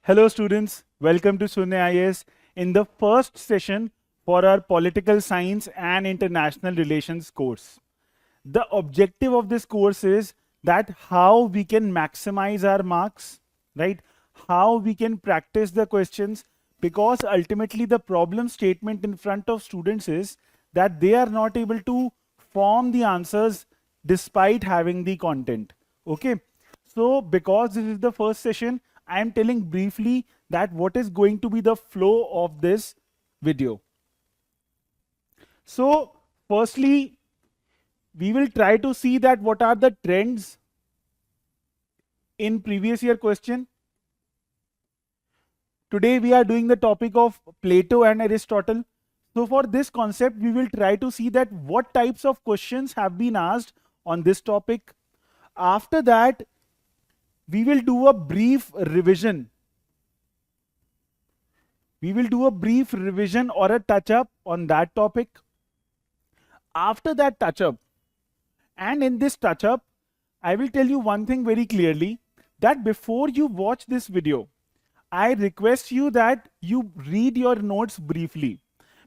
Hello students, welcome to Sunya IAS in the first session for our Political Science and International Relations course. The objective of this course is that how we can maximize our marks, right? How we can practice the questions, because ultimately the problem statement in front of students is that they are not able to form the answers despite having the content. Okay. So because this is the first session, I am telling briefly that what is going to be the flow of this video. So firstly, we will try to see that what are the trends in previous year question. Today we are doing the topic of Plato and Aristotle. So for this concept, we will try to see that what types of questions have been asked on this topic. After that, we will do a brief revision. We will do a brief revision or a touch-up on that topic. After that touch-up, and in this touch-up, I will tell you one thing very clearly, that before you watch this video, I request you that you read your notes briefly,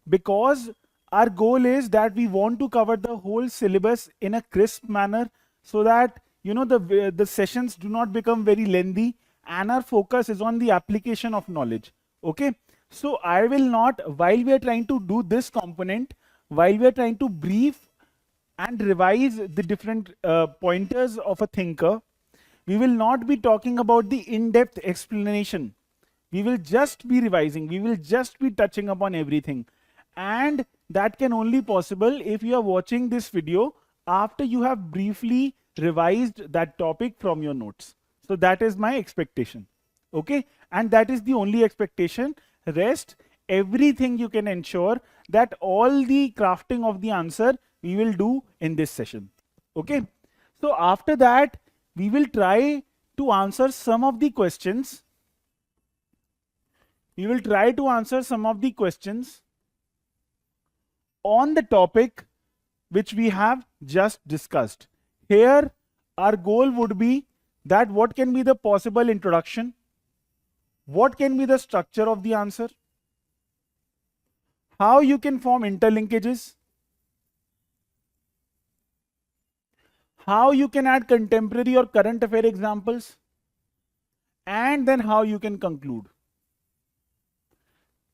because our goal is that we want to cover the whole syllabus in a crisp manner, so that the sessions do not become very lengthy and our focus is on the application of knowledge. Okay, so I will not, while we are trying to do this component, while we are trying to brief and revise the different pointers of a thinker, we will not be talking about the in-depth explanation. We will just be revising, we will just be touching upon everything, and that can only possible if you are watching this video after you have briefly revised that topic from your notes. So that is my expectation. Okay, and that is the only expectation. Rest, everything you can ensure that all the crafting of the answer we will do in this session. Okay, so after that we will try to answer some of the questions. We will try to answer some of the questions on the topic which we have just discussed. Here our goal would be that what can be the possible introduction, what can be the structure of the answer, how you can form interlinkages, how you can add contemporary or current affair examples, and then how you can conclude.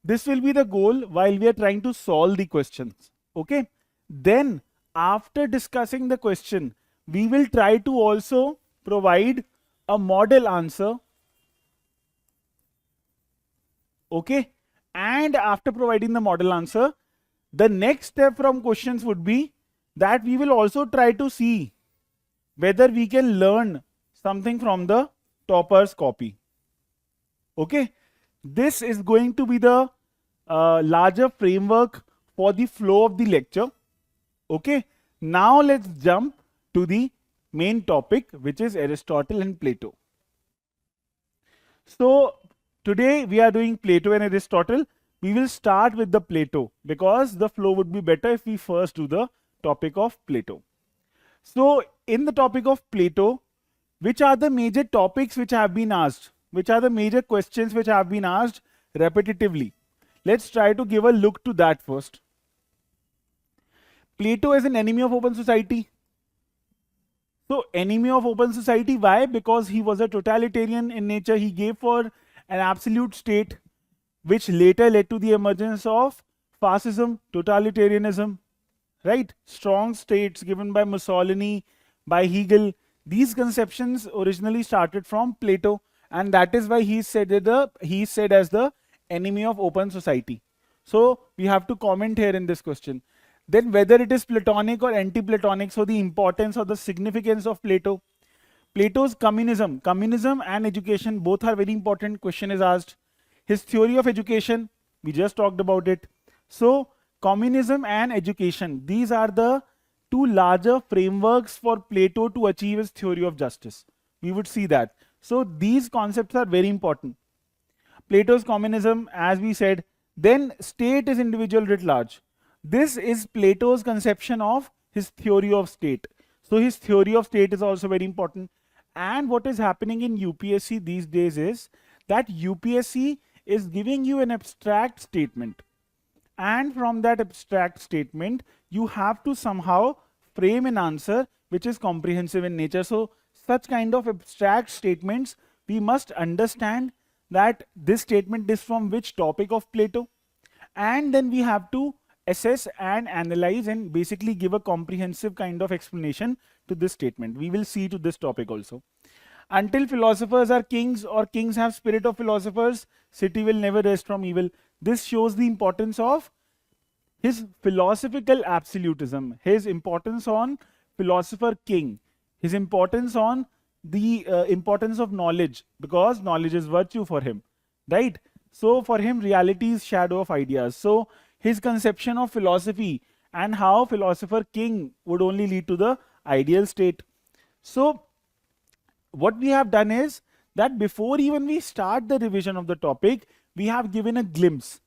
This will be the goal while we are trying to solve the questions. Okay, then after discussing the question, we will try to also provide a model answer. Okay, and after providing the model answer, the next step from questions would be that we will also try to see whether we can learn something from the topper's copy. Okay, this is going to be the larger framework for the flow of the lecture. Okay, now let's jump to the main topic, which is Aristotle and Plato. So today we are doing Plato and Aristotle. We will start with the Plato because the flow would be better if we first do the topic of Plato. So in the topic of Plato, which are the major topics which have been asked? Which are the major questions which have been asked repetitively? Let's try to give a look to that first. Plato is an enemy of open society. So enemy of open society, why? Because he was a totalitarian in nature. He gave for an absolute state, which later led to the emergence of fascism, totalitarianism, right? Strong states given by Mussolini, by Hegel. These conceptions originally started from Plato, and that is why he is said as the enemy of open society. So we have to comment here in this question. Then whether it is Platonic or anti-Platonic, so the importance or the significance of Plato. Plato's communism and education, both are very important. Question is asked. His theory of education, we just talked about it. So communism and education, these are the two larger frameworks for Plato to achieve his theory of justice. We would see that. So these concepts are very important. Plato's communism, as we said. Then state is individual writ large. This is Plato's conception of his theory of state. So his theory of state is also very important. And what is happening in UPSC these days is that UPSC is giving you an abstract statement, and from that abstract statement you have to somehow frame an answer which is comprehensive in nature. So such kind of abstract statements, we must understand that this statement is from which topic of Plato, and then we have to assess and analyze and basically give a comprehensive kind of explanation to this statement. We will see to this topic also. Until philosophers are kings or kings have spirit of philosophers, city will never rest from evil. This shows the importance of his philosophical absolutism, his importance on philosopher king, his importance on the importance of knowledge, because knowledge is virtue for him, right? So for him reality is shadow of ideas. So his conception of philosophy and how philosopher king would only lead to the ideal state. So what we have done is that before even we start the revision of the topic, we have given a glimpse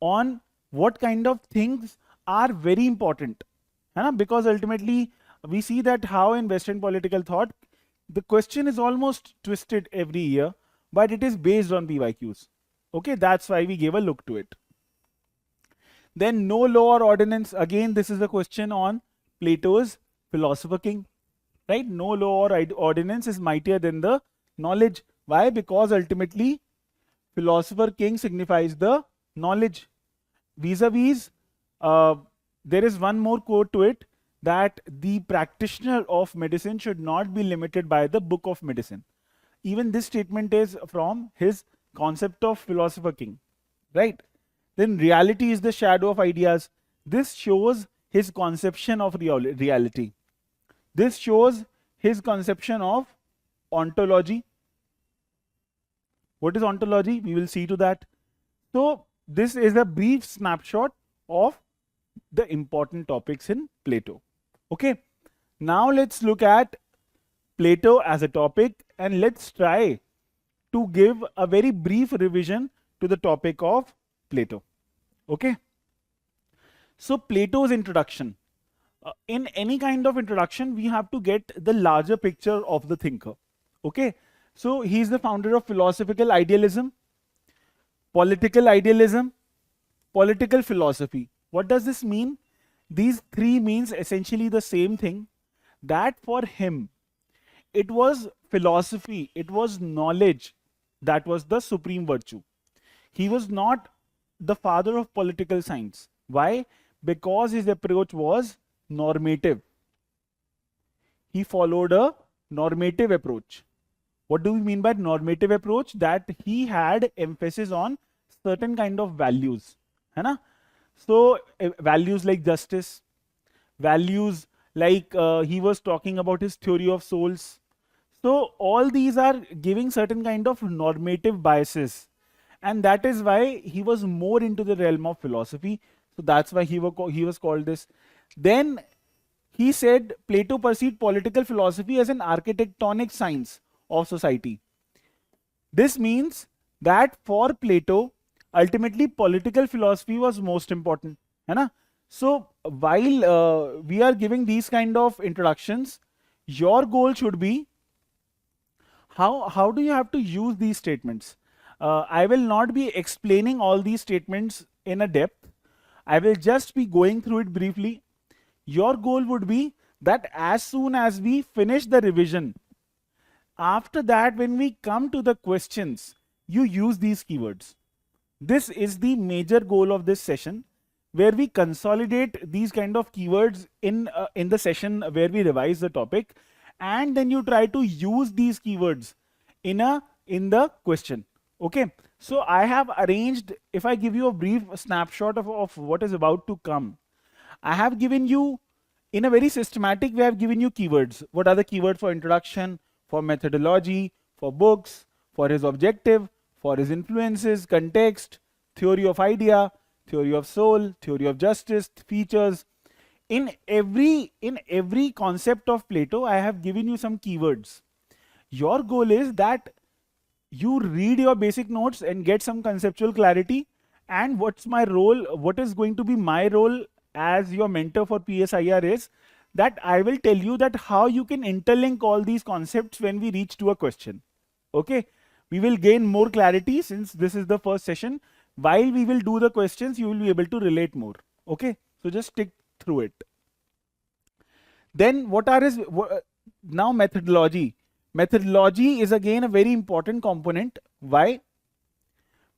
on what kind of things are very important, because ultimately we see that how in Western political thought the question is almost twisted every year, but it is based on PYQs. Okay, that's why we gave a look to it. Then no law or ordinance, again this is a question on Plato's philosopher king, right? No law or ordinance is mightier than the knowledge. Why? Because ultimately philosopher king signifies the knowledge. Vis-a-vis, there is one more quote to it, that the practitioner of medicine should not be limited by the book of medicine. Even this statement is from his concept of philosopher king, right? Then reality is the shadow of ideas. This shows his conception of reality. This shows his conception of ontology. What is ontology? We will see to that. So this is a brief snapshot of the important topics in Plato. Okay, now let's look at Plato as a topic, and let's try to give a very brief revision to the topic of Plato. Okay, so Plato's introduction. In any kind of introduction, we have to get the larger picture of the thinker. Okay, so he is the founder of philosophical idealism, political idealism, political philosophy. What does this mean? These three means essentially the same thing, that for him it was philosophy, it was knowledge that was the supreme virtue. He was not the father of political science. Why? Because his approach was normative. He followed a normative approach. What do we mean by normative approach? That he had emphasis on certain kind of values, है ना? So values like justice, values like he was talking about his theory of souls. So all these are giving certain kind of normative biases, and that is why he was more into the realm of philosophy. So that's why he was called this. Then he said Plato perceived political philosophy as an architectonic science of society. This means that for Plato, ultimately political philosophy was most important, है ना? So while we are giving these kind of introductions, your goal should be how do you have to use these statements. I will not be explaining all these statements in a depth. I will just be going through it briefly. Your goal would be that as soon as we finish the revision, after that when we come to the questions, you use these keywords. This is the major goal of this session, where we consolidate these kind of keywords in the session where we revise the topic, and then you try to use these keywords in the question. Okay, so I have arranged, if I give you a brief snapshot of what is about to come, I have given you in a very systematic way. I have given you keywords. What are the keywords for introduction, for methodology, for books, for his objective, for his influences, context, theory of idea, theory of soul, theory of justice, features. In every concept of Plato, I have given you some keywords. Your goal is that you read your basic notes and get some conceptual clarity. And what's my role? What is going to be my role as your mentor for PSIR is that I will tell you that how you can interlink all these concepts when we reach to a question. Okay, We will gain more clarity since this is the first session. While we will do the questions, you will be able to relate more. Okay, so just stick through it. Then what are his now methodology? Methodology is again a very important component. Why?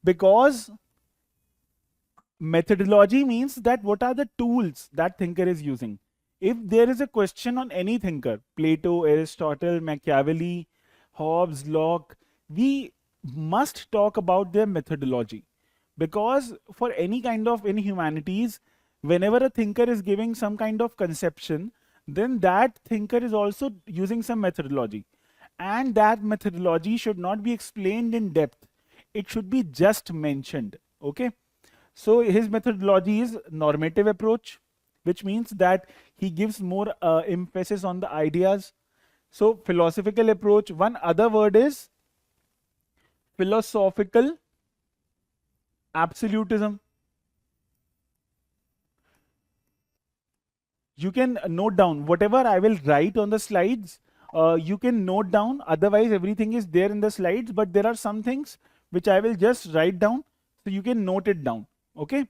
Because methodology means that what are the tools that thinker is using. If there is a question on any thinker, Plato, Aristotle, Machiavelli, Hobbes, Locke, we must talk about their methodology. Because for any kind of in humanities, whenever a thinker is giving some kind of conception, then that thinker is also using some methodology. And that methodology should not be explained in depth. It should be just mentioned. Okay. So his methodology is normative approach, which means that he gives more emphasis on the ideas. So philosophical approach, one other word is philosophical absolutism. You can note down whatever I will write on the slides. You can note down, otherwise everything is there in the slides, but there are some things which I will just write down, so you can note it down. Okay.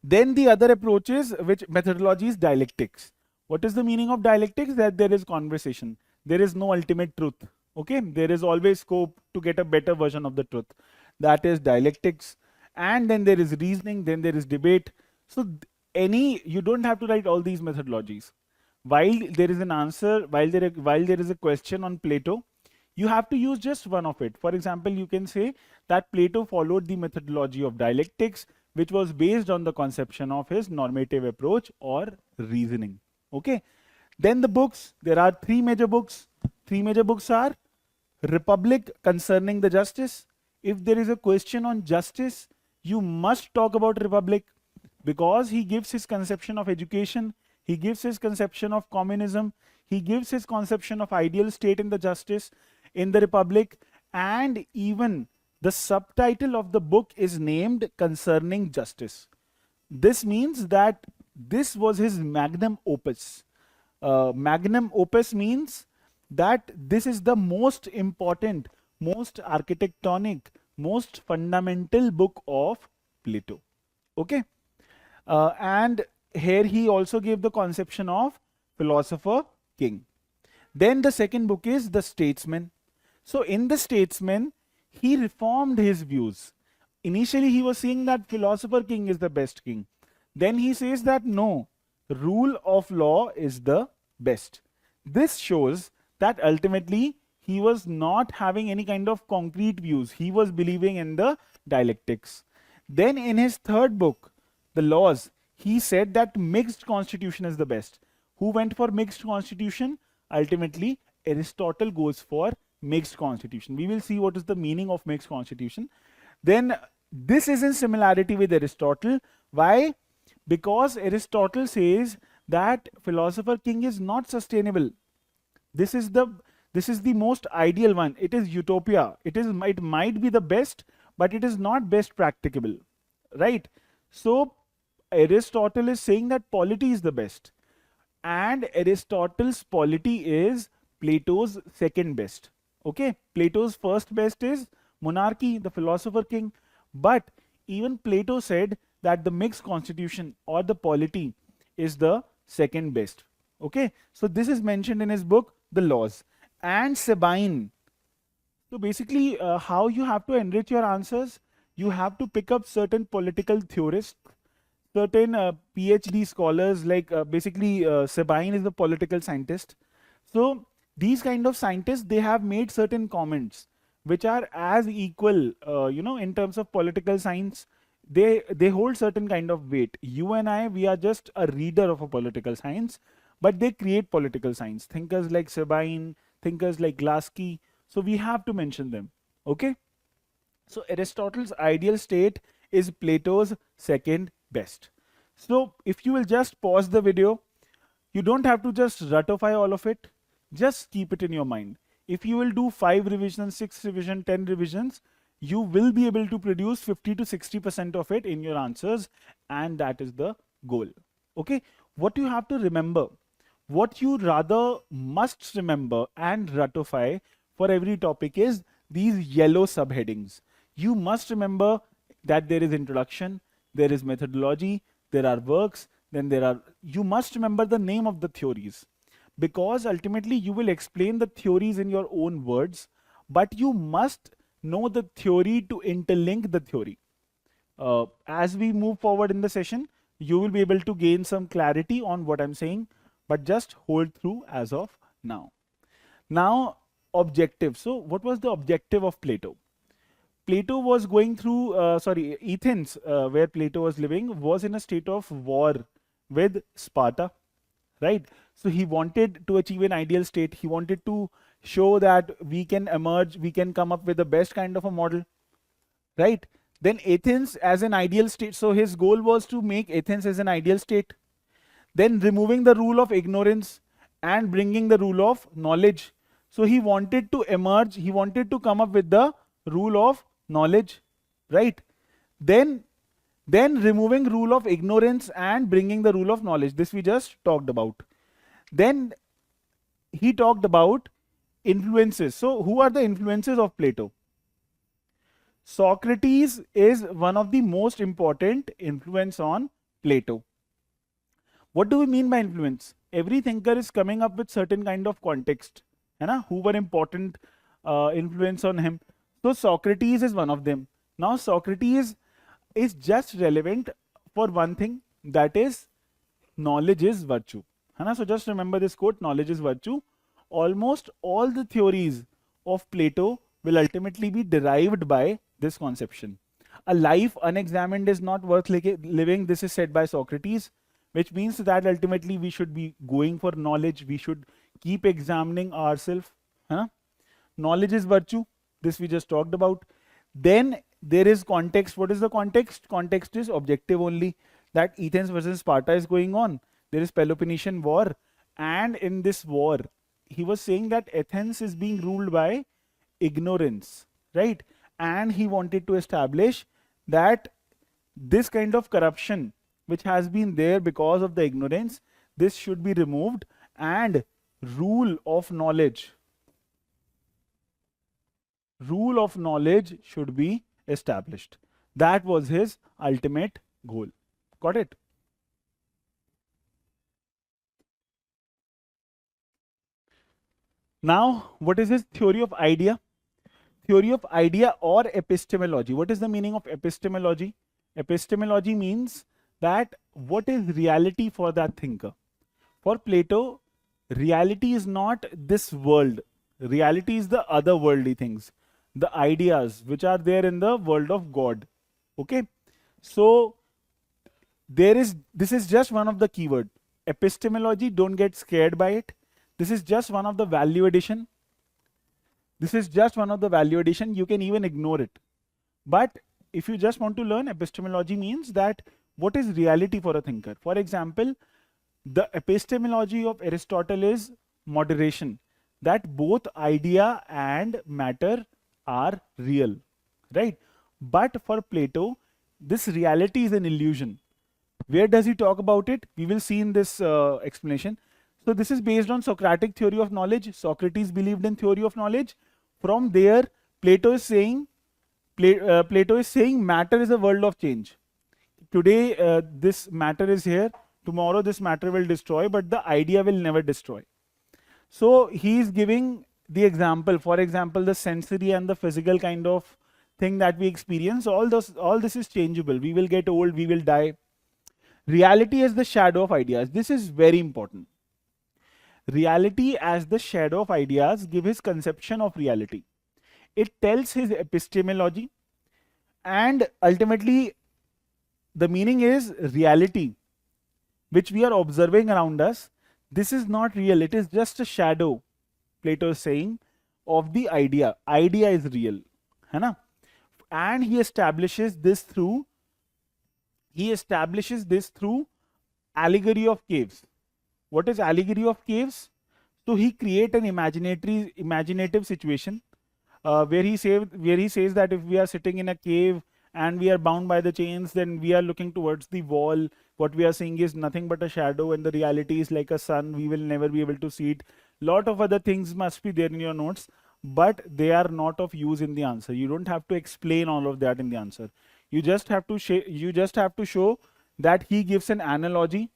Then the other approach is, which methodology is dialectics. What is the meaning of dialectics? That there is conversation. There is no ultimate truth. Okay. There is always scope to get a better version of the truth. That is dialectics. And then there is reasoning. Then there is debate. So you don't have to write all these methodologies. While there is an answer, while there is a question on Plato, you have to use just one of it. For example, you can say that Plato followed the methodology of dialectics, which was based on the conception of his normative approach or reasoning. Okay. Then the books, there are three major books. Three major books are Republic concerning the justice. If there is a question on justice, you must talk about Republic, because he gives his conception of education, he gives his conception of communism, he gives his conception of ideal state in the justice, in the Republic, and even the subtitle of the book is named Concerning Justice. This means that this was his magnum opus. Magnum opus means that this is the most important, most architectonic, most fundamental book of Plato. Okay. And here he also gave the conception of philosopher king. Then the second book is The Statesman. So in The Statesman, he reformed his views. Initially, he was saying that philosopher king is the best king. Then he says that no, rule of law is the best. This shows that ultimately he was not having any kind of concrete views. He was believing in the dialectics. Then in his third book, The Laws, he said that mixed constitution is the best. Who went for mixed constitution? Ultimately, Aristotle goes for mixed constitution. We will see what is the meaning of mixed constitution. Then this is in similarity with Aristotle. Why? Because Aristotle says that philosopher king is not sustainable. This is the most ideal one. It is utopia. It might be the best, but it is not best practicable, right? So Aristotle is saying that polity is the best, and Aristotle's polity is Plato's second best. Okay, Plato's first best is monarchy, the philosopher king, but even Plato said that the mixed constitution or the polity is the second best. Okay, so this is mentioned in his book The Laws. And Sabine. So basically, how you have to enrich your answers, you have to pick up certain political theorists, certain PhD scholars, like basically Sabine is the political scientist. So these kind of scientists, they have made certain comments which are as equal, in terms of political science. They hold certain kind of weight. You and I, we are just a reader of a political science, but they create political science. Thinkers like Sabine, thinkers like Glassky. So we have to mention them. Okay. So Aristotle's ideal state is Plato's second best. So if you will just pause the video, you don't have to just ratify all of it. Just keep it in your mind. If you will do 5 revisions, 6 revisions, 10 revisions, you will be able to produce 50 to 60% of it in your answers, and that is the goal. Okay. What you have to remember, what you rather must remember and ratify for every topic is these yellow subheadings. You must remember that there is introduction, there is methodology, there are works, then there are, you must remember the name of the theories, because ultimately you will explain the theories in your own words, but you must know the theory to interlink the theory. As we move forward in the session, you will be able to gain some clarity on what I'm saying, but just hold through as of now. Now, objective. So, what was the objective of Plato? Plato was going through, Athens, where Plato was living, was in a state of war with Sparta, right? So, he wanted to achieve an ideal state. He wanted to show that we can emerge, we can come up with the best kind of a model, right? Then Athens as an ideal state. So, his goal was to make Athens as an ideal state. Then removing the rule of ignorance and bringing the rule of knowledge. So, he wanted to emerge, he wanted to come up with the rule of knowledge, right? Then removing rule of ignorance and bringing the rule of knowledge. This we just talked about. Then he talked about influences. So, who are the influences of Plato? Socrates is one of the most important influence on Plato. What do we mean by influence? Every thinker is coming up with certain kind of context, है ना? Who were important influence on him. So Socrates is one of them. Now Socrates is just relevant for one thing, that is knowledge is virtue. है ना? So just remember this quote, knowledge is virtue. Almost all the theories of Plato will ultimately be derived by this conception. A life unexamined is not worth living. This is said by Socrates, which means that ultimately we should be going for knowledge. We should keep examining ourselves. Huh? Knowledge is virtue. This we just talked about. Then there is context. What is the context? Context is objective only, that Athens versus Sparta is going on. There is Peloponnesian War, and in this war, he was saying that Athens is being ruled by ignorance, right? And he wanted to establish that this kind of corruption which has been there because of the ignorance, this should be removed and rule of knowledge should be established. That was his ultimate goal. Got it? Now, what is his theory of idea? Theory of idea or epistemology. What is the meaning of epistemology? Epistemology means that what is reality for that thinker. For Plato, reality is not this world. Reality is the otherworldly things, the ideas which are there in the world of God. Okay, so this is just one of the keyword. Epistemology, don't get scared by it. This is just one of the value addition. This is just one of the value addition. You can even ignore it. But if you just want to learn, epistemology means that what is reality for a thinker. For example, the epistemology of Aristotle is moderation, that both idea and matter are real, right? But for Plato, this reality is an illusion. Where does he talk about it? We will see in this explanation. So this is based on Socratic theory of knowledge. Socrates believed in theory of knowledge. From there, Plato is saying matter is a world of change. Today, this matter is here. Tomorrow, this matter will destroy, but the idea will never destroy. So he is giving the example. For example, the sensory and the physical kind of thing that we experience. All this is changeable. We will get old. We will die. Reality is the shadow of ideas. This is very important. Reality as the shadow of ideas give his conception of reality. It tells his epistemology, and ultimately the meaning is reality which we are observing around us. This is not real. It is just a shadow, Plato is saying, of the idea. Idea is real. है ना? And he establishes this through allegory of caves. What is allegory of caves? So he create an imaginative situation where he says that if we are sitting in a cave and we are bound by the chains, then we are looking towards the wall. What we are seeing is nothing but a shadow, and the reality is like a sun. We will never be able to see it. Lot of other things must be there in your notes. but they are not of use in the answer. You don't have to explain all of that in the answer. You just have to show that he gives an analogy,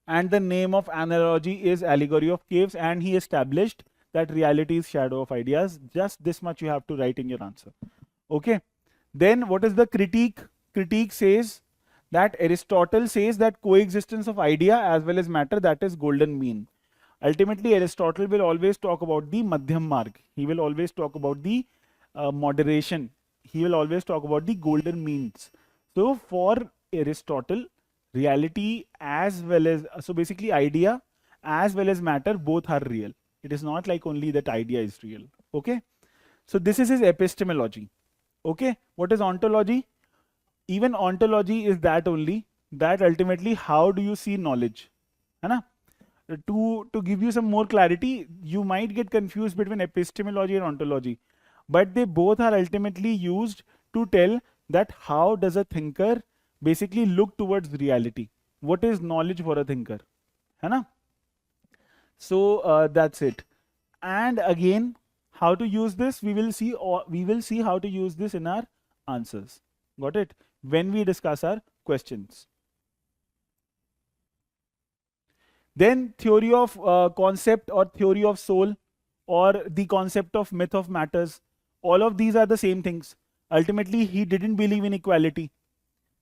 and the name of analogy is allegory of caves, and he established that reality is shadow of ideas. Just this much you have to write in your answer. Okay. Then what is the critique? Critique says that Aristotle says that coexistence of idea as well as matter, that is golden mean. Ultimately, Aristotle will always talk about the madhyam marg. He will always talk about the moderation. He will always talk about the golden means. So for Aristotle, reality as well as, so basically idea as well as matter, both are real. It is not like only that idea is real. Okay. So this is his epistemology. Okay. What is ontology? Even ontology is that only, that ultimately how do you see knowledge? है ना? To give you some more clarity, you might get confused between epistemology and ontology, but they both are ultimately used to tell that how does a thinker basically look towards reality. What is knowledge for a thinker? है ना? So that's it. And again, how to use this, we will see how to use this in our answers. Got it? When we discuss our questions. Then theory of concept or theory of soul, or the concept of myth of matters. All of these are the same things. Ultimately, he didn't believe in equality.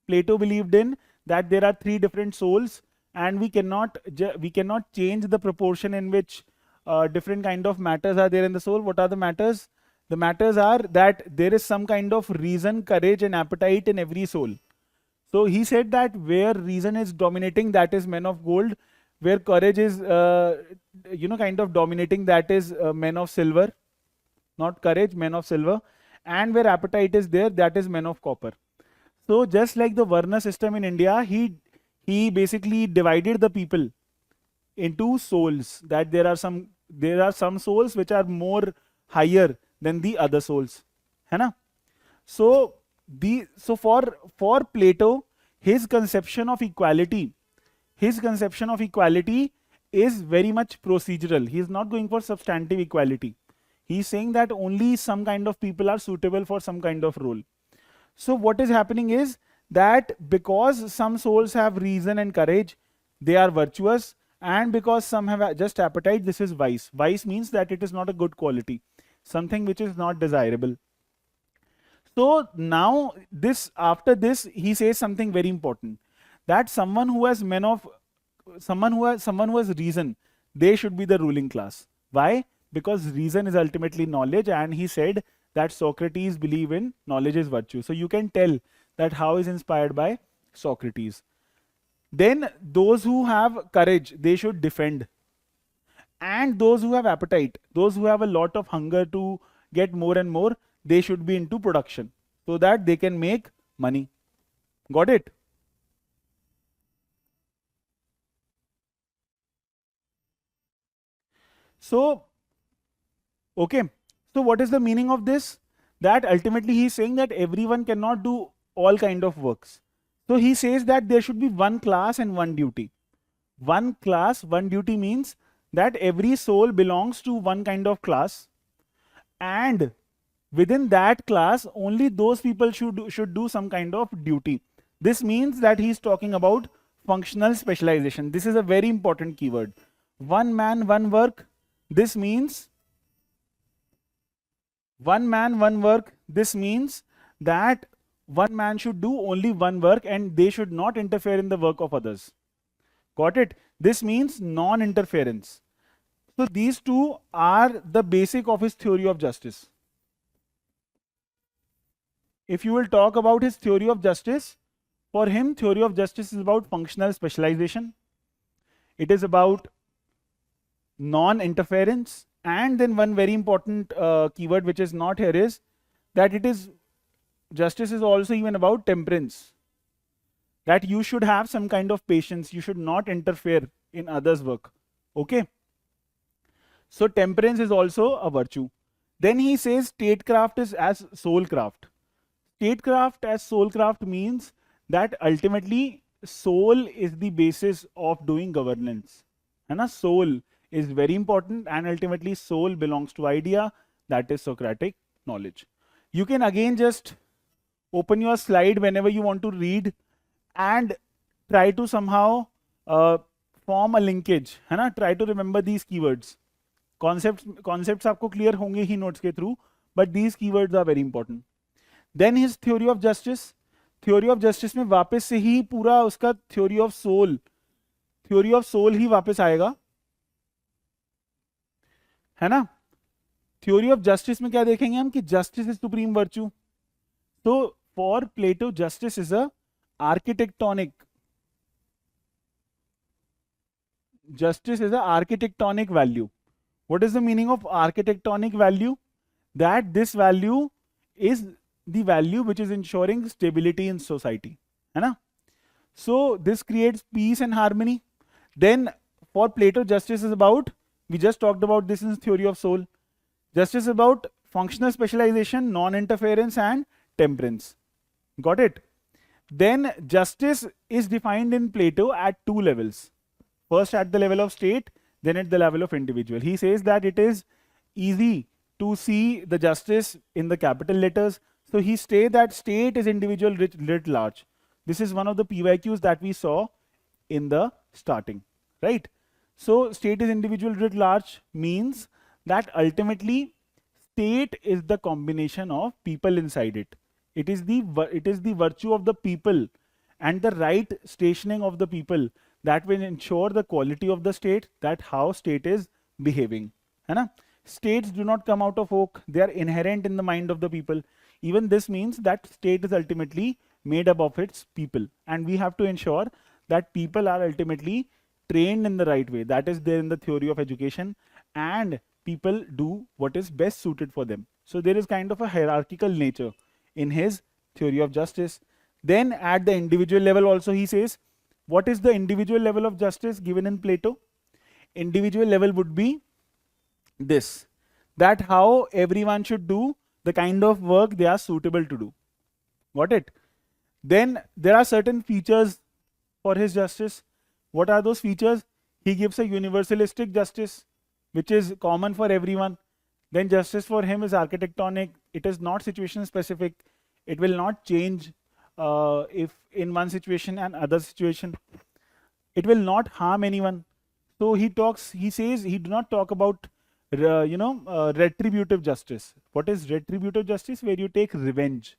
Plato believed in that there are three different souls, and we cannot change the proportion in which different kind of matters are there in the soul. What are the matters? The matters are that there is some kind of reason, courage and appetite in every soul. So he said that where reason is dominating, that is men of gold. Where courage is kind of dominating, that is men of silver. Not courage, men of silver. And where appetite is there, that is men of copper. So just like the Varna system in India, he basically divided the people into souls, that there are some souls which are more higher than the other souls. है ना? So for Plato, his conception of equality is very much procedural. He is not going for substantive equality. He is saying that only some kind of people are suitable for some kind of role. So what is happening is that because some souls have reason and courage, they are virtuous, and because some have just appetite, this is vice. Vice means that it is not a good quality, something which is not desirable. So now after this, he says something very important, that someone who has reason, they should be the ruling class. Why? Because reason is ultimately knowledge, and he said that Socrates believe in knowledge is virtue. So you can tell that how is inspired by Socrates. Then those who have courage, they should defend. And those who have appetite, those who have a lot of hunger to get more and more, they should be into production so that they can make money. Got it? So, okay. So what is the meaning of this? That ultimately he is saying that everyone cannot do all kind of works. So he says that there should be one class and one duty. One class, one duty means that every soul belongs to one kind of class, and within that class only those people should do some kind of duty. This means that he is talking about functional specialization. This is a very important keyword. One man, one work. This means one man, one work. This means that one man should do only one work and they should not interfere in the work of others. Got it? This means non-interference. So these two are the basic of his theory of justice. If you will talk about his theory of justice, for him, theory of justice is about functional specialization. It is about non-interference. And then one very important keyword which is not here is that justice is also even about temperance. That you should have some kind of patience. You should not interfere in others' work. Okay. So temperance is also a virtue. Then he says statecraft is as soulcraft. Statecraft as soulcraft means that ultimately soul is the basis of doing governance. And a soul is very important, and ultimately soul belongs to idea, that is Socratic knowledge. You can again just open your slide whenever you want to read and try to somehow form a linkage, है ना? Try to remember these keywords. Concepts आपको clear होंगे ही notes के through, but these keywords are very important. Then his theory of justice. Theory of justice में वापस से ही पूरा उसका theory of soul ही वापस आएगा, है ना? Theory of justice में क्या देखेंगे हम कि justice is supreme virtue. So for Plato, justice is a architectonic value. What is the meaning of architectonic value? That this value is the value which is ensuring stability in society, है ना? So this creates peace and harmony. Then for Plato, justice is about, we just talked about this in theory of soul. Justice is about functional specialization, non-interference and temperance. Got it? Then justice is defined in Plato at two levels. First at the level of state, then at the level of individual. He says that it is easy to see the justice in the capital letters. So he states that state is individual writ large. This is one of the PYQs that we saw in the starting, right? So state is individual writ large means that ultimately state is the combination of people inside it. It is the virtue of the people and the right stationing of the people that will ensure the quality of the state, that how state is behaving, है ना? States do not come out of oak, they are inherent in the mind of the people. Even this means that state is ultimately made up of its people, and we have to ensure that people are ultimately trained in the right way. That is there in the theory of education, and people do what is best suited for them. So there is kind of a hierarchical nature in his theory of justice. Then at the individual level also he says, what is the individual level of justice given in Plato? Individual level would be this, that how everyone should do the kind of work they are suitable to do. Got it? Then there are certain features for his justice. What are those features? He gives a universalistic justice, which is common for everyone. Then justice for him is architectonic. It is not situation specific. It will not change if in one situation and other situation. It will not harm anyone. So he says he do not talk about retributive justice. What is retributive justice? Where you take revenge.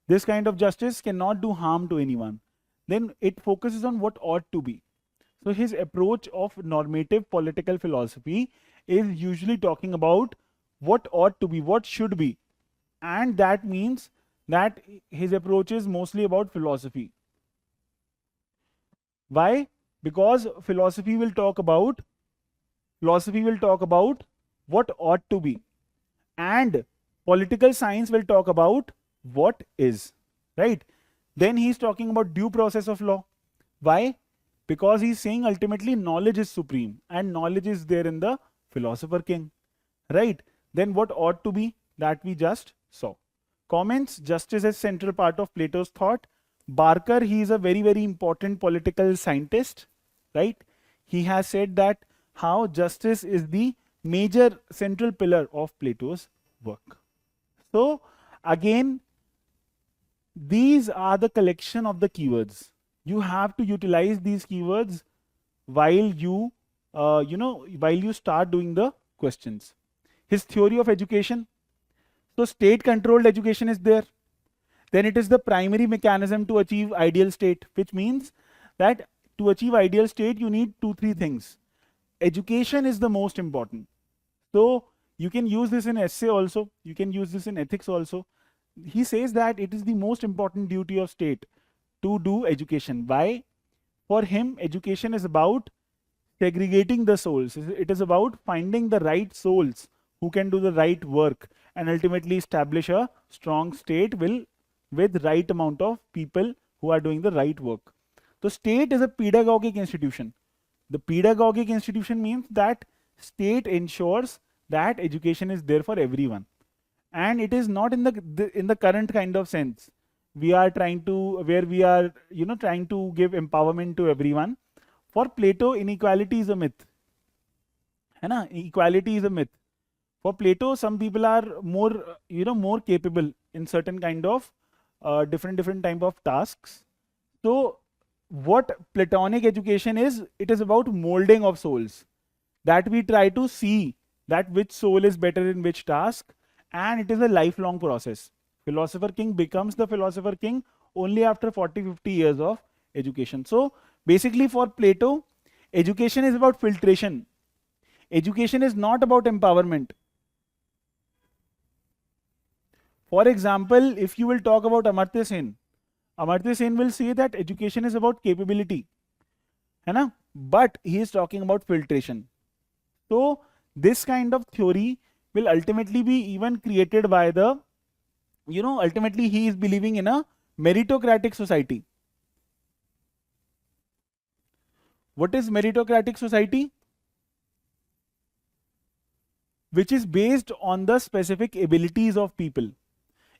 This kind of justice cannot do harm to anyone. Then it focuses on what ought to be. So his approach of normative political philosophy is usually talking about what ought to be, what should be. And that means that his approach is mostly about philosophy. Why? Because philosophy will talk about what ought to be, and political science will talk about what is, right? Then he's talking about due process of law. Why? Because he's saying ultimately knowledge is supreme, and knowledge is there in the philosopher king, right? Then what ought to be, that we just saw. Comments, justice is central part of Plato's thought. Barker, he is a very, very important political scientist, right? He has said that how justice is the major central pillar of Plato's work. So again, these are the collection of the keywords. You have to utilize these keywords while you start doing the questions. His theory of education. So state controlled education is there. Then it is the primary mechanism to achieve ideal state, which means that to achieve ideal state you need 2-3 things. Education is the most important. So you can use this in essay also, you can use this in ethics also. He says that it is the most important duty of state to do education. Why? For him, education is about segregating the souls. It is about finding the right souls who can do the right work and ultimately establish a strong state with right amount of people who are doing the right work. The state is a pedagogic institution. The pedagogic institution means that state ensures that education is there for everyone, and it is not in the current kind of sense we are trying to trying to give empowerment to everyone. For Plato, inequality is a myth. है ना? Equality is a myth. For Plato, some people are more, more capable in certain kind of different type of tasks. So, what Platonic education is, it is about molding of souls. That we try to see that which soul is better in which task, and it is a lifelong process. Philosopher king becomes the philosopher king only after 40-50 years of education. So, basically, for Plato, education is about filtration. Education is not about empowerment. For example, if you will talk about Amartya Sen will say that education is about capability, है ना? But he is talking about filtration. So this kind of theory will ultimately be even created by the, ultimately he is believing in a meritocratic society. What is meritocratic society? Which is based on the specific abilities of people.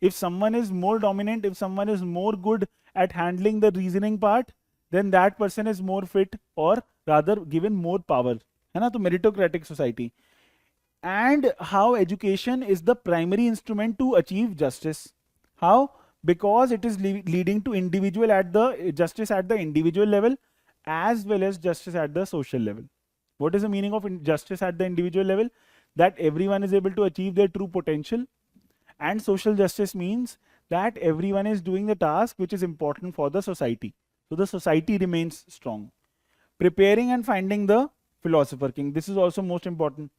If someone is more dominant, if someone is more good at handling the reasoning part, then that person is more fit, or rather given more power. है ना? तो meritocratic society. And how education is the primary instrument to achieve justice. How? Because it is leading to individual at the justice at the individual level, as well as justice at the social level. What is the meaning of justice at the individual level? That everyone is able to achieve their true potential. And social justice means that everyone is doing the task which is important for the society. So the society remains strong. Preparing and finding the philosopher king. This is also most important.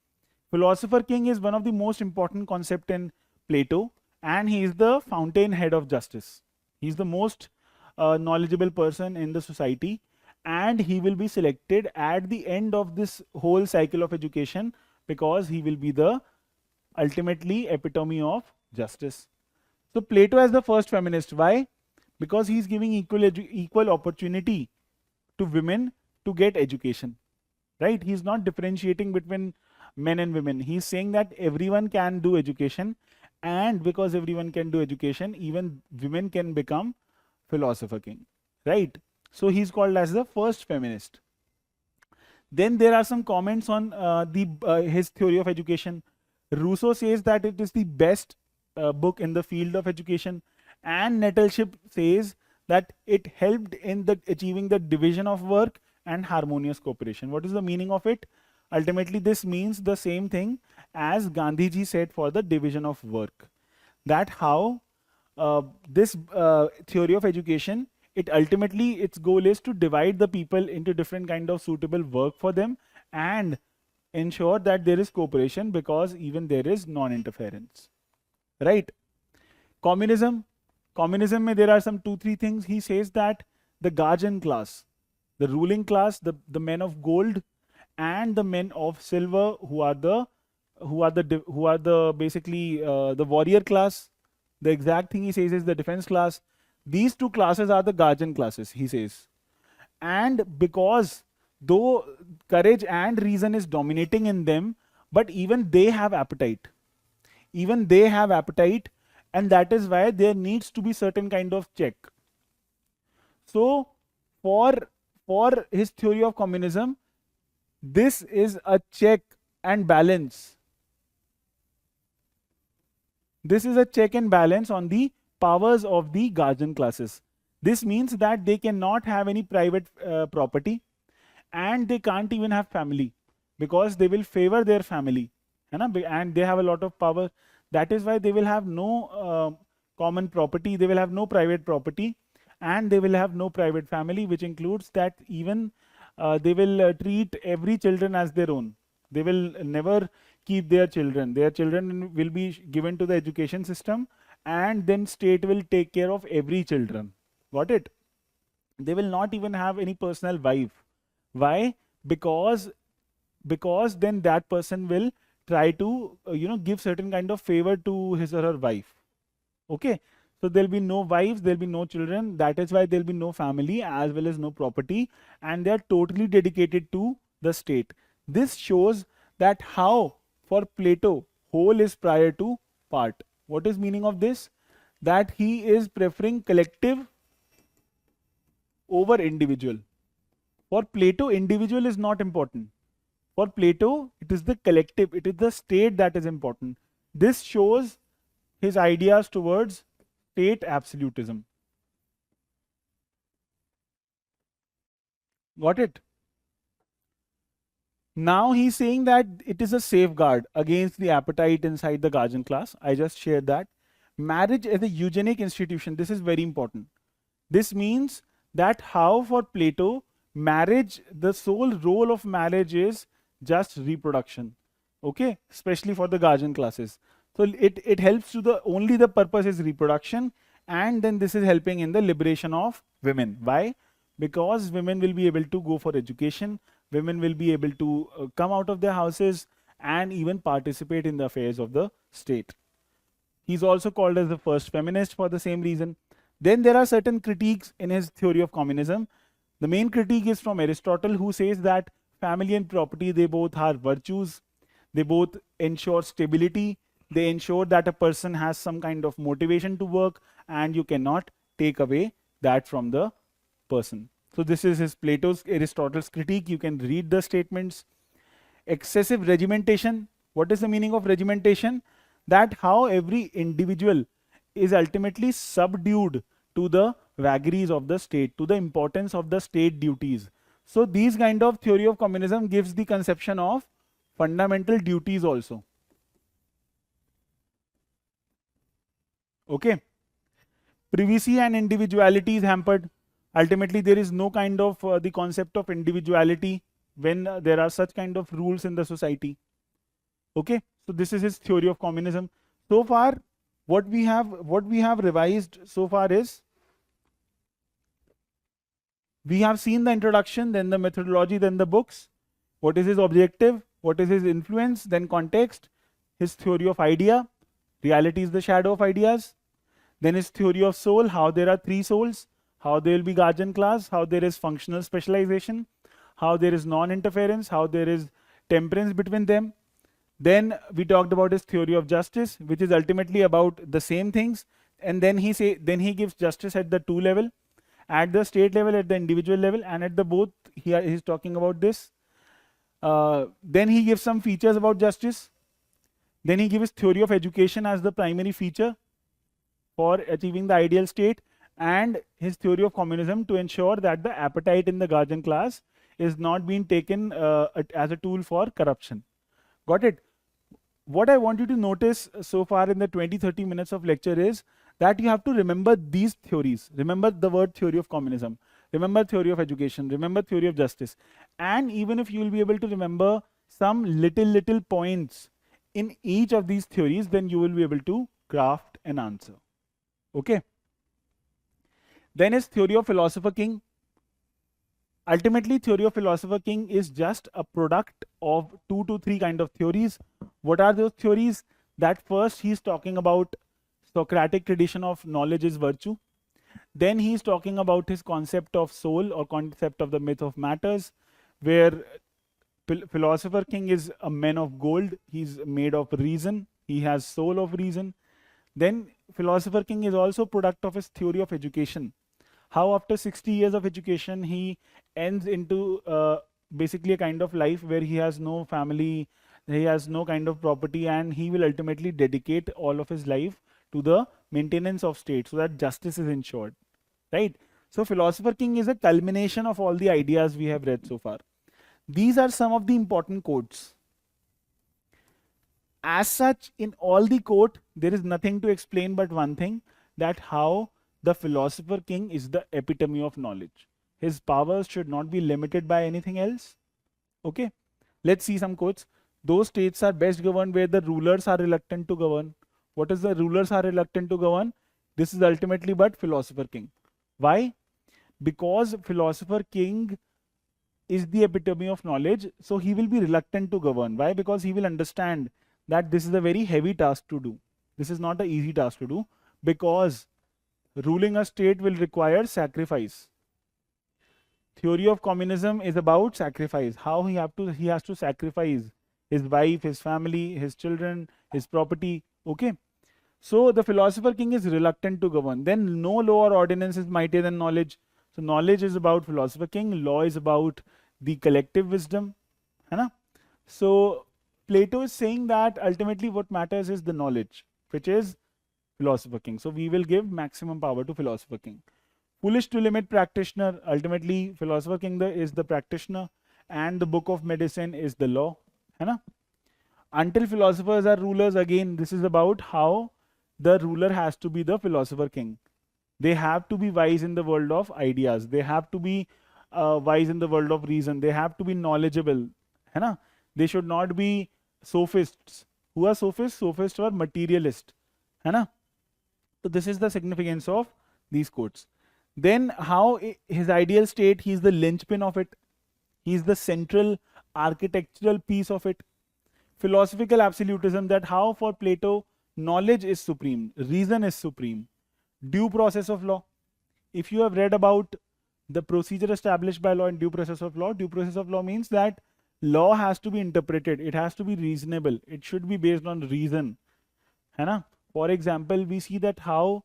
Philosopher king is one of the most important concept in Plato, and he is the fountainhead of justice. He is the most knowledgeable person in the society, and he will be selected at the end of this whole cycle of education, because he will be the ultimately epitome of justice. So Plato as the first feminist. Why? Because he is giving equal opportunity to women to get education. Right? He is not differentiating between men and women. He is saying that everyone can do education, and because everyone can do education, even women can become philosopher king. Right? So he is called as the first feminist. Then there are some comments on his theory of education. Rousseau says that it is the best book in the field of education, and Nettleship says that it helped in the achieving the division of work and harmonious cooperation. What is the meaning of it? Ultimately, this means the same thing as Gandhiji said for the division of work. That how this theory of education, it ultimately, its goal is to divide the people into different kind of suitable work for them, and ensure that there is cooperation, because even there is non-interference. Right? Communism. Communism mein there are some 2-3 things. He says that the guardian class, the ruling class, the men of gold and the men of silver, who are the basically the warrior class. The exact thing he says is the defense class. These two classes are the guardian classes, he says. And because though courage and reason is dominating in them, but even they have appetite. Even they have appetite, and that is why there needs to be certain kind of check. So for his theory of communism, this is a check and balance. This is a check and balance on the powers of the guardian classes. This means that they cannot have any private property, and they can't even have family, because they will favor their family, and they have a lot of power. That is why they will have no common property, they will have no private property, and they will have no private family, which includes that even they will treat every children as their own. They will never keep their children. Their children will be given to the education system, and then state will take care of every children. Got it? They will not even have any personal wife. Why? Because then that person will try to give certain kind of favor to his or her wife. Okay, so there'll be no wives, there'll be no children. That is why there'll be no family as well as no property, and they are totally dedicated to the state. This shows that how for Plato whole is prior to part. What is meaning of this? That he is preferring collective over individual. For Plato, individual is not important. For Plato, it is the collective, it is the state that is important. This shows his ideas towards state absolutism. Got it? Now he's saying that it is a safeguard against the appetite inside the guardian class. I just shared that. Marriage as a eugenic institution, this is very important. This means that how for Plato, marriage, the sole role of marriage is just reproduction. Okay, especially for the guardian classes. So it helps to the only the purpose is reproduction, and then this is helping in the liberation of women. Why? Because women will be able to go for education, women will be able to come out of their houses and even participate in the affairs of the state. He's also called as the first feminist for the same reason. Then there are certain critiques in his theory of communism. The main critique is from Aristotle, who says that family and property, they both are virtues. They both ensure stability. They ensure that a person has some kind of motivation to work, and you cannot take away that from the person. So this is his Aristotle's critique. You can read the statements. Excessive regimentation. What is the meaning of regimentation? That how every individual is ultimately subdued to the vagaries of the state, to the importance of the state duties. So these kind of theory of communism gives the conception of fundamental duties also. Okay. Privacy and individuality is hampered. Ultimately, there is no kind of the concept of individuality when there are such kind of rules in the society. Okay. So this is his theory of communism. So far, what we have revised so far is, we have seen the introduction, then the methodology, then the books. What is his objective? What is his influence? Then context, his theory of idea. Reality is the shadow of ideas. Then his theory of soul, how there are three souls, how there will be guardian class, how there is functional specialization, how there is non-interference, how there is temperance between them. Then we talked about his theory of justice, which is ultimately about the same things. And then he gives justice at the two level, at the state level, at the individual level, and at the both. Here he's talking about this. Then he gives some features about justice. Then he gives theory of education as the primary feature for achieving the ideal state, and his theory of communism to ensure that the appetite in the guardian class is not being taken as a tool for corruption. Got it? What I want you to notice so far in the 20-30 minutes of lecture is that you have to remember these theories. Remember the word theory of communism. Remember theory of education. Remember theory of justice. And even if you will be able to remember some little points in each of these theories, then you will be able to craft an answer. Okay. Then is theory of philosopher king. Ultimately, theory of philosopher king is just a product of 2 to 3 kind of theories. What are those theories? That first he's talking about Socratic tradition of knowledge is virtue. Then he's talking about his concept of soul or concept of the myth of matters, where philosopher king is a man of gold. He's made of reason. He has soul of reason. Then philosopher king is also product of his theory of education. How after 60 years of education, he ends into basically a kind of life where he has no family, he has no kind of property, and he will ultimately dedicate all of his life to the maintenance of state so that justice is ensured. Right? So philosopher king is a culmination of all the ideas we have read so far. These are some of the important quotes. As such, in all the quote, there is nothing to explain but one thing, that how the philosopher king is the epitome of knowledge. His powers should not be limited by anything else. Okay. Let's see some quotes. Those states are best governed where the rulers are reluctant to govern. What is the rulers are reluctant to govern? This is ultimately but philosopher king. Why? Because philosopher king is the epitome of knowledge, so he will be reluctant to govern. Why? Because he will understand that this is a very heavy task to do. This is not an easy task to do, because ruling a state will require sacrifice. Theory of communism is about sacrifice. How he has to sacrifice his wife, his family, his children, his property. Okay. So the philosopher king is reluctant to govern. Then no law or ordinance is mightier than knowledge. So knowledge is about philosopher king. Law is about the collective wisdom. है ना? So Plato is saying that ultimately what matters is the knowledge, which is philosopher king. So we will give maximum power to philosopher king. Foolish to limit practitioner. Ultimately, philosopher king is the practitioner, and the book of medicine is the law. है ना? Until philosophers are rulers, again, this is about how the ruler has to be the philosopher king. They have to be wise in the world of ideas. They have to be wise in the world of reason. They have to be knowledgeable. है ना? They should not be sophists. Who are sophists? Sophists are materialists. है ना? So this is the significance of these quotes. Then how his ideal state, he's the linchpin of it. He's the central architectural piece of it. Philosophical absolutism, that how for Plato knowledge is supreme, reason is supreme. Due process of law. If you have read about the procedure established by law and due process of law means that law has to be interpreted. It has to be reasonable. It should be based on reason. है ना? For example, we see that how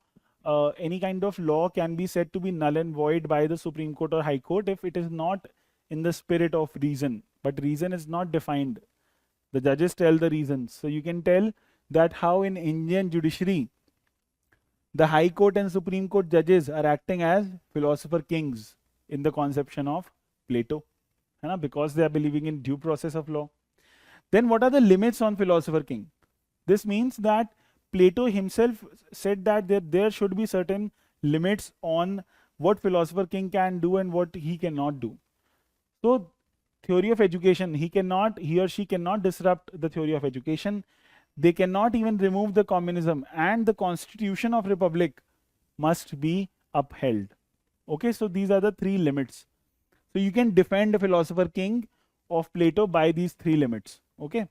any kind of law can be said to be null and void by the Supreme Court or High Court if it is not in the spirit of reason. But reason is not defined. The judges tell the reasons. So you can tell that how in Indian judiciary, the High Court and Supreme Court judges are acting as philosopher kings in the conception of Plato, because they are believing in due process of law. Then what are the limits on philosopher king? This means that Plato himself said that there should be certain limits on what philosopher king can do and what he cannot do. So theory of education, he or she cannot disrupt the theory of education. They cannot even remove the communism, and the constitution of republic must be upheld. Okay, so these are the three limits. So you can defend a philosopher king of Plato by these three limits. Okay.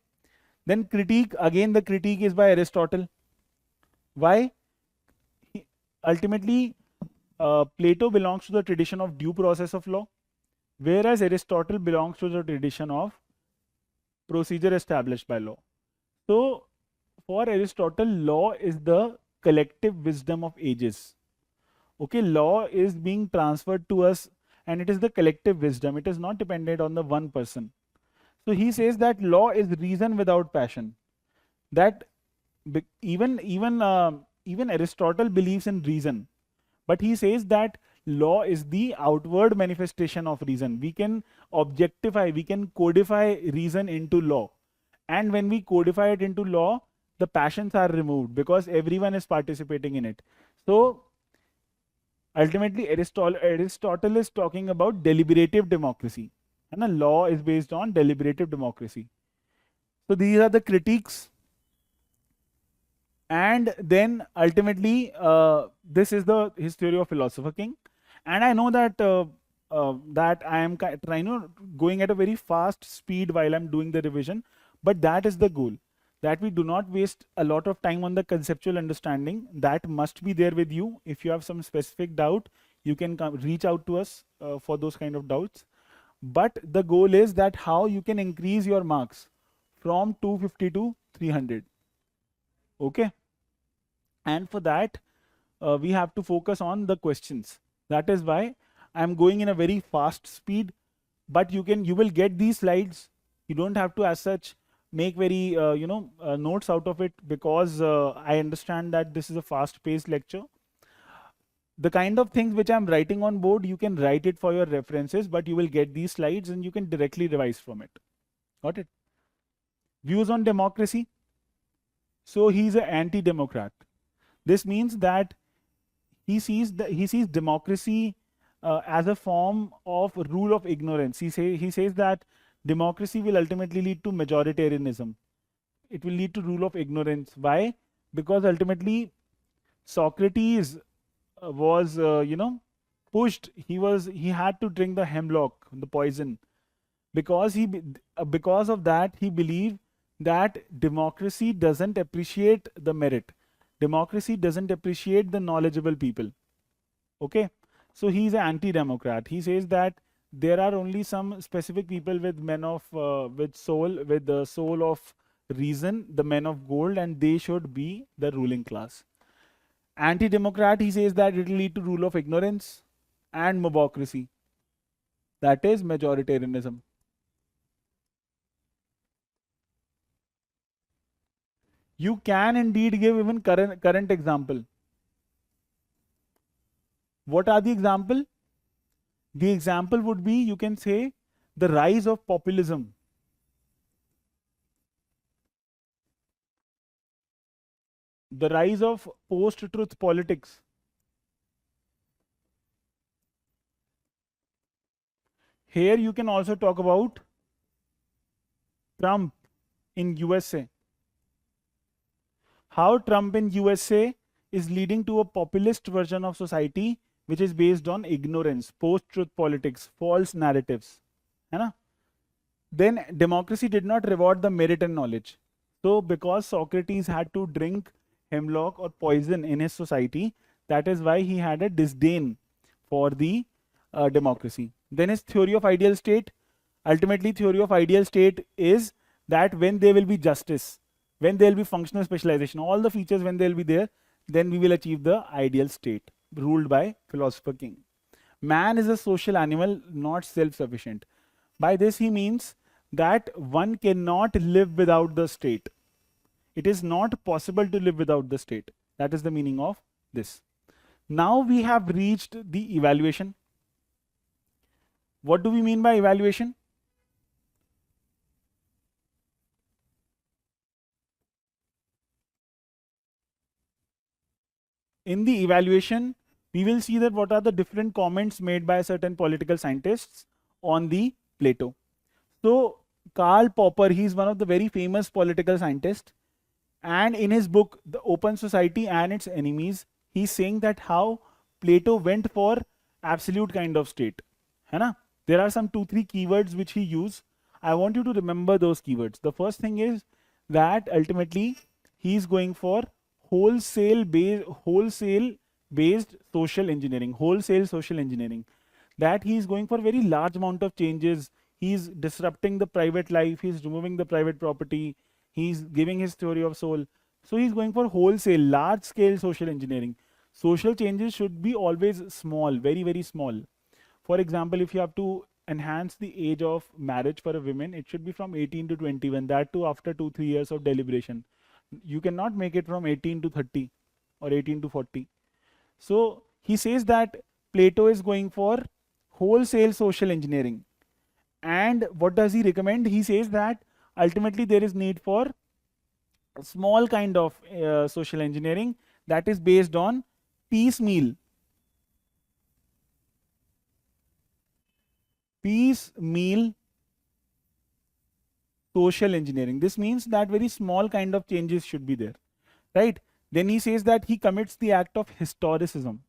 Then critique, again the critique is by Aristotle. Why? Ultimately, Plato belongs to the tradition of due process of law, whereas Aristotle belongs to the tradition of procedure established by law. So for Aristotle, law is the collective wisdom of ages. Okay, law is being transferred to us and it is the collective wisdom. It is not dependent on the one person. So he says that law is reason without passion. That even Aristotle believes in reason, but he says that law is the outward manifestation of reason. We can objectify, we can codify reason into law, and when we codify it into law, the passions are removed because everyone is participating in it. So ultimately Aristotle is talking about deliberative democracy, and a law is based on deliberative democracy. So these are the critiques. And then ultimately this is his theory of philosopher king. And I know that that I am trying going at a very fast speed while I'm doing the revision, but that is the goal, that we do not waste a lot of time on the conceptual understanding. That must be there with you. If you have some specific doubt, you can reach out to us for those kind of doubts. But the goal is that how you can increase your marks from 250 to 300. Okay. And for that, we have to focus on the questions. That is why I'm going in a very fast speed, but you will get these slides. You don't have to as such make very notes out of it, because I understand that this is a fast paced lecture. The kind of things which I'm writing on board, you can write it for your references, but you will get these slides and you can directly revise from it. Got it? Views on democracy. So he's an anti-democrat. This means that he sees democracy as a form of rule of ignorance. He says that democracy will ultimately lead to majoritarianism. It will lead to rule of ignorance. Why? Because ultimately Socrates was pushed. He had to drink the hemlock, the poison, because because of that he believed that democracy doesn't appreciate the merit. Democracy doesn't appreciate the knowledgeable people. Okay, so he's an anti-democrat. He says that there are only some specific people with the soul of reason, the men of gold, and they should be the ruling class. Anti-democrat, he says that it will lead to rule of ignorance and mobocracy. That is majoritarianism. You can indeed give even current example. What are the example? The example would be, you can say, the rise of populism. The rise of post-truth politics. Here you can also talk about Trump in USA. How Trump in USA is leading to a populist version of society which is based on ignorance, post-truth politics, false narratives. है ना? Then democracy did not reward the merit and knowledge. So because Socrates had to drink hemlock or poison in his society, that is why he had a disdain for the democracy. Then his theory of ideal state, ultimately theory of ideal state is that when there will be justice, when there will be functional specialization, all the features when they will be there, then we will achieve the ideal state ruled by philosopher king. Man is a social animal, not self-sufficient. By this he means that one cannot live without the state. It is not possible to live without the state. That is the meaning of this. Now we have reached the evaluation. What do we mean by evaluation? In the evaluation, we will see that what are the different comments made by certain political scientists on the Plato. So Karl Popper, he is one of the very famous political scientists, and in his book The Open Society and Its Enemies, he is saying that how Plato went for absolute kind of state. है ना? There are some 2-3 keywords which he used. I want you to remember those keywords. The first thing is that ultimately he is going for wholesale based social engineering, that he is going for very large amount of changes. He is disrupting the private life, he is removing the private property, he is giving his theory of soul. So he is going for wholesale, large scale social engineering. Social changes should be always small, very, very small. For example, if you have to enhance the age of marriage for a woman, it should be from 18 to 21, that too after 2-3 years of deliberation. You cannot make it from 18 to 30 or 18 to 40. So he says that Plato is going for wholesale social engineering. And what does he recommend? He says that ultimately there is need for a small kind of social engineering that is based on piecemeal social engineering. This means that very small kind of changes should be there, right? Then he says that he commits the act of historicism.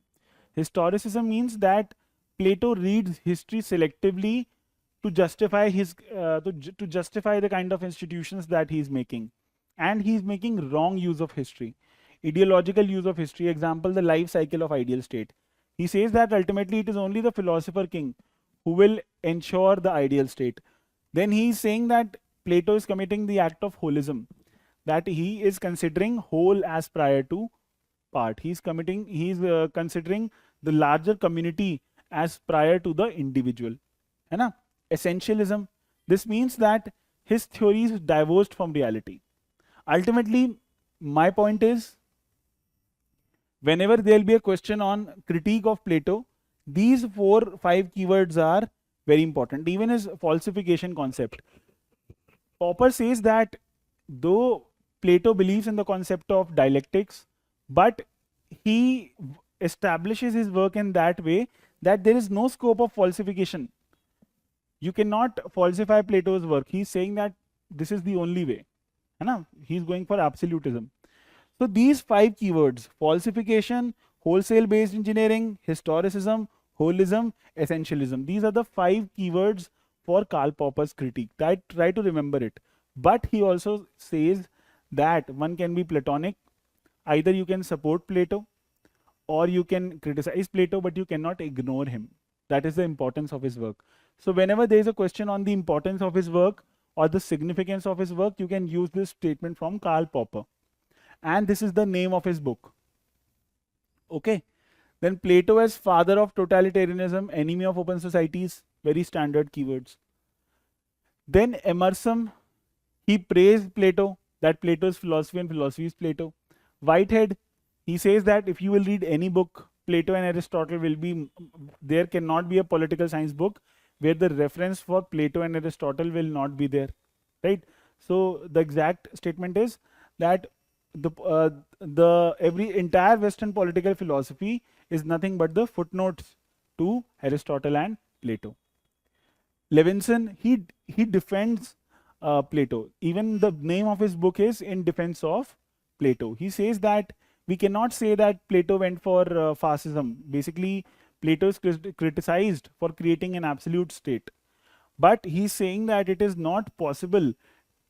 Historicism means that Plato reads history selectively to justify his to justify the kind of institutions that he is making, and he is making wrong use of history, ideological use of history. Example, the life cycle of ideal state. He says that ultimately it is only the philosopher king who will ensure the ideal state. Then he is saying that Plato is committing the act of holism, that he is considering whole as prior to part. He is considering the larger community as prior to the individual. है ना? Essentialism. This means that his theory is divorced from reality. Ultimately, my point is, whenever there will be a question on critique of Plato, these 4-5 keywords are very important. Even his falsification concept. Popper says that though Plato believes in the concept of dialectics, but he establishes his work in that way that there is no scope of falsification. You cannot falsify Plato's work. He's saying that this is the only way. He's going for absolutism. So these 5 keywords: falsification, wholesale based engineering, historicism, holism, essentialism. These are the 5 keywords for Karl Popper's critique. Try to remember it. But he also says that one can be Platonic. Either you can support Plato or you can criticize Plato, but you cannot ignore him. That is the importance of his work. So whenever there is a question on the importance of his work or the significance of his work, you can use this statement from Karl Popper. And this is the name of his book. Okay. Then Plato as father of totalitarianism, enemy of open societies, very standard keywords. Then Emerson, he praised Plato, that Plato is philosophy and philosophy is Plato. Whitehead, he says that if you will read any book, Plato and Aristotle will be, there cannot be a political science book where the reference for Plato and Aristotle will not be there, right? So the exact statement is that the every entire Western political philosophy is nothing but the footnotes to Aristotle and Plato. Levinson, he defends Plato. Even the name of his book is In Defense of Plato. He says that we cannot say that Plato went for fascism. Basically, Plato is criticized for creating an absolute state. But he's saying that it is not possible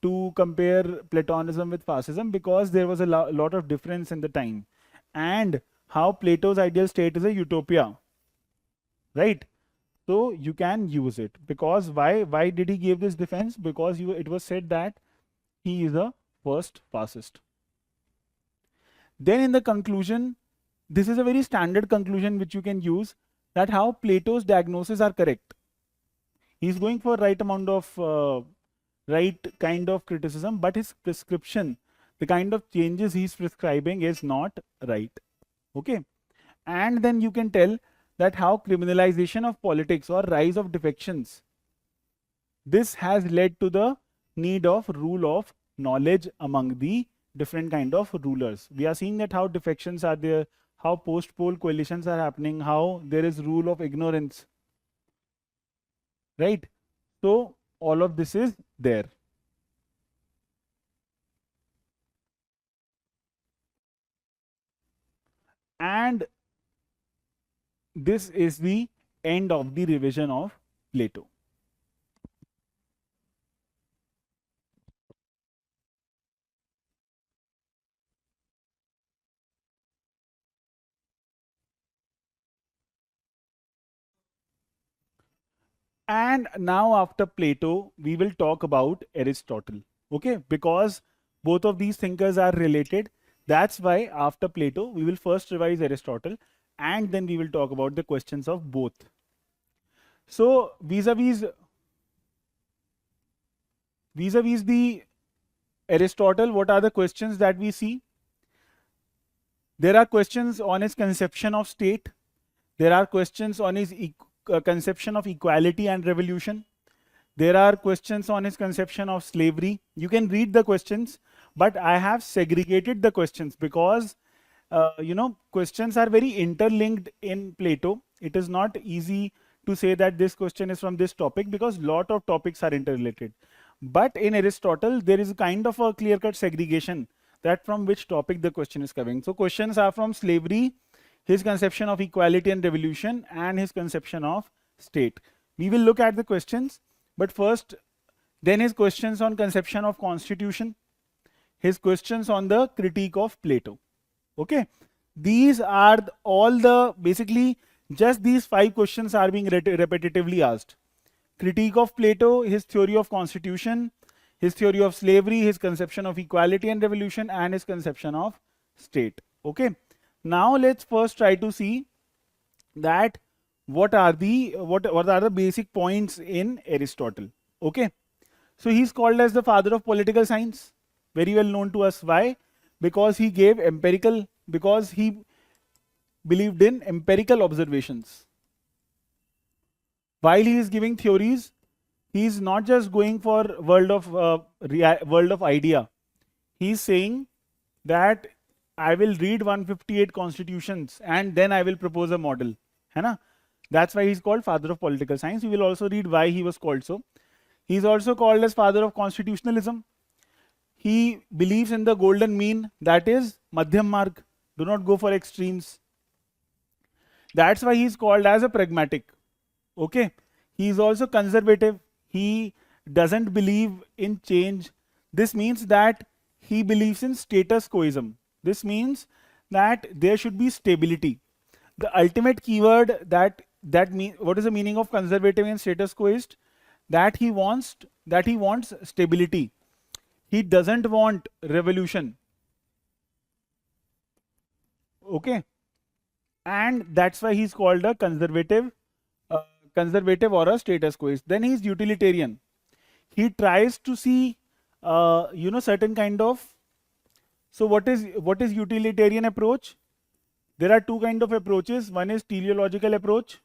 to compare Platonism with fascism because there was a lot of difference in the time. And how Plato's ideal state is a utopia, right? So you can use it because why did he give this defense? Because it was said that he is a first fascist. Then in the conclusion, this is a very standard conclusion which you can use, that how Plato's diagnoses are correct. He's going for right amount of right kind of criticism, but his prescription, the kind of changes he's prescribing is not right. Okay. And then you can tell that how criminalization of politics or rise of defections, this has led to the need of rule of knowledge among the different kind of rulers. We are seeing that how defections are there, how post-poll coalitions are happening, how there is rule of ignorance, right? So all of this is there. And this is the end of the revision of Plato. And now after Plato, we will talk about Aristotle. Okay, because both of these thinkers are related. That's why after Plato, we will first revise Aristotle and then we will talk about the questions of both. So vis-a-vis the Aristotle, what are the questions that we see? There are questions on his conception of state. There are questions on his conception of equality and revolution. There are questions on his conception of slavery. You can read the questions, but I have segregated the questions because questions are very interlinked in Plato. It is not easy to say that this question is from this topic because lot of topics are interrelated. But in Aristotle, there is a kind of a clear-cut segregation that from which topic the question is coming. So questions are from slavery, his conception of equality and revolution, and his conception of state. We will look at the questions, but first, then his questions on conception of constitution, his questions on the critique of Plato. Okay, these are all the, basically just these 5 questions are being repetitively asked. Critique of Plato, his theory of constitution, his theory of slavery, his conception of equality and revolution, and his conception of state. Okay, now let's first try to see that what are the basic points in Aristotle. Okay, so he's called as the father of political science, very well known to us. Why? Because he gave empirical, because he believed in empirical observations. While he is giving theories, he is not just going for world of idea. He is saying that I will read 158 constitutions and then I will propose a model. है ना? That's why he's called father of political science. We will also read why he was called so. He is also called as father of constitutionalism. He believes in the golden mean, that is madhyam marg. Do not go for extremes. That's why he is called as a pragmatic. Okay. He is also conservative. He doesn't believe in change. This means that he believes in status quoism. This means that there should be stability. The ultimate keyword what is the meaning of conservative and status quoist? That he wants stability. He doesn't want revolution. Okay, and that's why he's called a conservative or a status quoist. Then he's utilitarian. He tries to see certain kind of. So what is utilitarian approach? There are two kind of approaches. One is teleological approach.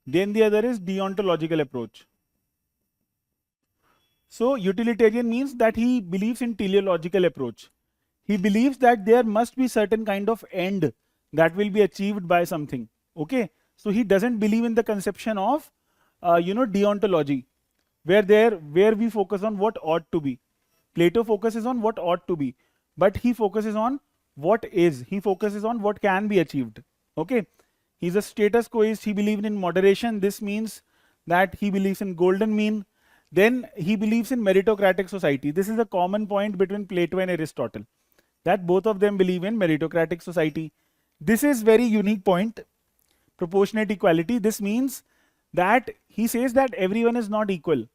Then the other is deontological approach. So utilitarian means that he believes in teleological approach. He believes that there must be certain kind of end that will be achieved by something. Okay. So he doesn't believe in the conception of deontology, where we focus on what ought to be. Plato focuses on what ought to be, but he focuses on what is. He focuses on what can be achieved. Okay. He's a status quoist. He believes in moderation. This means that he believes in golden mean. Then he believes in meritocratic society. This is a common point between Plato and Aristotle, that both of them believe in meritocratic society. This is very unique point. Proportionate equality. This means that he says that everyone is not equal.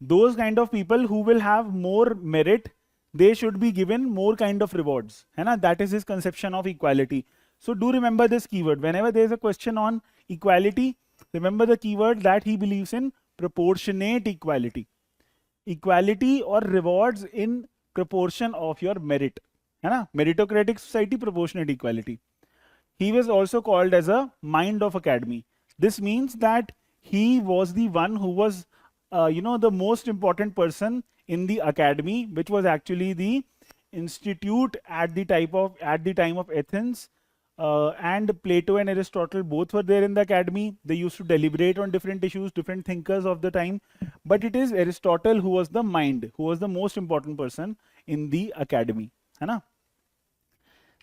Those kind of people who will have more merit, they should be given more kind of rewards. That is his conception of equality. So do remember this keyword. Whenever there is a question on equality, remember the keyword that he believes in proportionate equality. Equality or rewards in proportion of your merit. Meritocratic society, proportionate equality. He was also called as a mind of academy. This means that he was the one who was the most important person in the academy, which was actually the institute at the time of Athens. And Plato and Aristotle both were there in the academy. They used to deliberate on different issues, different thinkers of the time. But it is Aristotle who was the mind, who was the most important person in the academy.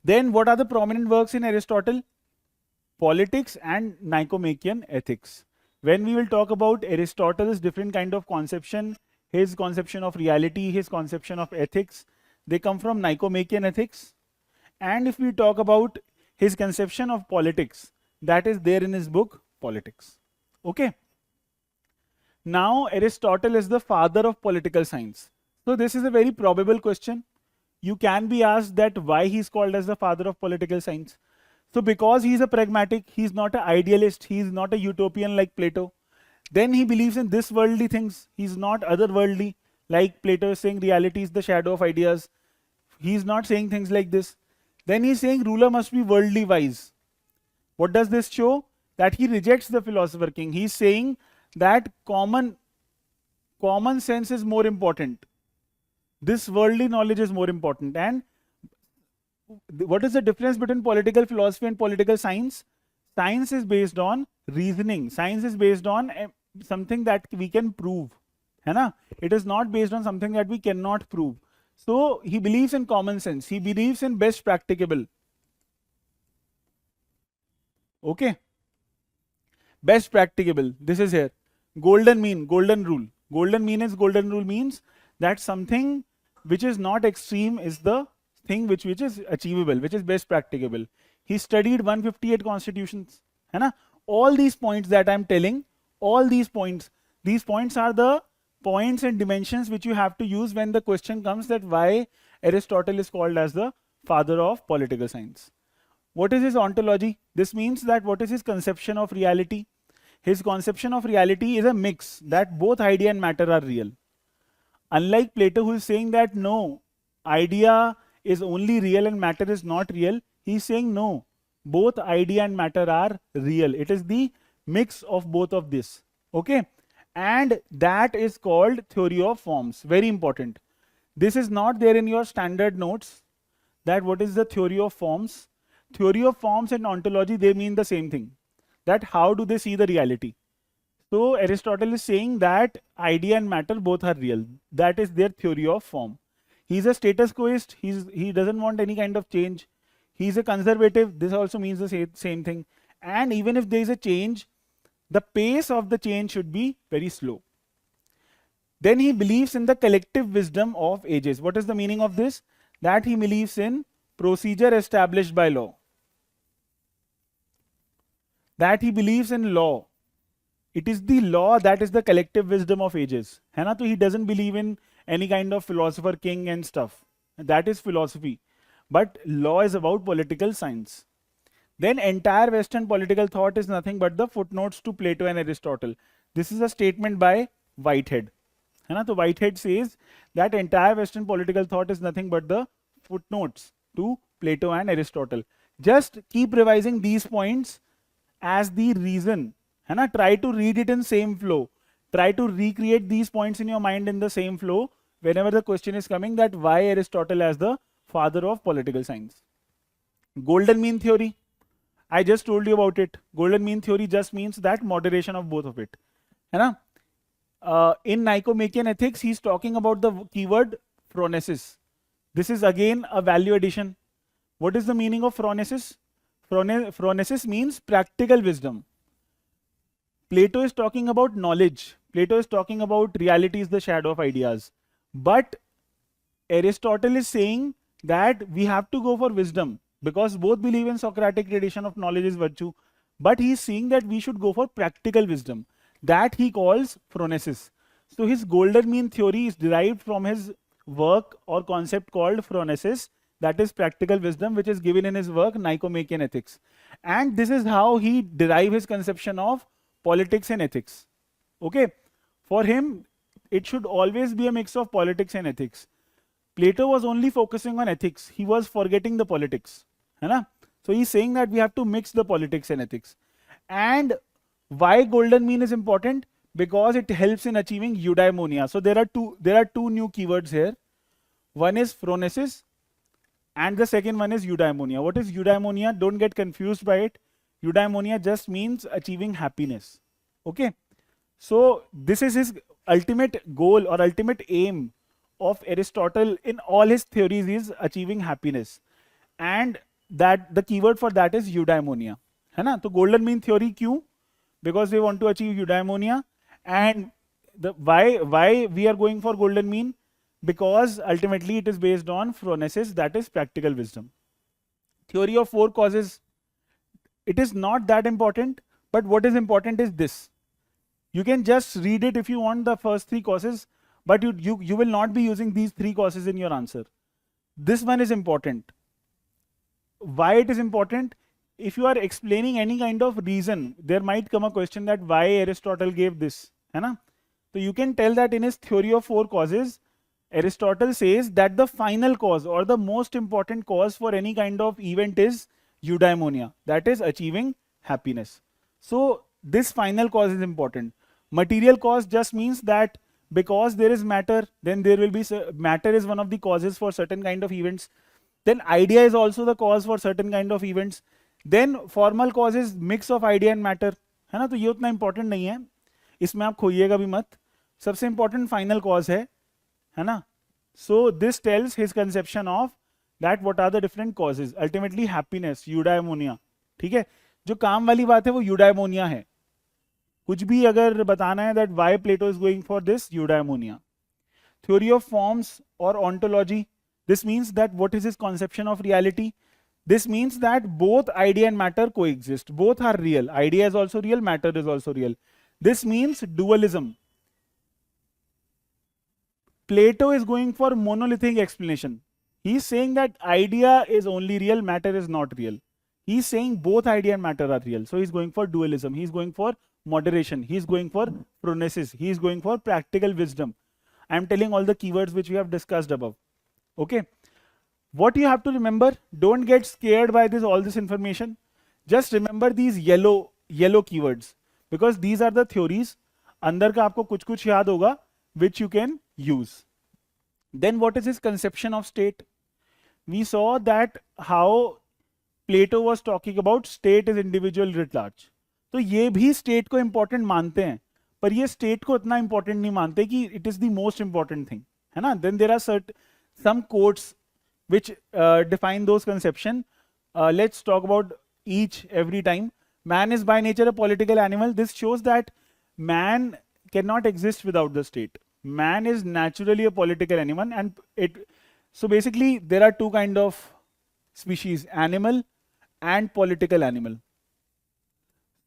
Then what are the prominent works in Aristotle? Politics and Nicomachean ethics. When we will talk about Aristotle's different kind of conception, his conception of reality, his conception of ethics, they come from Nicomachean ethics. And if we talk about his conception of politics, that is there in his book Politics. Okay. Now Aristotle is the father of political science. So this is a very probable question. You can be asked that why he is called as the father of political science. So because he is a pragmatic, he is not an idealist, he is not a utopian like Plato. Then he believes in this worldly things. He is not otherworldly, like Plato is saying reality is the shadow of ideas. He is not saying things like this. Then he is saying ruler must be worldly wise. What does this show? That he rejects the philosopher king. He is saying that common sense is more important. This worldly knowledge is more important. And what is the difference between political philosophy and political science? Science is based on reasoning. Science is based on something that we can prove. It is not based on something that we cannot prove. So he believes in common sense. He believes in best practicable. Okay. Best practicable. This is here. Golden mean, golden rule. Golden rule means that something which is not extreme is the thing which is achievable, which is best practicable. He studied 158 constitutions. All these points that I am telling, all these points are the points and dimensions which you have to use when the question comes that why Aristotle is called as the father of political science. What is his ontology? This means that what is his conception of reality? His conception of reality is a mix, that both idea and matter are real. Unlike Plato, who is saying that no, idea is only real and matter is not real, he is saying no, both idea and matter are real. It is the mix of both of this. Okay. And that is called theory of forms. Very important. This is not there in your standard notes, that what is the theory of forms. Theory of forms and ontology, they mean the same thing. That how do they see the reality? So Aristotle is saying that idea and matter both are real. That is their theory of form. He's a status quoist. He doesn't want any kind of change. He's a conservative. This also means the same thing. And even if there is a change, the pace of the change should be very slow. Then he believes in the collective wisdom of ages. What is the meaning of this? That he believes in procedure established by law. That he believes in law. It is the law that is the collective wisdom of ages. So he doesn't believe in any kind of philosopher king and stuff. That is philosophy. But law is about political science. Then entire Western political thought is nothing but the footnotes to Plato and Aristotle. This is a statement by Whitehead. है ना. तो Whitehead says that entire Western political thought is nothing but the footnotes to Plato and Aristotle. Just keep revising these points as the reason, है ना. Try to read it in same flow. Try to recreate these points in your mind in the same flow whenever the question is coming, that why Aristotle as the father of political science. Golden mean theory, I just told you about it. Golden mean theory just means that moderation of both of it, है ना. In Nicomachean ethics, he's talking about the keyword phronesis. This is again a value addition. What is the meaning of phronesis? Phronesis means practical wisdom. Plato is talking about knowledge. Plato is talking about reality is the shadow of ideas. But Aristotle is saying that we have to go for wisdom, because both believe in Socratic tradition of knowledge is virtue. But he is saying that we should go for practical wisdom. That he calls phronesis. So his golden mean theory is derived from his work or concept called phronesis, that is practical wisdom, which is given in his work Nicomachean Ethics. And this is how he derived his conception of politics and ethics. Okay, for him it should always be a mix of politics and ethics. Plato was only focusing on ethics, he was forgetting the politics, है ना. So he's saying that we have to mix the politics and ethics. And why golden mean is important? Because it helps in achieving eudaimonia. So there are two new keywords here. One is phronesis and the second one is eudaimonia. What is eudaimonia? Don't get confused by it. Eudaimonia just means achieving happiness. Okay, so this is his ultimate goal or ultimate aim of Aristotle in all his theories is achieving happiness, and that the keyword for that is eudaimonia, है ना. तो golden mean theory क्यों? Because we want to achieve eudaimonia. And the why we are going for golden mean? Because ultimately it is based on phronesis, that is practical wisdom. Theory of four causes, it is not that important, but what is important is this. You can just read it if you want the first three causes, but you will not be using these three causes in your answer. This one is important. Why it is important? If you are explaining any kind of reason, there might come a question that why Aristotle gave this, है ना. So you can tell that in his theory of four causes, Aristotle says that the final cause or the most important cause for any kind of event is eudaimonia, that is achieving happiness. So this final cause is important. Material cause just means that because there is matter, then there will be matter is one of the causes for certain kind of events. Then idea is also the cause for certain kind of events. Then formal cause is mix of idea and matter, है ना. तो ये उतना important नहीं है, इसमें आप खोइएगा भी मत. सबसे important final cause है ना. So this tells his conception of that what are the different causes. Ultimately happiness, eudaimonia. ठीक है, जो काम वाली बात है वो eudaimonia है. कुछ भी अगर बताना है that why Plato is going for this, eudaimonia. Theory of forms or ontology. This means that what is his conception of reality? This means that both idea and matter coexist. Both are real. Idea is also real, matter is also real. This means dualism. Plato is going for monolithic explanation. He is saying that idea is only real, matter is not real. He is saying both idea and matter are real. So he is going for dualism. He is going for moderation. He is going for phronesis. He is going for practical wisdom. I am telling all the keywords which we have discussed above. Okay. What you have to remember, don't get scared by all this information. Just remember these yellow keywords, because these are the theories. अंदर का आपको कुछ कुछ याद होगा which you can use. Then what is his conception of state? We saw that how Plato was talking about state is individual writ large. तो ये भी state को important मानते हैं, पर ये state को इतना important नहीं मानते कि it is the most important thing, है ना. Then there are some quotes which define those conception. Let's talk about each every time. Man is by nature a political animal. This shows that man cannot exist without the state. Man is naturally a political animal, and so basically there are two kind of species, animal and political animal.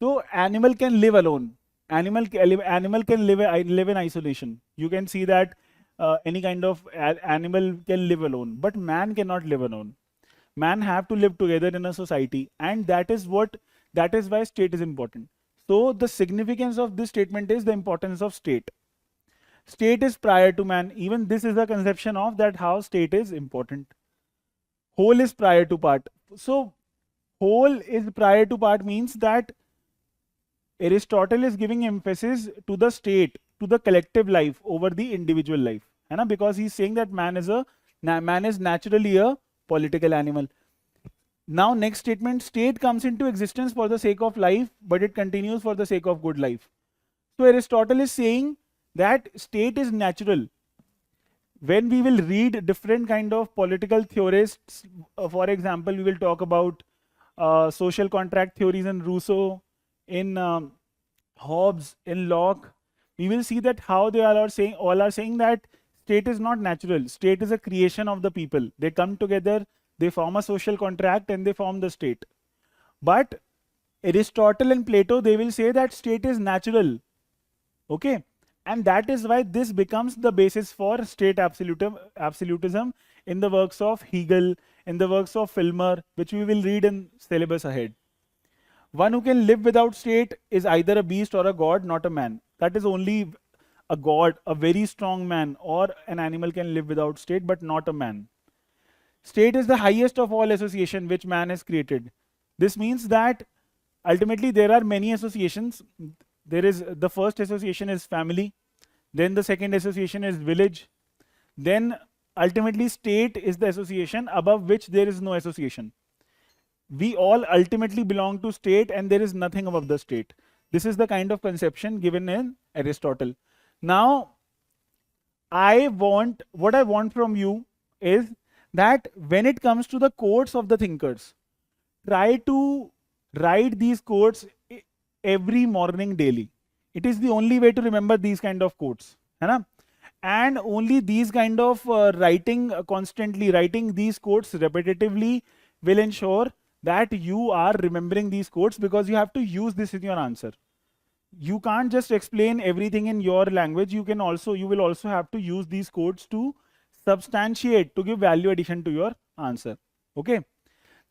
So animal can live alone. Animal can live in isolation. You can see that any kind of animal can live alone, but man cannot live alone. Man have to live together in a society, and that is why state is important. So the significance of this statement is the importance of state. State is prior to man. Even this is a conception of that how state is important. Whole is prior to part. So whole is prior to part means that Aristotle is giving emphasis to the state, to the collective life over the individual life. है ना? Because he's saying that man is naturally a political animal. Now next statement, state comes into existence for the sake of life, but it continues for the sake of good life. So Aristotle is saying that state is natural. When we will read different kind of political theorists, for example, we will talk about social contract theories in Rousseau, in Hobbes, in Locke, we will see that how they all are saying that state is not natural. State is a creation of the people. They come together, they form a social contract, and they form the state. But Aristotle and Plato, they will say that state is natural. Okay, and that is why this becomes the basis for state absolutism in the works of Hegel, in the works of Filmer, which we will read in syllabus ahead. One who can live without state is either a beast or a god, not a man. That is only a god, a very strong man, or an animal can live without state, but not a man. State is the highest of all association which man has created. This means that ultimately there are many associations. There is the first association is family, then the second association is village, then ultimately state is the association above which there is no association. We all ultimately belong to state and there is nothing above the state. This is the kind of conception given in Aristotle. Now, what I want from you is that when it comes to the quotes of the thinkers, try to write these quotes every morning daily. It is the only way to remember these kind of quotes. And only these kind of constantly writing these quotes repetitively will ensure that you are remembering these quotes, because you have to use this in your answer. You can't just explain everything in your language. You will also have to use these quotes to substantiate, to give value addition to your answer. Okay.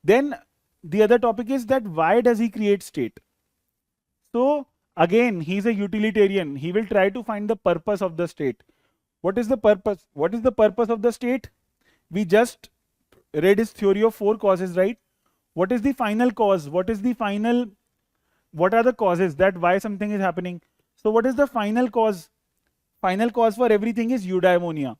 Then the other topic is that why does he create state? So again, he's a utilitarian. He will try to find the purpose of the state. What is the purpose? What is the purpose of the state? We just read his theory of 4 causes, right? What is the final cause? What are the causes that why something is happening? So what is the final cause? Final cause for everything is eudaimonia,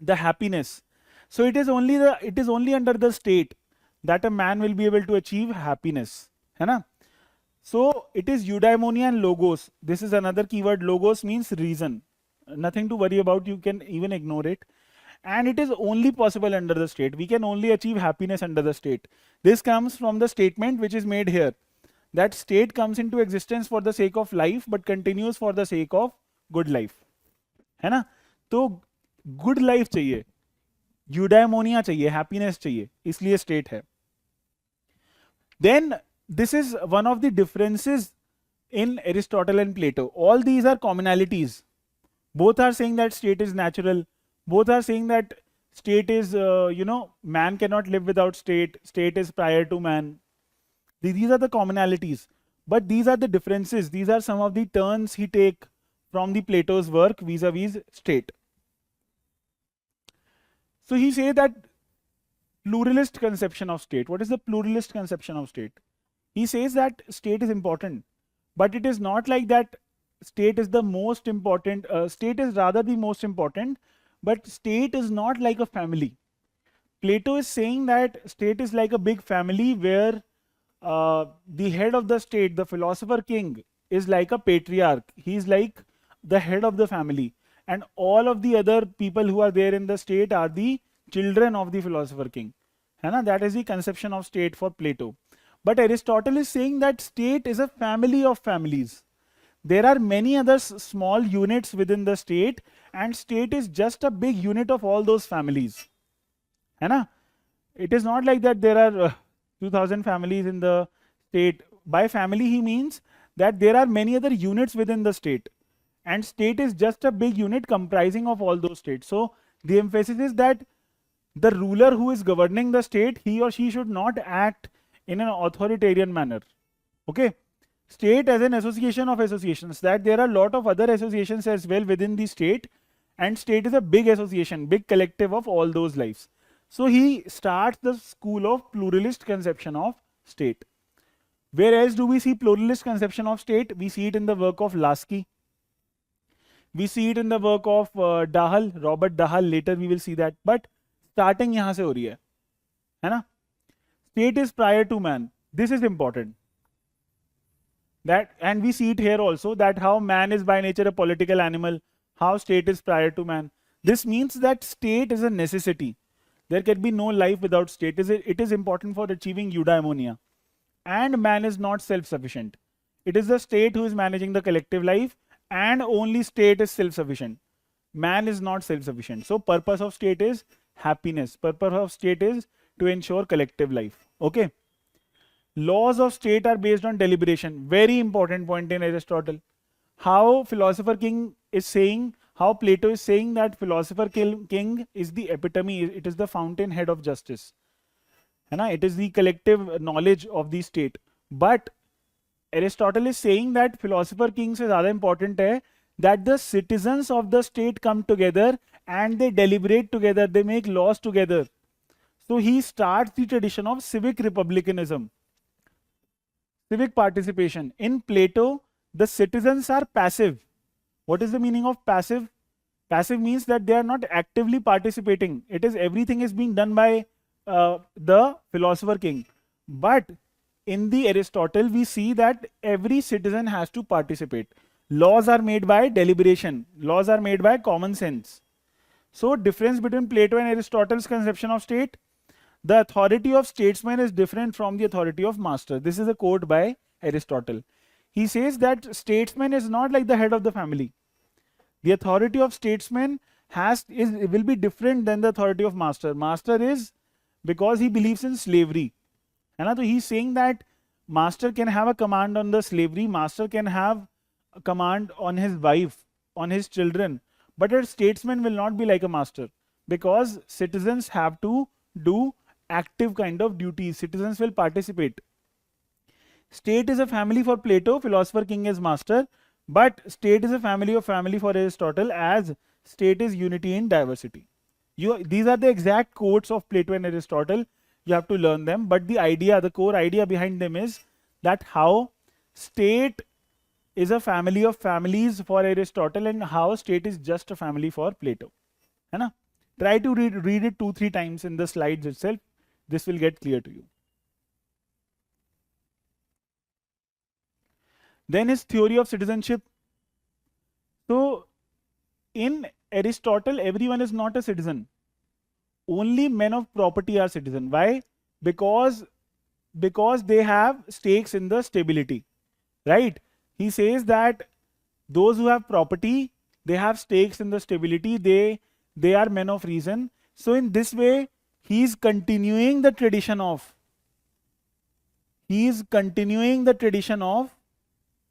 the happiness. So it is only under the state that a man will be able to achieve happiness. है ना? So it is eudaimonia and logos. This is another keyword. Logos means reason. Nothing to worry about. You can even ignore it. And it is only possible under the state. We can only achieve happiness under the state. This comes from the statement which is made here, that state comes into existence for the sake of life but continues for the sake of good life. है ना? तो good life चाहिए, eudaimonia चाहिए, happiness चाहिए, इसलिए state है. Then this is one of the differences in Aristotle and Plato. All these are commonalities. Both are saying that state is natural. Both are saying that state is, man cannot live without state. State is prior to man. These are the commonalities. But these are the differences. These are some of the turns he take from the Plato's work vis-a-vis state. So he says that pluralist conception of state. What is the pluralist conception of state? He says that state is important, but it is not like that state is the most important. State is rather the most important, but state is not like a family. Plato is saying that state is like a big family where the head of the state, the philosopher king, is like a patriarch. He's like the head of the family. And all of the other people who are there in the state are the children of the philosopher king. That is the conception of state for Plato. But Aristotle is saying that state is a family of families. There are many other small units within the state, and state is just a big unit of all those families. It is not like that there are 2000 families in the state. By family he means that there are many other units within the state, and state is just a big unit comprising of all those states. So the emphasis is that the ruler who is governing the state, he or she should not act in an authoritarian manner. Okay. State as an association of associations, that there are a lot of other associations as well within the state, and state is a big association, big collective of all those lives. So he starts the school of pluralist conception of state. Where else do we see pluralist conception of state? We see it in the work of Lasky. We see it in the work of Dahl, Robert Dahl. Later we will see that. But starting यहाँ से हो रही है ना? State is prior to man. This is important. That, and we see it here also, that how man is by nature a political animal, how state is prior to man. This means that state is a necessity. There can be no life without state. It is important for achieving eudaimonia. And man is not self-sufficient. It is the state who is managing the collective life, and only state is self-sufficient. Man is not self-sufficient. So purpose of state is happiness. Purpose of state is to ensure collective life. Okay. Laws of state are based on deliberation. Very important point in Aristotle. How philosopher king is saying, how Plato is saying that philosopher king is the epitome, it is the fountainhead of justice. It is the collective knowledge of the state. But Aristotle is saying that philosopher king se zyada important hai that the citizens of the state come together and they deliberate together, they make laws together. So he starts the tradition of civic republicanism. Civic participation. In Plato, the citizens are passive. What is the meaning of passive? Passive means that they are not actively participating. It is everything is being done by the philosopher king. But in the Aristotle, we see that every citizen has to participate. Laws are made by deliberation. Laws are made by common sense. So difference between Plato and Aristotle's conception of state. The authority of statesman is different from the authority of master. This is a quote by Aristotle. He says that statesman is not like the head of the family. The authority of statesman will be different than the authority of master. Master is because he believes in slavery. So he's saying that master can have a command on the slavery, master can have a command on his wife, on his children. But a statesman will not be like a master, because citizens have to do active kind of duties. Citizens will participate. State is a family for Plato, philosopher king is master, but state is a family for Aristotle, as state is unity in diversity. These are the exact quotes of Plato and Aristotle. You have to learn them, but the idea, the core idea behind them is that how state is a family of families for Aristotle and how state is just a family for Plato. Try to read it 2-3 times in the slides itself. This will get clear to you. Then his theory of citizenship. So in Aristotle, everyone is not a citizen. Only men of property are citizen. Why? Because they have stakes in the stability. Right? He says that those who have property, they have stakes in the stability, they are men of reason. So in this way, he is continuing the tradition of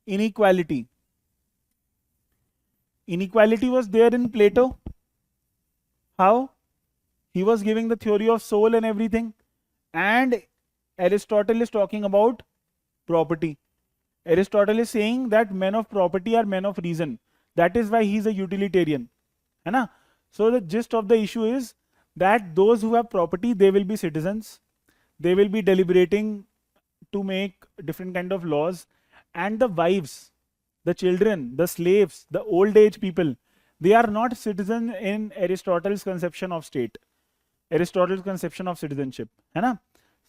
inequality. Inequality was there in Plato. How? He was giving the theory of soul and everything. And Aristotle is talking about property. Aristotle is saying that men of property are men of reason. That is why he is a utilitarian. So the gist of the issue is that those who have property, they will be citizens. They will be deliberating to make different kind of laws. And the wives, the children, the slaves, the old age people, they are not citizens in Aristotle's conception of state. Aristotle's conception of citizenship.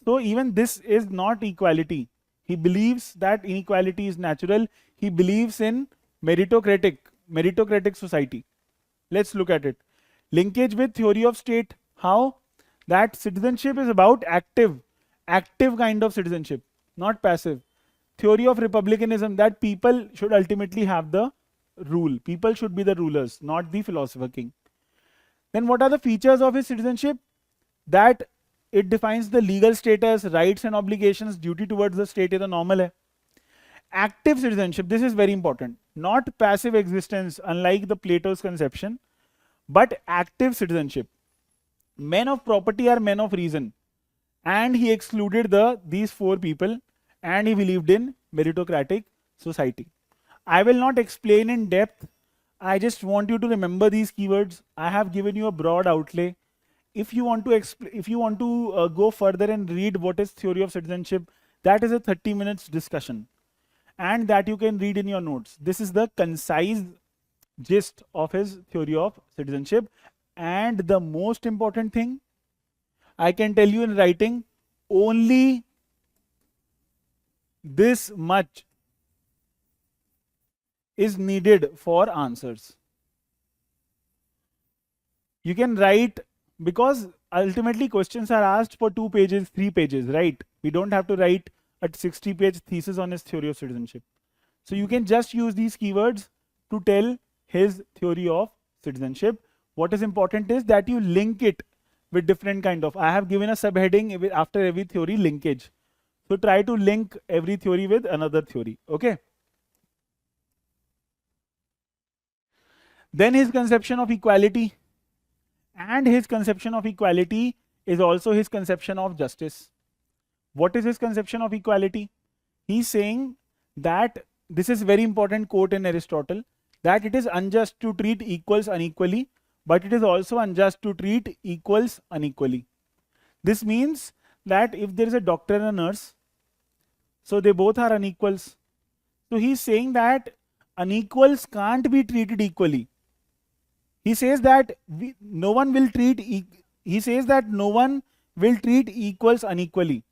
So even this is not equality. He believes that inequality is natural. He believes in meritocratic society. Let's look at it. Linkage with theory of state. How? That citizenship is about active kind of citizenship, not passive. Theory of republicanism, that people should ultimately have the rule. People should be the rulers, not the philosopher king. Then what are the features of his citizenship? That it defines the legal status, rights and obligations, duty towards the state is the normal hai. Active citizenship, this is very important. Not passive existence, unlike the Plato's conception, but active citizenship. Men of property are men of reason. And he excluded these 4 people, and he believed in meritocratic society. I will not explain in depth. I just want you to remember these keywords. I have given you a broad outlay. If you want to go further and read what is theory of citizenship, that is a 30 minutes discussion, and that you can read in your notes. This is the concise gist of his theory of citizenship. And the most important thing, I can tell you in writing, only this much is needed for answers. You can write, because ultimately questions are asked for 2 pages, 3 pages, right? We don't have to write a 60-page thesis on his theory of citizenship. So you can just use these keywords to tell his theory of citizenship. What is important is that you link it with different kind of, I have given a subheading after every theory, linkage. So try to link every theory with another theory, okay? Then his conception of equality, and his conception of equality is also his conception of justice. What is his conception of equality? He's saying that, this is very important quote in Aristotle, that it is unjust to treat equals unequally, but it is also unjust to treat equals unequally. This means that if there is a doctor and a nurse, so they both are unequals. So he's saying that unequals can't be treated equally. He says that no one will treat equals unequally.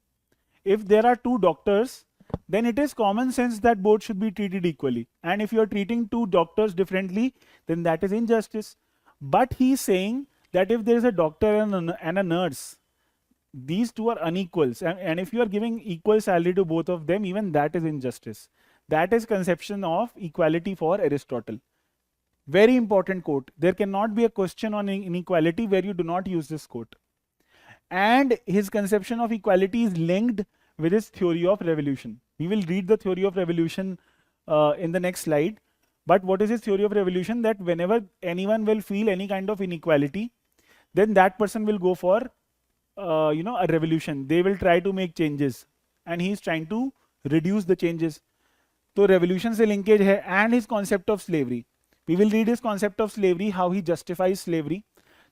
If there are 2 doctors, then it is common sense that both should be treated equally. And if you are treating 2 doctors differently, then that is injustice. But he is saying that if there is a doctor and a nurse, these 2 are unequals, and if you are giving equal salary to both of them, even that is injustice. That is conception of equality for Aristotle. Very important quote. There cannot be a question on inequality where you do not use this quote. And his conception of equality is linked with his theory of revolution. We will read the theory of revolution in the next slide. But what is his theory of revolution? That whenever anyone will feel any kind of inequality, then that person will go for a revolution. They will try to make changes, and he is trying to reduce the changes. So revolution से linkage है. And his concept of slavery. We will read his concept of slavery, how he justifies slavery.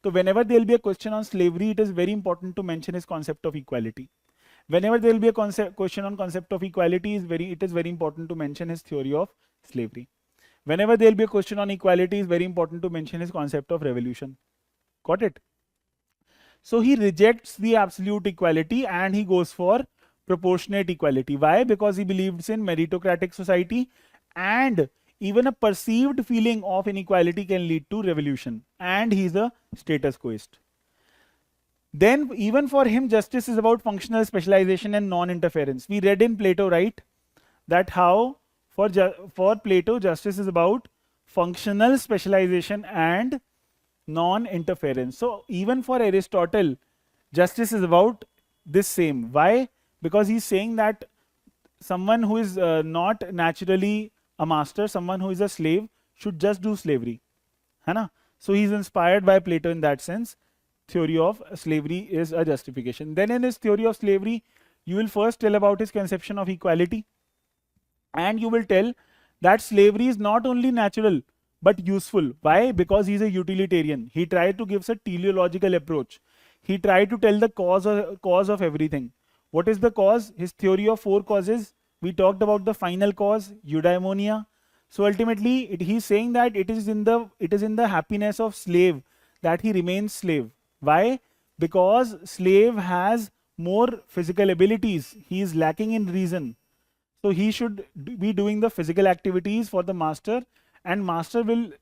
So whenever there will be a question on slavery, it is very important to mention his concept of equality. Whenever there will be a question on concept of equality, it is very important to mention his theory of slavery. Whenever there will be a question on equality, it is very important to mention his concept of revolution. Got it? So he rejects the absolute equality and he goes for proportionate equality. Why? Because he believes in meritocratic society, and even a perceived feeling of inequality can lead to revolution, and he is a status quoist. Then even for him, justice is about functional specialization and non-interference. We read in Plato, right, that how for Plato justice is about functional specialization and non-interference. So even for Aristotle, justice is about this same. Why? Because he's saying that someone who is not naturally a master, someone who is a slave, should just do slavery. है ना? So he's inspired by Plato in that sense. Theory of slavery is a justification. Then in his theory of slavery, you will first tell about his conception of equality, and you will tell that slavery is not only natural but useful. Why? Because he's a utilitarian. He tried to give us a teleological approach. He tried to tell the cause of everything. What is the cause? His theory of 4 causes. We talked about the final cause, eudaimonia. So ultimately, he's saying that it is in the happiness of slave that he remains slave. Why? Because slave has more physical abilities. He is lacking in reason. So he should be doing the physical activities for the master, and master will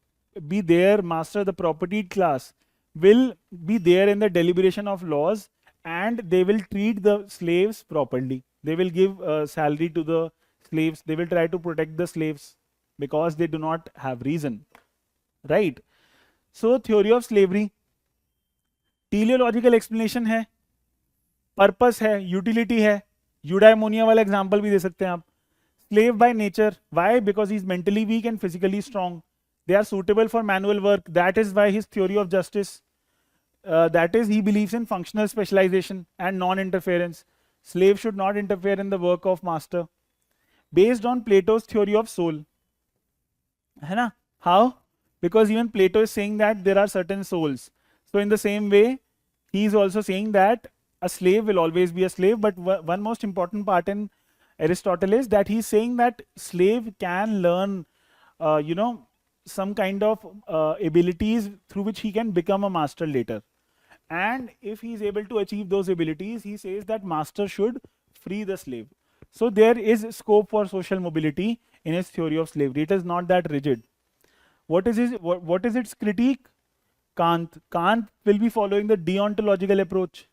be there, master, the propertied class, will be there in the deliberation of laws, and they will treat the slaves properly. They will give salary to the slaves. They will try to protect the slaves because they do not have reason. Right? So theory of slavery, teleological explanation है, purpose है, utility है, eudaimonia वाला example भी दे सकते हैं आप. Slave by nature. Why? Because he's mentally weak and physically strong. They are suitable for manual work. That is why his theory of justice. That is, he believes in functional specialization and non-interference. Slave should not interfere in the work of master. based on Plato's theory of soul. है ना? How? Because even Plato is saying that there are certain souls. So in the same way, he is also saying that a slave will always be a slave. But one most important part in Aristotle is that he's saying that slave can learn, some kind of abilities through which he can become a master later. And if he is able to achieve those abilities, he says that master should free the slave. So there is scope for social mobility in his theory of slavery. It is not that rigid. What is its critique? Kant. Kant will be following the deontological approach,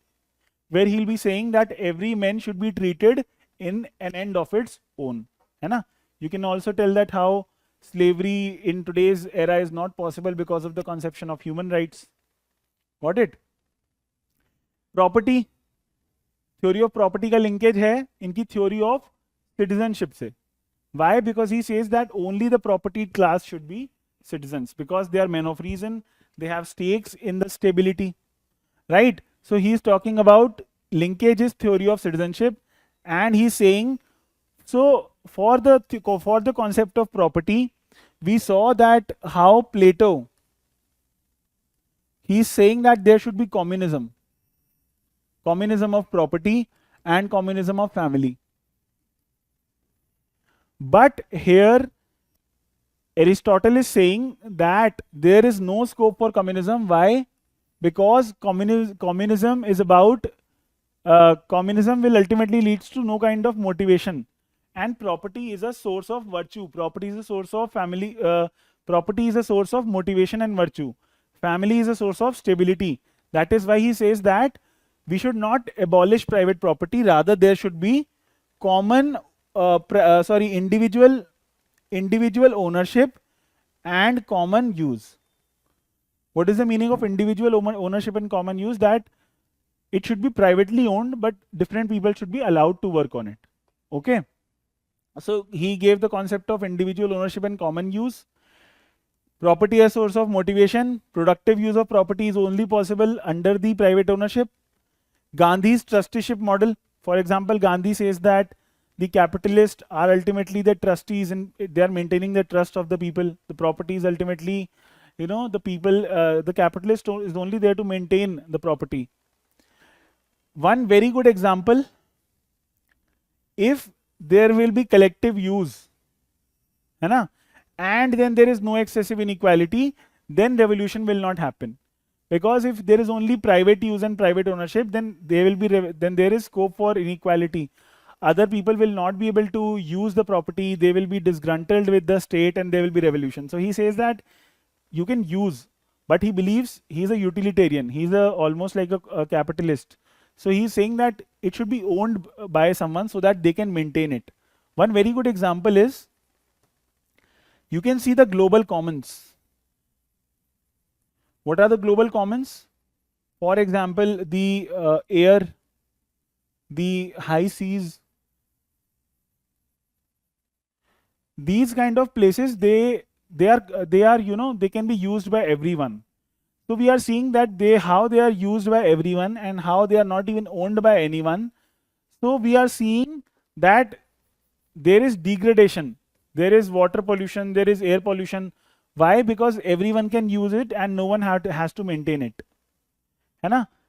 where he'll be saying that every man should be treated in an end of its own. है ना? You can also tell that how slavery in today's era is not possible because of the conception of human rights. Got it? Property. Theory of property का linkage है इनकी theory of citizenship से. Why? Because he says that only the propertied class should be citizens, because they are men of reason, they have stakes in the stability, right? So he is talking about linkages theory of citizenship, and he's saying, so for the concept of property, we saw that how Plato, he's saying that there should be communism of property and communism of family. But here Aristotle is saying that there is no scope for communism. Why? Because communism is about communism will ultimately leads to no kind of motivation, and property is a source of virtue. Property is a source of family. Property is a source of motivation and virtue. Family is a source of stability. That is why he says that we should not abolish private property. Rather, there should be common, individual ownership and common use. What is the meaning of individual ownership and common use? That it should be privately owned, but different people should be allowed to work on it. Okay. So he gave the concept of individual ownership and common use. Property as source of motivation. Productive use of property is only possible under the private ownership. Gandhi's trusteeship model. For example, Gandhi says that the capitalists are ultimately the trustees and they are maintaining the trust of the people. The property is ultimately, the people, the capitalist is only there to maintain the property. One very good example, if there will be collective use, and then there is no excessive inequality, then revolution will not happen. Because if there is only private use and private ownership, then there is scope for inequality. Other people will not be able to use the property, they will be disgruntled with the state and there will be revolution. So he says that you can use, but he believes he's a utilitarian, he's almost like a capitalist. So he's saying that it should be owned by someone so that they can maintain it. One very good example is, you can see the global commons. What are the global commons? For example, the air, the high seas, these kind of places, they can be used by everyone. So we are seeing that how they are used by everyone and how they are not even owned by anyone. So we are seeing that there is degradation, there is water pollution, there is air pollution. Why? Because everyone can use it and no one has to maintain it.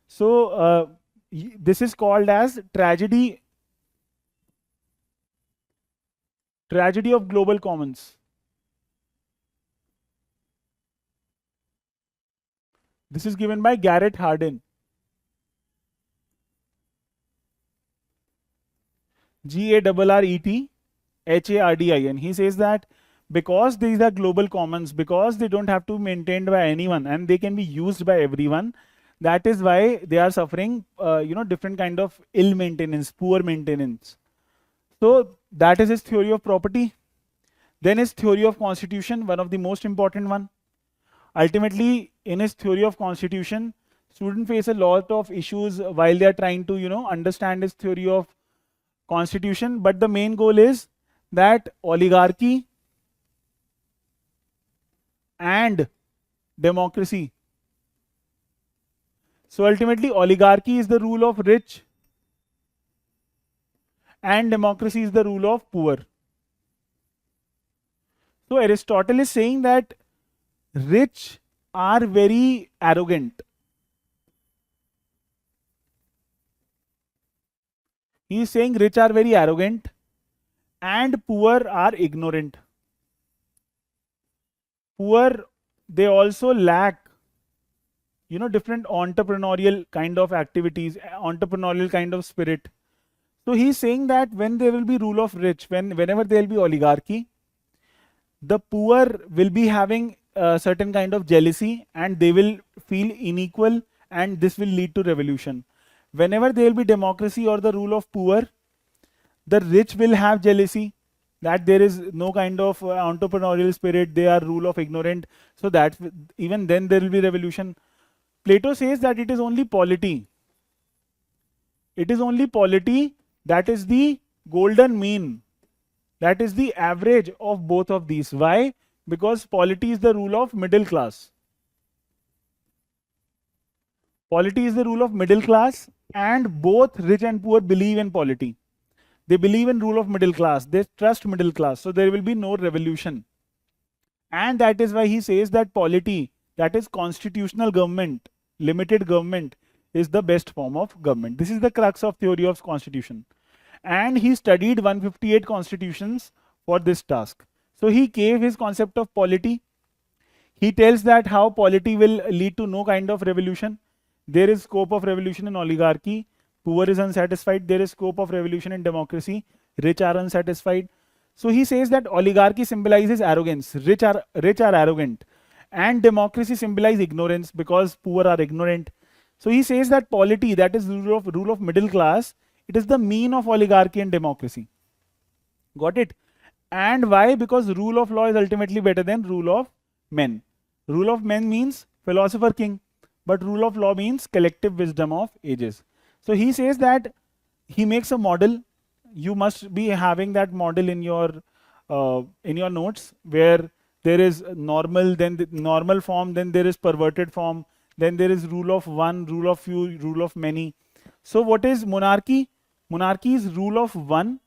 So this is called as tragedy of global commons. This is given by Garrett Hardin. Garrett Hardin. He says that because these are global commons, because they don't have to be maintained by anyone and they can be used by everyone, that is why they are suffering different kind of ill maintenance, poor maintenance. So that is his theory of property. Then his theory of constitution, one of the most important one. Ultimately, in his theory of constitution, students face a lot of issues while they are trying to understand his theory of constitution, but the main goal is that oligarchy and democracy. So ultimately, oligarchy is the rule of rich and democracy is the rule of poor. So Aristotle is saying that rich are very arrogant. He is saying rich are very arrogant and poor are ignorant. Poor, they also lack, you know, different entrepreneurial kind of activities, entrepreneurial kind of spirit. So he's saying that when there will be rule of rich, whenever there will be oligarchy, the poor will be having a certain kind of jealousy and they will feel unequal, and this will lead to revolution. Whenever there will be democracy or the rule of poor, the rich will have jealousy that there is no kind of entrepreneurial spirit, they are rule of ignorant, so that even then there will be revolution. Plato says that it is only polity. It is only polity that is the golden mean. That is the average of both of these. Why? Because polity is the rule of middle class. Polity is the rule of middle class, and both rich and poor believe in polity. They believe in rule of middle class. They trust middle class. So there will be no revolution. And that is why he says that polity, that is constitutional government, limited government, is the best form of government. This is the crux of theory of constitution. And he studied 158 constitutions for this task. So he gave his concept of polity. He tells that how polity will lead to no kind of revolution. There is scope of revolution in oligarchy. Poor is unsatisfied. There is scope of revolution in democracy. Rich are unsatisfied. So he says that oligarchy symbolizes arrogance. Rich are arrogant. And democracy symbolizes ignorance because poor are ignorant. So he says that polity, that is rule of middle class, it is the mean of oligarchy and democracy. Got it? And why? Because rule of law is ultimately better than rule of men. Rule of men means philosopher king, but rule of law means collective wisdom of ages. So he says that he makes a model. You must be having that model in your notes, where there is normal, then the normal form, then there is perverted form, then there is rule of one, rule of few, rule of many. So what is monarchy? Monarchy is rule of one,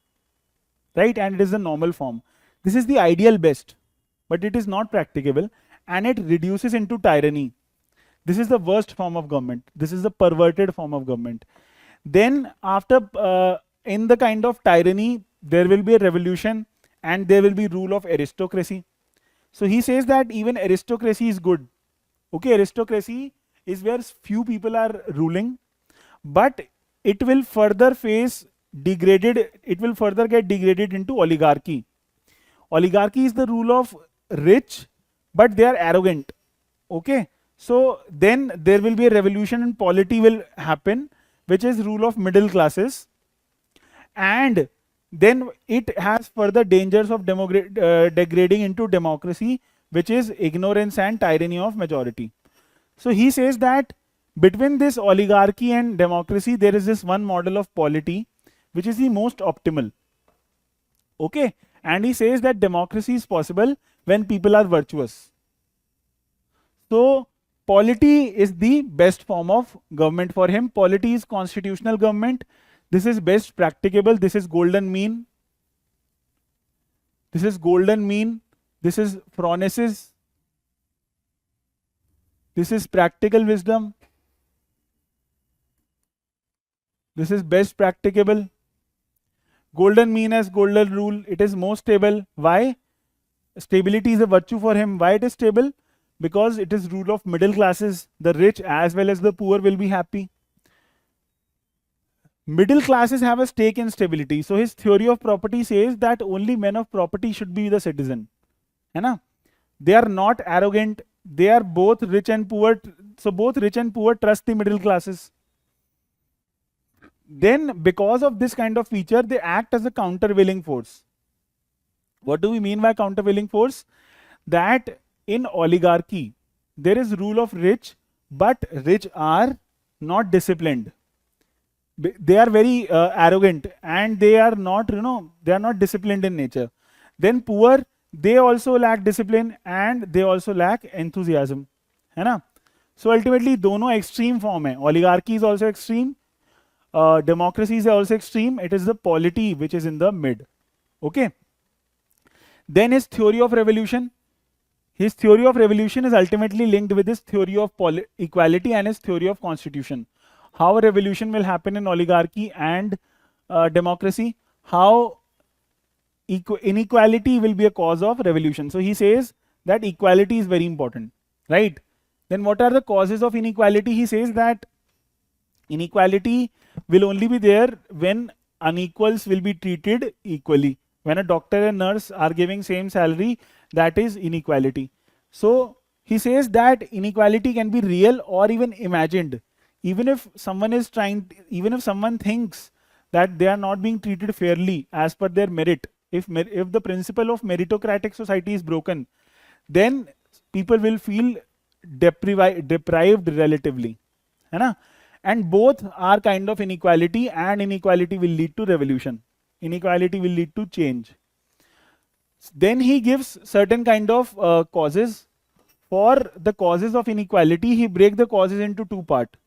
right? And it is the normal form. This is the ideal best, but it is not practicable, and it reduces into tyranny. This is the worst form of government. This is the perverted form of government. Then after, in the kind of tyranny, there will be a revolution and there will be rule of aristocracy. So he says that even aristocracy is good. Okay, aristocracy is where few people are ruling, but it will further get degraded into oligarchy. Oligarchy is the rule of rich, but they are arrogant. Okay, so then there will be a revolution and polity will happen, which is rule of middle classes, and then it has further dangers of degrading into democracy, which is ignorance and tyranny of majority. So he says that between this oligarchy and democracy, there is this one model of polity, which is the most optimal. Okay, and he says that democracy is possible when people are virtuous. So polity is the best form of government for him. Polity is constitutional government. This is best practicable. This is golden mean. This is golden mean. This is phronesis. This is practical wisdom. This is best practicable. Golden mean as golden rule. It is most stable. Why? Stability is a virtue for him. Why it is stable? Because it is rule of middle classes. The rich as well as the poor will be happy. Middle classes have a stake in stability. So his theory of property says that only men of property should be the citizen. है ना? They are not arrogant. They are both rich and poor. So both rich and poor trust the middle classes. Then because of this kind of feature, they act as a countervailing force. What do we mean by countervailing force? That in oligarchy, there is rule of rich, but rich are not disciplined. They are very arrogant, and they are not, they are not disciplined in nature. Then poor, they also lack discipline and they also lack enthusiasm. है ना? So ultimately, दोनों extreme form है. Oligarchy is also extreme. Democracy is also extreme. It is the polity which is in the mid. Okay. Then his theory of revolution. His theory of revolution is ultimately linked with his theory of equality and his theory of constitution. How a revolution will happen in oligarchy and democracy. How inequality will be a cause of revolution. So he says that equality is very important, right? Then what are the causes of inequality? He says that inequality will only be there when unequals will be treated equally. When a doctor and nurse are giving same salary, that is inequality. So he says that inequality can be real or even imagined. Even if someone is even if someone thinks that they are not being treated fairly as per their merit, if the principle of meritocratic society is broken, then people will feel deprived relatively, है ना? And both are kind of inequality, and inequality will lead to revolution. Inequality will lead to change. Then he gives certain kind of causes. For the causes of inequality, he breaks the causes into two parts.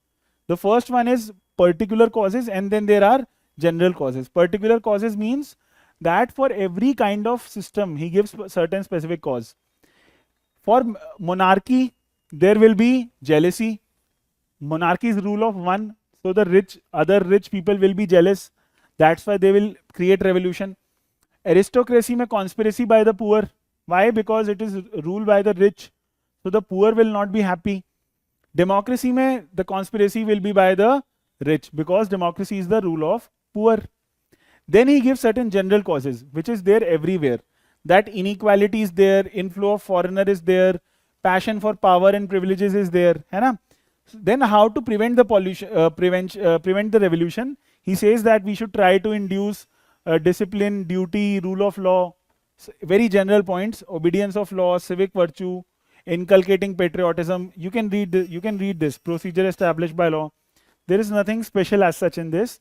The first one is particular causes, and then there are general causes. Particular causes means that for every kind of system, he gives certain specific cause. For monarchy, there will be jealousy. Monarchy is rule of one, so the other rich people will be jealous. That's why they will create revolution. Aristocracy में conspiracy by the poor. Why? Because it is ruled by the rich, so the poor will not be happy. Democracy में the conspiracy will be by the rich, because democracy is the rule of poor. Then he gives certain general causes, which is there everywhere. That inequality is there, inflow of foreigner is there, passion for power and privileges is there, है ना? Then how to prevent the prevent the revolution? He says that we should try to induce discipline, duty, rule of law, very general points: obedience of law, civic virtue, inculcating patriotism. You can read this procedure established by law. There is nothing special as such in this.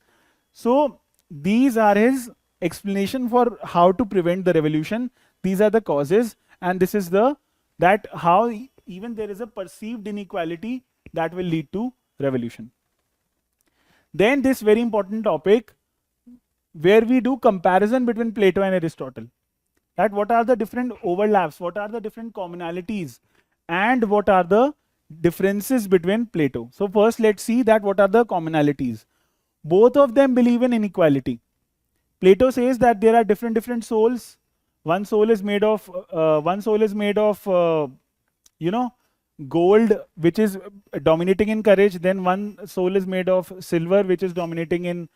So these are his explanation for how to prevent the revolution. These are the causes, and this is that how even there is a perceived inequality that will lead to revolution. Then this very important topic where we do comparison between Plato and Aristotle. That what are the different overlaps, what are the different commonalities, and what are the differences between Plato. So first let's see that what are the commonalities. Both of them believe in inequality. Plato says that there are different souls. One soul is made of gold, which is dominating in courage. Then one soul is made of silver, which is dominating in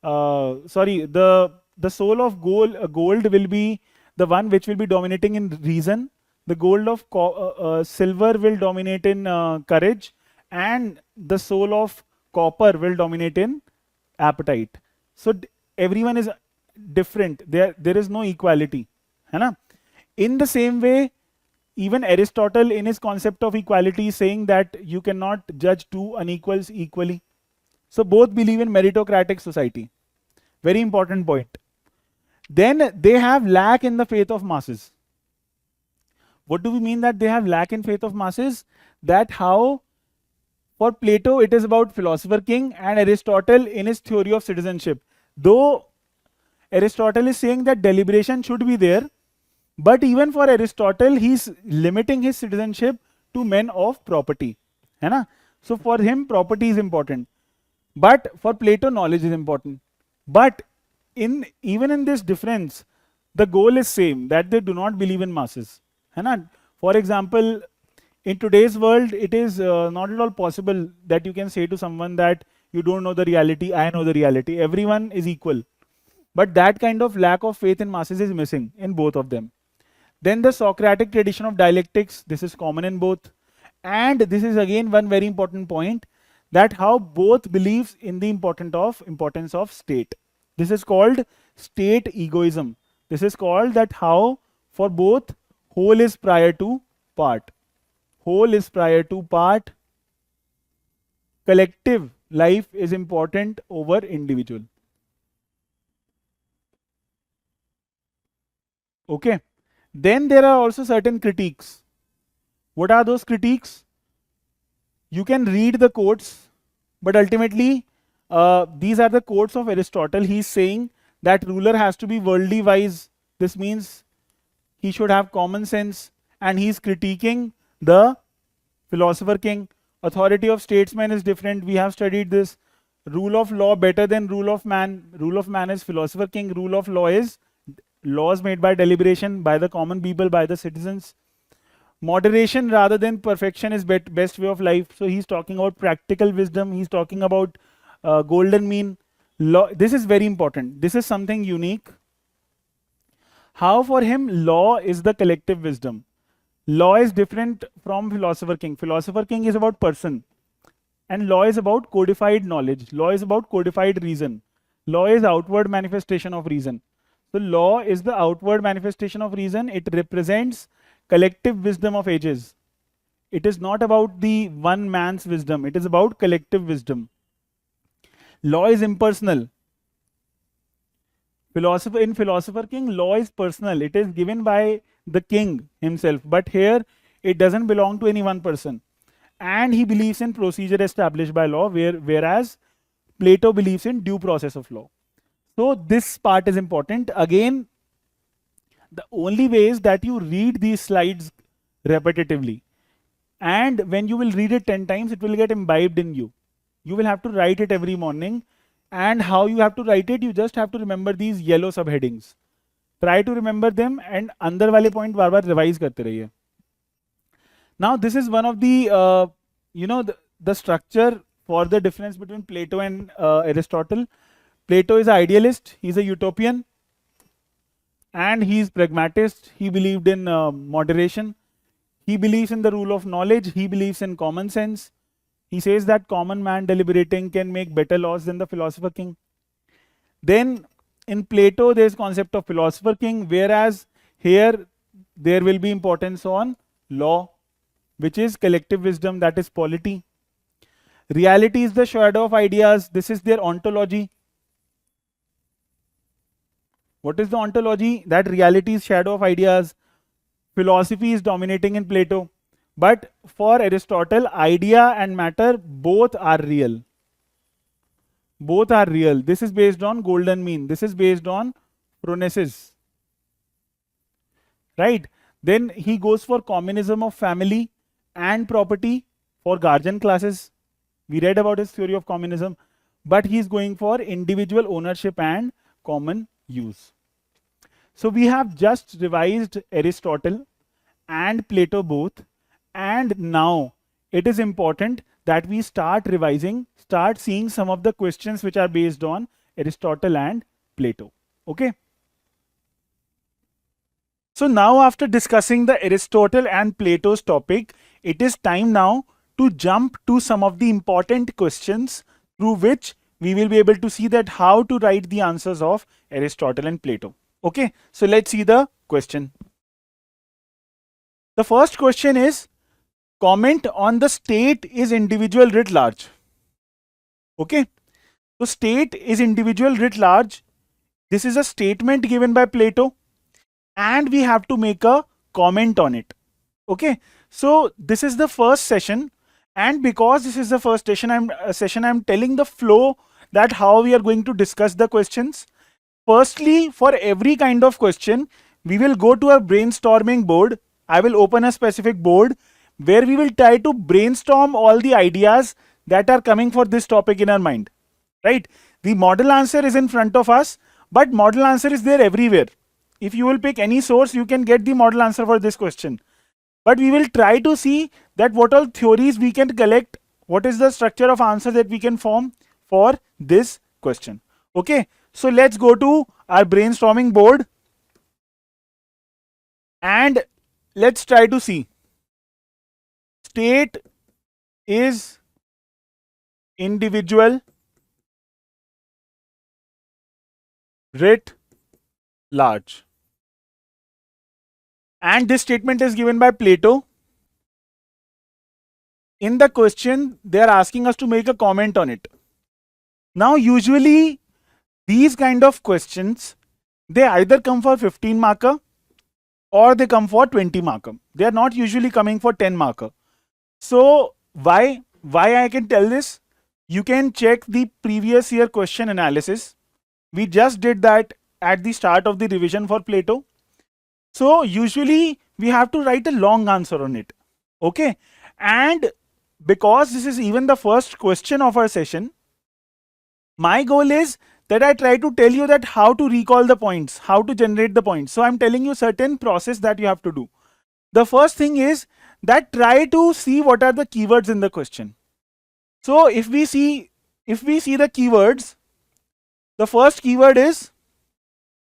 the soul of gold will be the one which will be dominating in reason. The gold of silver will dominate in courage, and the soul of copper will dominate in appetite. So everyone is different. There is no equality, है ना? In the same way, even Aristotle in his concept of equality is saying that you cannot judge two unequals equally. So both believe in meritocratic society. Very important point. Then they have lack in the faith of masses. What do we mean that they have lack in faith of masses? That how for Plato it is about philosopher king, and Aristotle in his theory of citizenship. Though Aristotle is saying that deliberation should be there, but even for Aristotle, he's limiting his citizenship to men of property, है ना? So for him, property is important, but for Plato, knowledge is important. But even in this difference, the goal is same, that they do not believe in masses, है ना? For example, in today's world, it is not at all possible that you can say to someone that you don't know the reality, I know the reality. Everyone is equal, but that kind of lack of faith in masses is missing in both of them. Then the Socratic tradition of dialectics, this is common in both. And this is again one very important point, that how both believes in the importance of state. This is called state egoism. This is called that how for both whole is prior to part. Whole is prior to part. Collective life is important over individual. Okay. Then there are also certain critiques. What are those critiques? You can read the quotes, but ultimately these are the quotes of Aristotle. He's saying that ruler has to be worldly wise. This means he should have common sense, and he's critiquing the philosopher king. Authority of statesman is different. We have studied this. Rule of law better than rule of man. Rule of man is philosopher king. Rule of law is laws made by deliberation, by the common people, by the citizens. Moderation rather than perfection is best way of life. So he's talking about practical wisdom. He's talking about golden mean. Law. This is very important. This is something unique. How for him law is the collective wisdom. Law is different from philosopher king. Philosopher king is about person, and law is about codified knowledge. Law is about codified reason. Law is outward manifestation of reason. So law is the outward manifestation of reason. It represents collective wisdom of ages. It is not about the one man's wisdom. It is about collective wisdom. Law is impersonal. In philosopher king, law is personal. It is given by the king himself. But here, it doesn't belong to any one person. And he believes in procedure established by law, whereas Plato believes in due process of law. So this part is important. Again, the only way is that you read these slides repetitively. And when you will read it 10 times, it will get imbibed in you. You will have to write it every morning. And how you have to write it, you just have to remember these yellow subheadings. Try to remember them and अंदर वाले point बार बार revise करते रहिए. Now this is one of the the structure for the difference between Plato and Aristotle. Plato is an idealist. He's a utopian, and he's pragmatist. He believed in moderation. He believes in the rule of knowledge. He believes in common sense. He says that common man deliberating can make better laws than the philosopher king. Then in Plato, there is concept of philosopher king, whereas here there will be importance on law, which is collective wisdom, that is polity. Reality is the shadow of ideas. This is their ontology. What is the ontology? That reality is shadow of ideas. Philosophy is dominating in Plato. But for Aristotle, idea and matter both are real. Both are real. This is based on golden mean. This is based on phronesis. Right? Then he goes for communism of family and property for guardian classes. We read about his theory of communism. But he is going for individual ownership and common use. So we have just revised Aristotle and Plato both. And now it is important that we start revising, start seeing some of the questions which are based on Aristotle and Plato. Okay. So now after discussing the Aristotle and Plato's topic, it is time now to jump to some of the important questions through which we will be able to see that how to write the answers of Aristotle and Plato. Okay. So let's see the question. The first question is, comment on the state is individual writ large. Okay. So state is individual writ large. This is a statement given by Plato, and we have to make a comment on it. Okay. So this is the first session, and because this is the first session, I'm telling the flow that how we are going to discuss the questions. Firstly, for every kind of question, we will go to a brainstorming board. I will open a specific board where we will try to brainstorm all the ideas that are coming for this topic in our mind, right? The model answer is in front of us, but model answer is there everywhere. If you will pick any source, you can get the model answer for this question. But we will try to see that what all theories we can collect, what is the structure of answer that we can form for this question. Okay, so let's go to our brainstorming board and let's try to see. State is individual writ large. And this statement is given by Plato. In the question, they are asking us to make a comment on it. Now, usually these kind of questions, they either come for 15 marker or they come for 20 marker. They are not usually coming for 10 marker. So why I can tell this? You can check the previous year question analysis. We just did that at the start of the revision for Plato. So usually we have to write a long answer on it. Okay. And because this is even the first question of our session, my goal is that I try to tell you that how to recall the points, how to generate the points. So I'm telling you certain process that you have to do. The first thing is that try to see what are the keywords in the question. So if we see the keywords, the first keyword is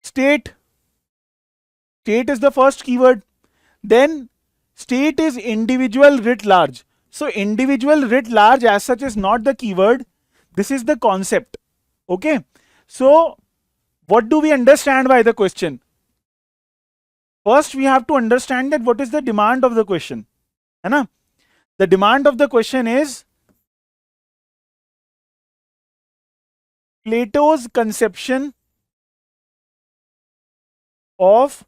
state. State is the first keyword. Then state is individual writ large. So individual writ large as such is not the keyword. This is the concept. Okay. So what do we understand by the question? First we have to understand that what is the demand of the question. है ना? The demand of the question is Plato's conception of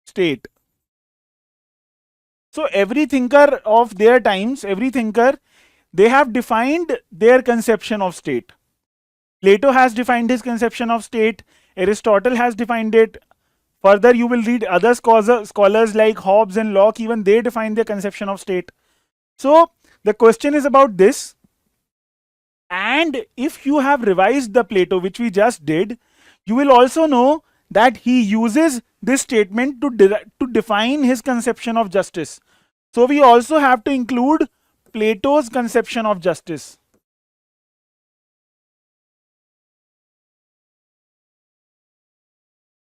state. So every thinker of their times, every thinker, they have defined their conception of state. Plato has defined his conception of state. Aristotle has defined it. Further, you will read other scholars like Hobbes and Locke, even they define their conception of state. So the question is about this. And if you have revised the Plato, which we just did, you will also know that he uses this statement to define his conception of justice. So we also have to include Plato's conception of justice.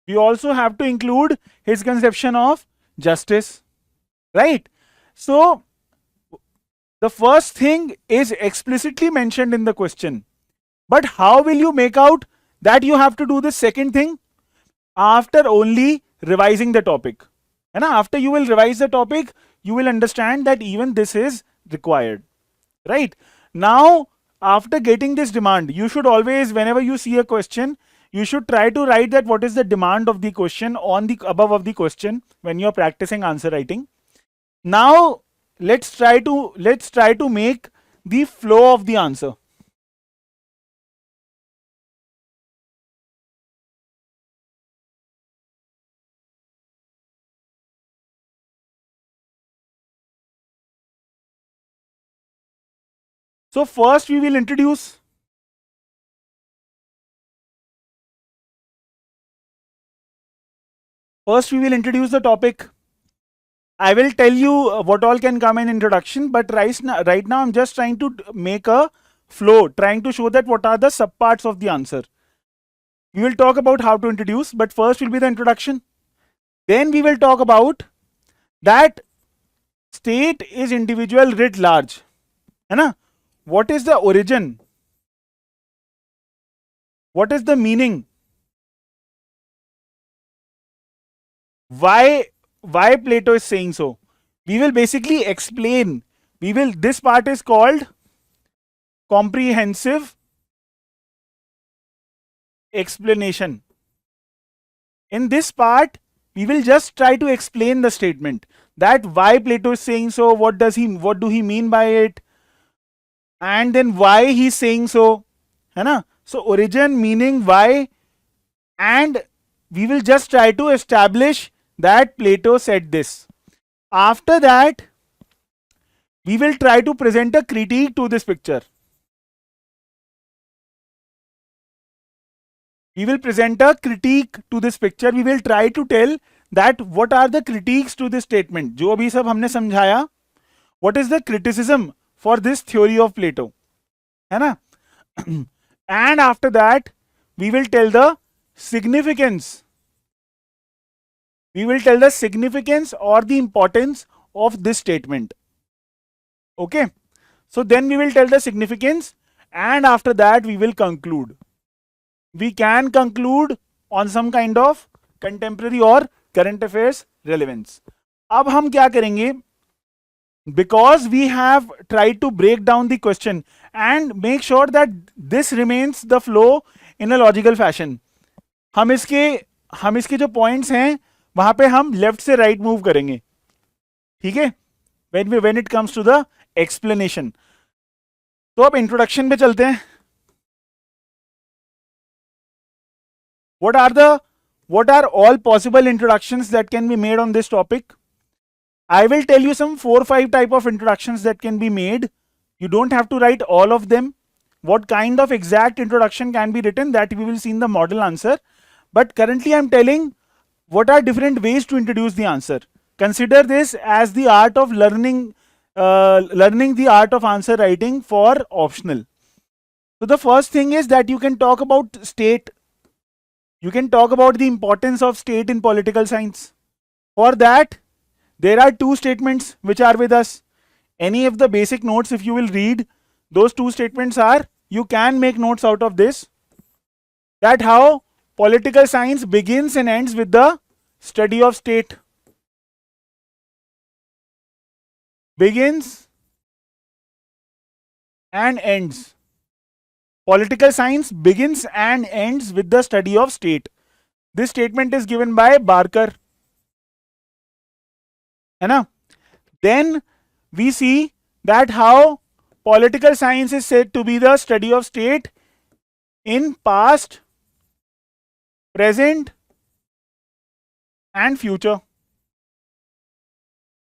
We also have to include his conception of justice, right? So the first thing is explicitly mentioned in the question. But how will you make out that you have to do the second thing? After only revising the topic. And after you will revise the topic, you will understand that even this is required. Right? Now, after getting this demand, you should always, whenever you see a question, you should try to write that what is the demand of the question on the above of the question when you're practicing answer writing. Now, let's try to make the flow of the answer. So first we will introduce the topic. I will tell you what all can come in introduction, but right now I'm just trying to make a flow, trying to show that what are the subparts of the answer. We will talk about how to introduce, but first will be the introduction. Then we will talk about that state is individual writ large. है ना? What is the origin? What is the meaning? Why Plato is saying so? We will basically explain. This part is called comprehensive explanation. In this part, we will just try to explain the statement, that why Plato is saying so, what do he mean by it, and then why he's saying so. है ना? So origin, meaning, why, and we will just try to establish that Plato said this. After that, we will try to present a critique to this picture. We will present a critique to this picture. We will try to tell that what are the critiques to this statement. जो अभी सब हमने समझाया, what is the criticism for this theory of Plato, है ना? And after that, we will tell the significance. We will tell the significance or the importance of this statement. Okay. So then we will tell the significance, and after that we will conclude. We can conclude on some kind of contemporary or current affairs relevance. अब हम क्या करेंगे? Because we have tried to break down the question and make sure that this remains the flow in a logical fashion. हम इसके जो points हैं वहां पे हम लेफ्ट से राइट मूव करेंगे. ठीक है? When it comes to the explanation. तो अब इंट्रोडक्शन पे चलते हैं. What are the what are all possible introductions that can be made on this topic. I will tell you some 4 or 5 type of introductions that can be made. You don't have to write all of them. What kind of exact introduction can be written, that we will see in the model answer. But currently I'm telling what are different ways to introduce the answer. Consider this as the art of learning the art of answer writing for optional. So the first thing is that you can talk about state. You can talk about the importance of state in political science. For that, there are 2 statements which are with us. Any of the basic notes, if you will read, those 2 statements are, you can make notes out of this, that how political science begins and ends with the study of state. Begins and ends. Political science begins and ends with the study of state. This statement is given by Barker. Then we see that how political science is said to be the study of state in past, present and future.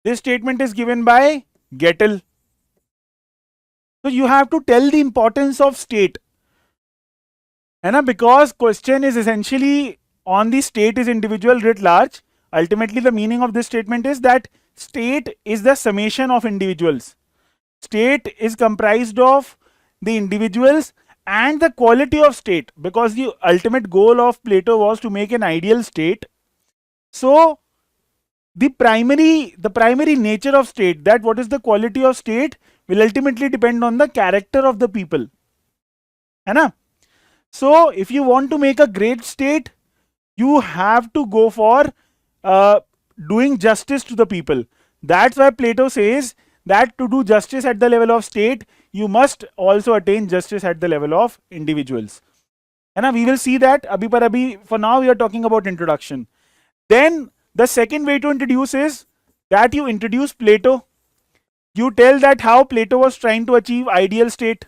This statement is given by Gettel. So you have to tell the importance of state. Because question is essentially on the state is individual writ large. Ultimately the meaning of this statement is that state is the summation of individuals. State is comprised of the individuals and the quality of state, because the ultimate goal of Plato was to make an ideal state. So the primary nature of state, that what is the quality of state, will ultimately depend on the character of the people. So if you want to make a great state, you have to go for doing justice to the people. That's why Plato says that to do justice at the level of state, you must also attain justice at the level of individuals. We will see that. For now we are talking about introduction. Then the second way to introduce is that you introduce Plato. You tell that how Plato was trying to achieve ideal state.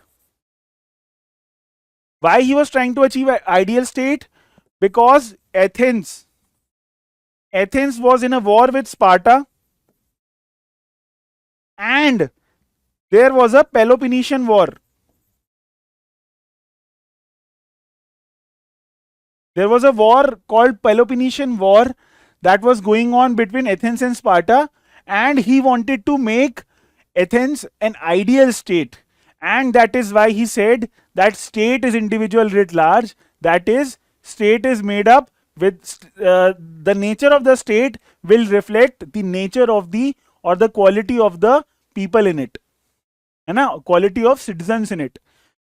Why he was trying to achieve an ideal state? Because Athens was in a war with Sparta, and there was a Peloponnesian War. There was a war called Peloponnesian War that was going on between Athens and Sparta, and he wanted to make Athens an ideal state. And that is why he said that state is individual writ large. That is, state is made up with the nature of the state will reflect the nature of the or the quality of the people in it, and quality of citizens in it.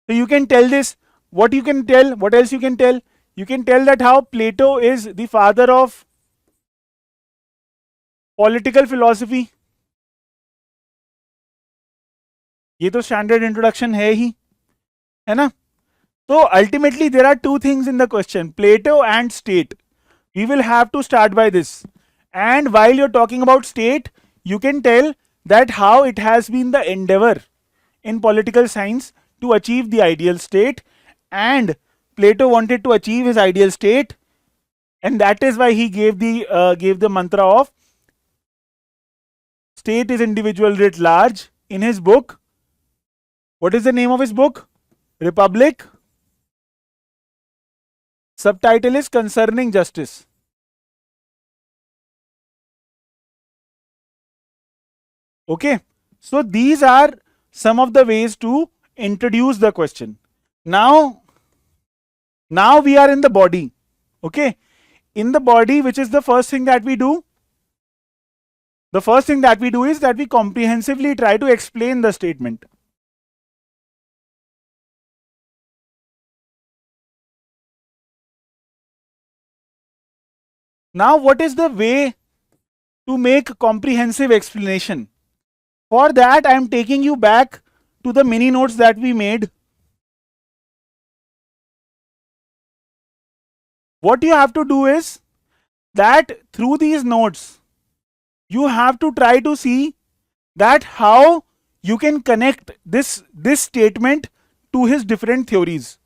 So you can tell this. What you can tell? What else you can tell? You can tell that how Plato is the father of political philosophy. ये तो standard introduction है ही, है ना? So ultimately there are 2 things in the question, Plato and state. We will have to start by this. And while you're talking about state, you can tell that how it has been the endeavor in political science to achieve the ideal state, and Plato wanted to achieve his ideal state, and that is why he gave the mantra of state is individual writ large in his book. What is the name of his book? Republic. Subtitle is Concerning Justice. Okay, so these are some of the ways to introduce the question. Now we are in the body. Okay, in the body, which is the first thing that we do? The first thing that we do is that we comprehensively try to explain the statement. Now, what is the way to make comprehensive explanation? For that, I am taking you back to the mini notes that we made. What you have to do is that through these notes, you have to try to see that how you can connect this statement to his different theories.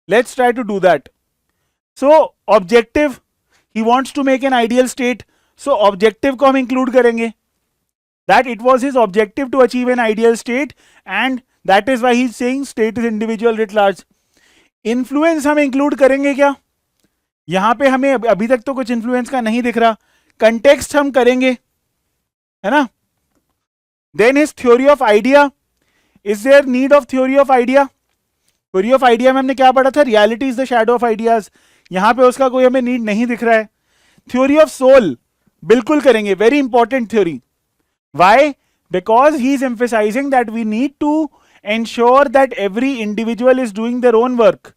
Let's try to do that. So objective, he wants to make an ideal state. So objective को हम include करेंगे. That it was his objective to achieve an ideal state, and that is why he's saying state is individual writ large. Influence हम include करेंगे क्या? यहां पे हमें अभी तक तो कुछ इन्फ्लुएंस का नहीं दिख रहा. कंटेक्स्ट हम करेंगे, है ना. Then his theory of idea. Is there need of theory of idea? Theory of idea में हमने क्या पढ़ा था? Reality is the shadow of ideas. यहां पे उसका कोई हमें नीड नहीं दिख रहा है. थ्योरी ऑफ सोल बिल्कुल करेंगे, very important theory. Why? Because he is emphasising that we need to ensure that every individual is doing their own work.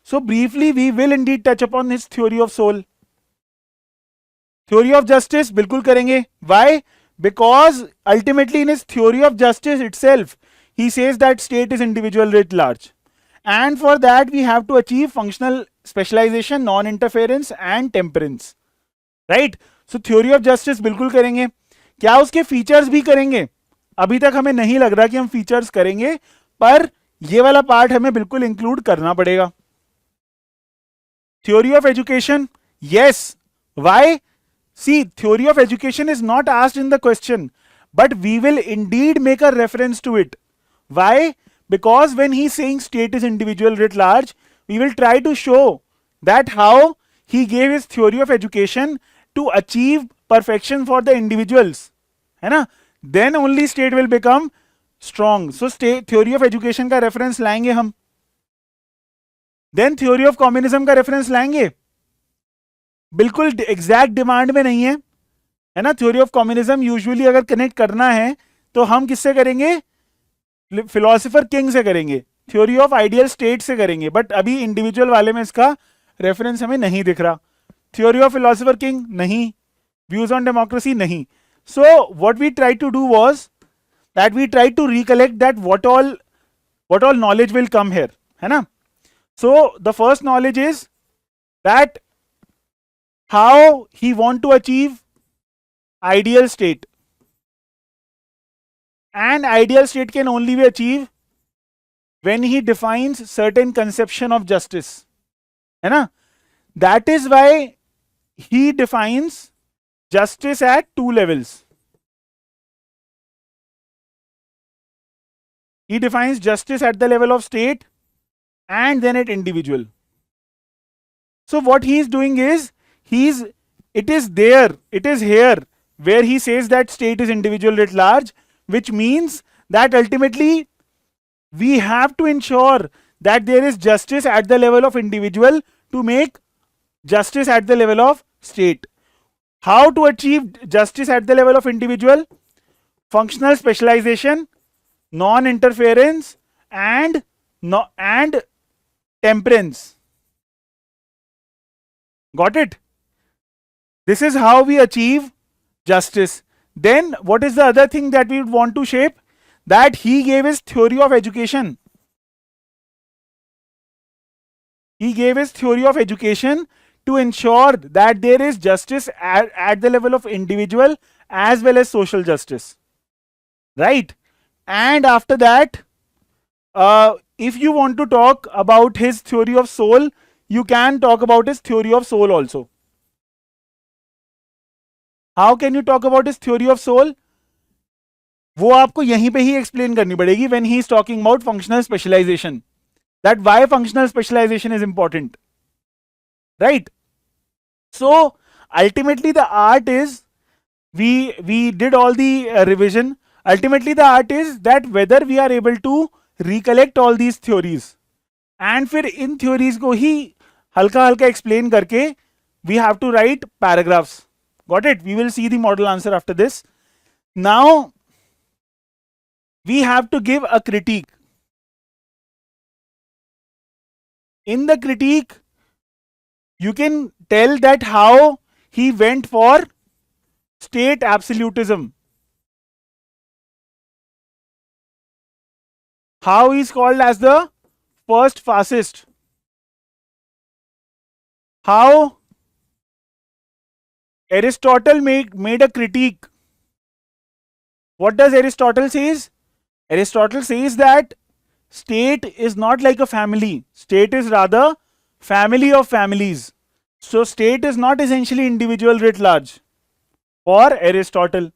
So briefly we will indeed touch upon his theory of soul. Theory of justice बिल्कुल करेंगे. Why? Because ultimately in his theory of justice itself he says that state is individual writ large, and for that we have to achieve functional specialization, non-interference and temperance. Right? So theory of justice बिल्कुल करेंगे. क्या उसके features भी करेंगे? अभी तक हमें नहीं लग रहा कि हम फीचर्स करेंगे, पर ये वाला पार्ट हमें बिल्कुल इंक्लूड करना पड़ेगा. Theory of education, yes. Why? See, theory of education is not asked in the question, but we will indeed make a reference to it. Why? Because when he's saying state is individual writ large, we will try to show that how he gave his theory of education to achieve perfection for the individuals, है ना. Then only state will become strong. So state theory of education का reference लाएंगे हम. Then theory of communism का reference लाएंगे. बिल्कुल exact demand में नहीं है ना. थ्योरी ऑफ कम्युनिज्म यूजुअली अगर कनेक्ट करना है तो हम किससे करेंगे? फिलोसोफर किंग से करेंगे. थ्योरी ऑफ आइडियल स्टेट से करेंगे. बट अभी इंडिविजुअल वाले में इसका रेफरेंस हमें नहीं दिख रहा. थ्योरी ऑफ फिलोसोफर किंग नहीं. व्यूज ऑन डेमोक्रेसी नहीं. So what we try to do was that we try to recollect that what all knowledge will come here, है ना. So the first knowledge is that how he want to achieve ideal state, and ideal state can only be achieved when he defines certain conception of justice, है ना. That is why he defines justice at two levels. He defines justice at the level of state and then at individual. So what he is doing is it is here where he says that state is individual writ large, which means that ultimately we have to ensure that there is justice at the level of individual to make justice at the level of state. How to achieve justice at the level of individual? Functional specialization, non-interference and temperance. Got it? This is how we achieve justice. Then what is the other thing that we would want to shape? That he gave his theory of education. He gave his theory of education to ensure that there is justice at the level of individual as well as social justice. Right? And after that, if you want to talk about his theory of soul, you can talk about his theory of soul also. How can you talk about his theory of soul? वो आपको यहीं पे ही explain करनी पड़ेगी when he is talking about functional specialization. That why functional specialization is important. Right? So ultimately the art is, we did all the revision. Ultimately the art is that whether we are able to recollect all these theories and फिर इन theories को ही हल्का हल्का explain करके we have to write paragraphs. Got it? We will see the model answer after this. Now we have to give a critique. In the critique, you can tell that how he went for state absolutism. How he is called as the first fascist. How Aristotle made a critique. What does Aristotle says? Aristotle says that state is not like a family. State is rather family of families. So state is not essentially individual writ large for Aristotle,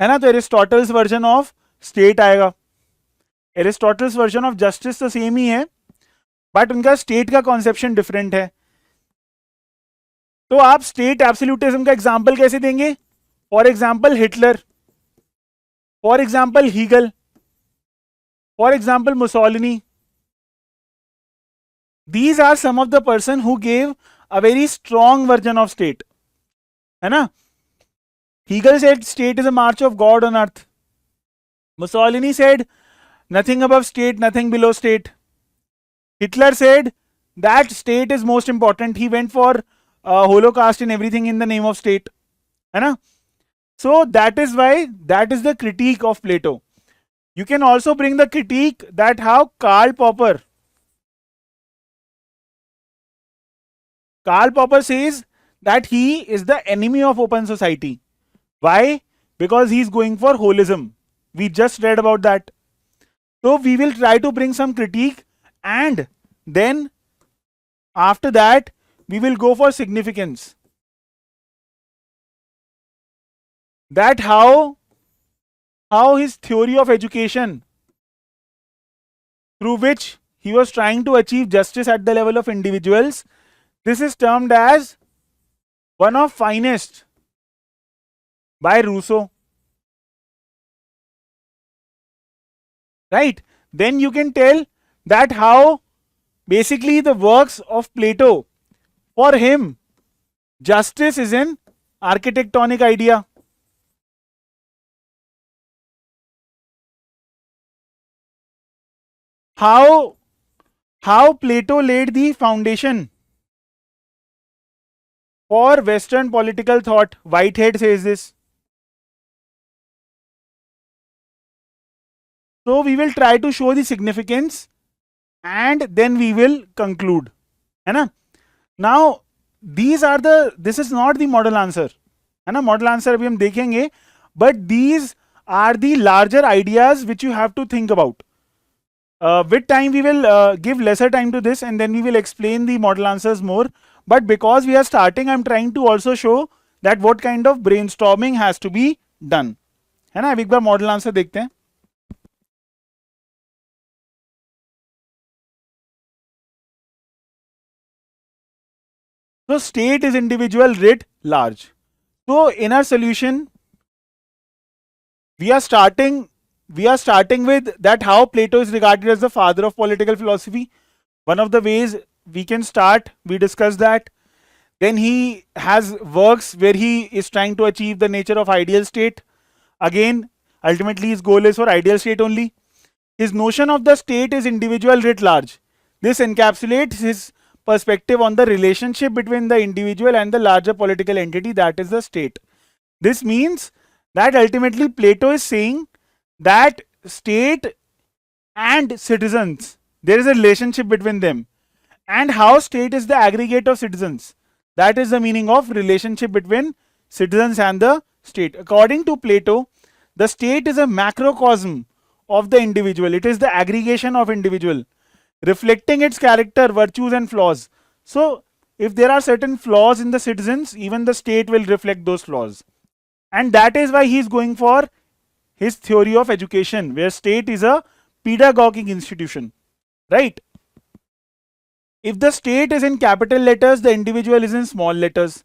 है ना? तो Aristotle's version of state आएगा. Aristotle's version of justice तो same ही है, but उनका state का conception different है. तो आप स्टेट एब्सोल्यूटिज्म का एग्जांपल कैसे देंगे? For example Hitler, for example Hegel, for example Mussolini. These are some of the person who gave a very strong version of state, है ना? Hegel said state is a march of God on earth. Mussolini said nothing above state, nothing below state. Hitler said that state is most important. He went for Holocaust and everything in the name of state, है ना? So that is why that is the critique of Plato. You can also bring the critique that how Karl Popper says that he is the enemy of open society. Why? Because he is going for holism. We just read about that. So we will try to bring some critique, and then after that we will go for significance. That how his theory of education, through which he was trying to achieve justice at the level of individuals, this is termed as one of finest by Rousseau. Right? Then you can tell that how basically the works of Plato, for him, justice is an architectonic idea. How Plato laid the foundation for Western political thought. Whitehead says this. So we will try to show the significance and then we will conclude. है ना? Now this is not the model answer. है ना? Model answer अभी हम देखेंगे, but these are the larger ideas which you have to think about. With time we will give lesser time to this and then we will explain the model answers more. But because we are starting, I am trying to also show that what kind of brainstorming has to be done. है ना? अब एक बार model answer देखते हैं. So state is individual writ large. So in our solution, we are starting with that how Plato is regarded as the father of political philosophy. One of the ways we can start, we discussed that. Then he has works where he is trying to achieve the nature of ideal state. Again, ultimately his goal is for ideal state only. His notion of the state is individual writ large. This encapsulates his perspective on the relationship between the individual and the larger political entity, that is the state. This means that ultimately Plato is saying that state and citizens, there is a relationship between them, and how state is the aggregate of citizens. That is the meaning of relationship between citizens and the state. According to Plato, the state is a macrocosm of the individual. It is the aggregation of individual, reflecting its character, virtues and flaws. So if there are certain flaws in the citizens, even the state will reflect those flaws. And that is why he is going for his theory of education, where state is a pedagogic institution, right? If the state is in capital letters, the individual is in small letters.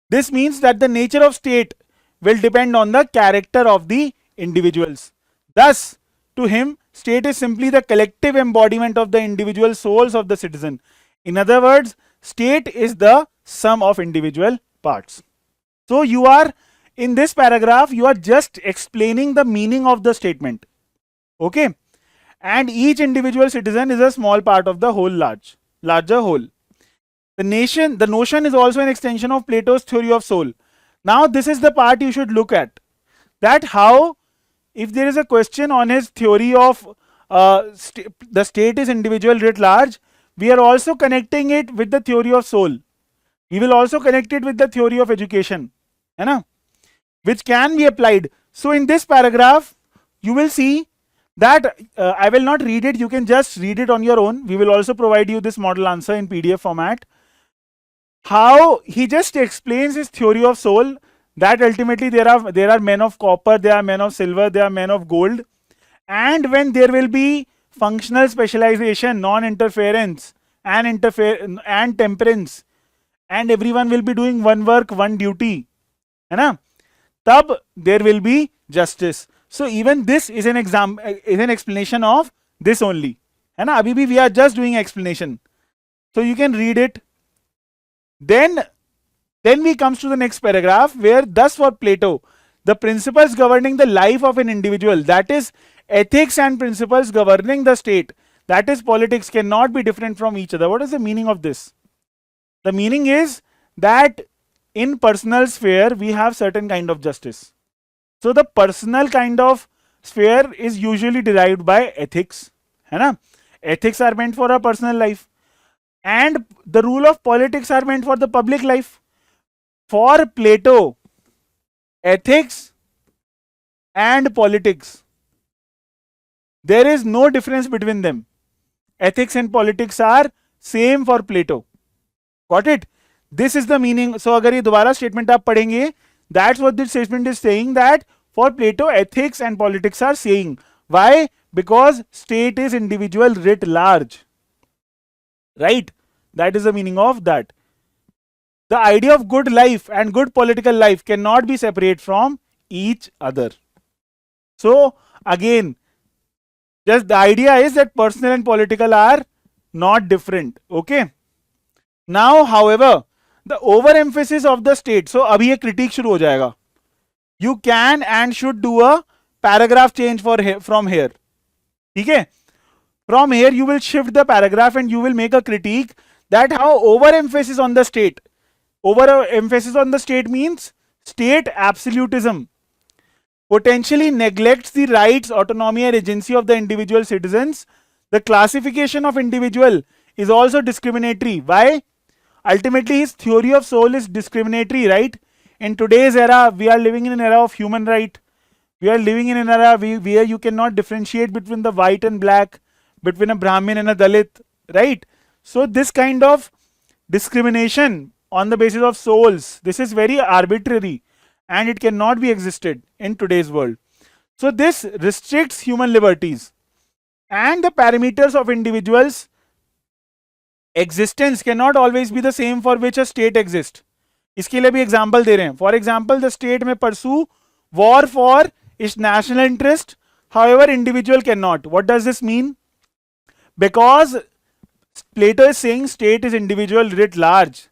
This means that the nature of state will depend on the character of the individuals. Thus, to him, state is simply the collective embodiment of the individual souls of the citizen. In other words, state is the sum of individual parts. So you are, in this paragraph, you are just explaining the meaning of the statement. Okay? And each individual citizen is a small part of the whole larger whole. The notion is also an extension of Plato's theory of soul. Now this is the part you should look at. That how, if there is a question on his theory of the state is individual writ large, we are also connecting it with the theory of soul. We will also connect it with the theory of education, है ना? Which can be applied. So in this paragraph, you will see that I will not read it. You can just read it on your own. We will also provide you this model answer in PDF format. how he just explains his theory of soul, that ultimately there are men of copper, there are men of silver, there are men of gold, and when there will be functional specialization, non-interference, and temperance, and everyone will be doing one work, one duty, है ना, तब there will be justice. So even this is an is an explanation of this only, है ना. अभी भी we are just doing explanation, so you can read it. Then we comes to the next paragraph, where thus for Plato, the principles governing the life of an individual, that is ethics, and principles governing the state, that is politics, cannot be different from each other. What is the meaning of this? The meaning is that in personal sphere we have certain kind of justice. So the personal kind of sphere is usually derived by ethics, है ना. Ethics are meant for our personal life, and the rule of politics are meant for the public life. For Plato, ethics and politics, there is no difference between them. Ethics and politics are same for Plato. Got it? This is the meaning. So अगर ये दोबारा statement आप पढ़ेंगे, that's what this statement is saying, that for Plato, ethics and politics are same. Why? Because state is individual writ large. Right? That is the meaning of that. The idea of good life and good political life cannot be separate from each other. So again, just the idea is that personal and political are not different. Okay. Now, however, the overemphasis of the state. So अभी ये critique शुरू हो जाएगा. You can and should do a paragraph change from here. ठीक है? From here you will shift the paragraph and you will make a critique that how overemphasis on the state. Overemphasis on the state means state absolutism potentially neglects the rights, autonomy, and agency of the individual citizens. The classification of individual is also discriminatory. Why? Ultimately, his theory of soul is discriminatory, right? In today's era, we are living in an era of human right. We are living in an era where you cannot differentiate between the white and black, between a Brahmin and a Dalit, right? So this kind of discrimination on the basis of souls, this is very arbitrary, and it cannot be existed in today's world. So this restricts human liberties, and the parameters of individuals' existence cannot always be the same for which a state exists. इसके लिए भी example दे रहे हैं. For example, the state may pursue war for its national interest, however individual cannot. What does this mean? Because Plato is saying state is individual writ large,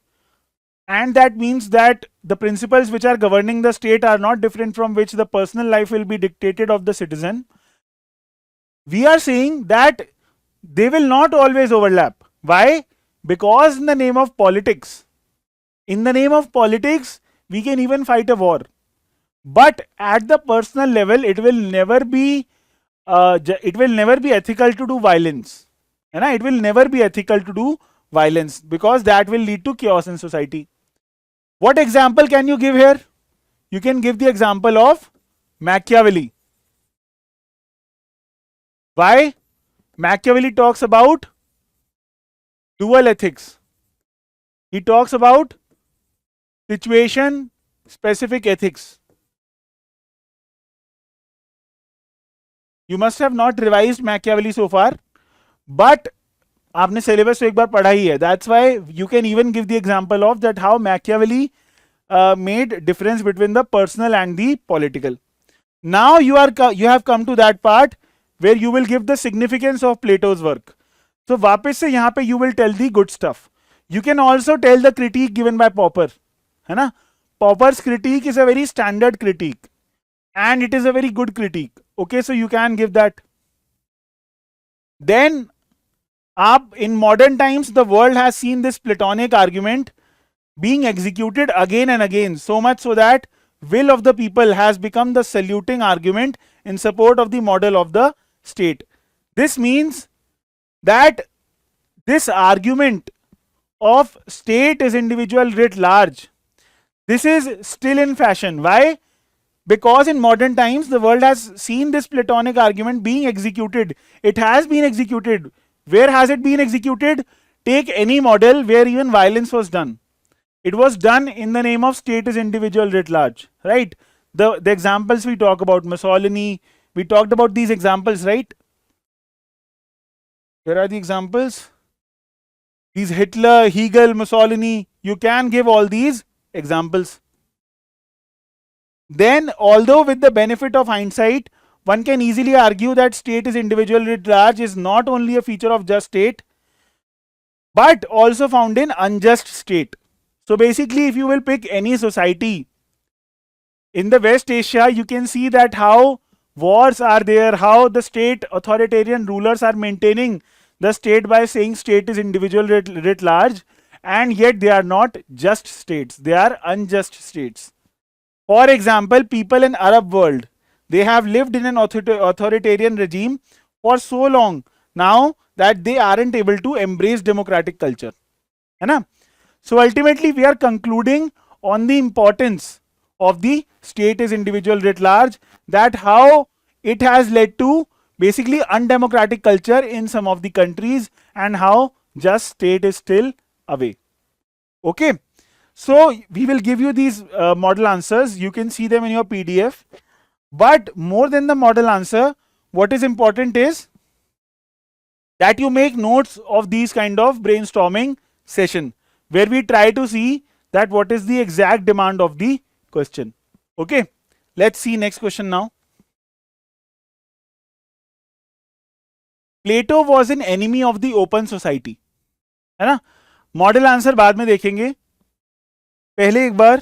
and that means that the principles which are governing the state are not different from which the personal life will be dictated of the citizen. We are saying that they will not always overlap. Why? Because in the name of politics, we can even fight a war, but at the personal level it will never be ethical to do violence. It will never be ethical to do violence, because that will lead to chaos in society. What example can you give here? You can give the example of Machiavelli. Why? Machiavelli talks about dual ethics. He talks about situation specific ethics. You must have not revised Machiavelli so far, but आपने syllabus तो एक बार पढ़ा ही है. That's why you can even give the example of that how Machiavelli made difference between the personal and the political. Now you have come to that part where you will give the significance of Plato's work. So वापस से यहाँ पे you will tell the good stuff. You can also tell the critique given by Popper, है ना? Popper's critique is a very standard critique, and it is a very good critique. Okay, so you can give that. Then in modern times, the world has seen this Platonic argument being executed again and again, so much so that will of the people has become the saluting argument in support of the model of the state. This means that this argument of state is individual writ large, this is still in fashion. Why? Because in modern times the world has seen this Platonic argument being executed. It has been executed. Where has it been executed? Take any model where even violence was done. It was done in the name of state is individual writ large, right? The examples we talk about, Mussolini, we talked about these examples, right? Here are the examples. These Hitler, Hegel, Mussolini, you can give all these examples. Then, although with the benefit of hindsight, one can easily argue that state is individual writ large is not only a feature of just state, but also found in unjust state. So basically, if you will pick any society in the West Asia, you can see that how wars are there, how the state authoritarian rulers are maintaining the state by saying state is individual writ large, and yet they are not just states, they are unjust states. For example, people in Arab world, they have lived in an authoritarian regime for so long now that they aren't able to embrace democratic culture. है ना? So ultimately we are concluding on the importance of the state is individual writ large, that how it has led to basically undemocratic culture in some of the countries, and how just state is still away. Okay. So we will give you these model answers. You can see them in your PDF. But more than the model answer, what is important is that you make notes of these kind of brainstorming session, where we try to see that what is the exact demand of the question. Okay. Let's see next question now. Plato was an enemy of the open society. है ना? Model answer बाद में देखेंगे. पहले एक बार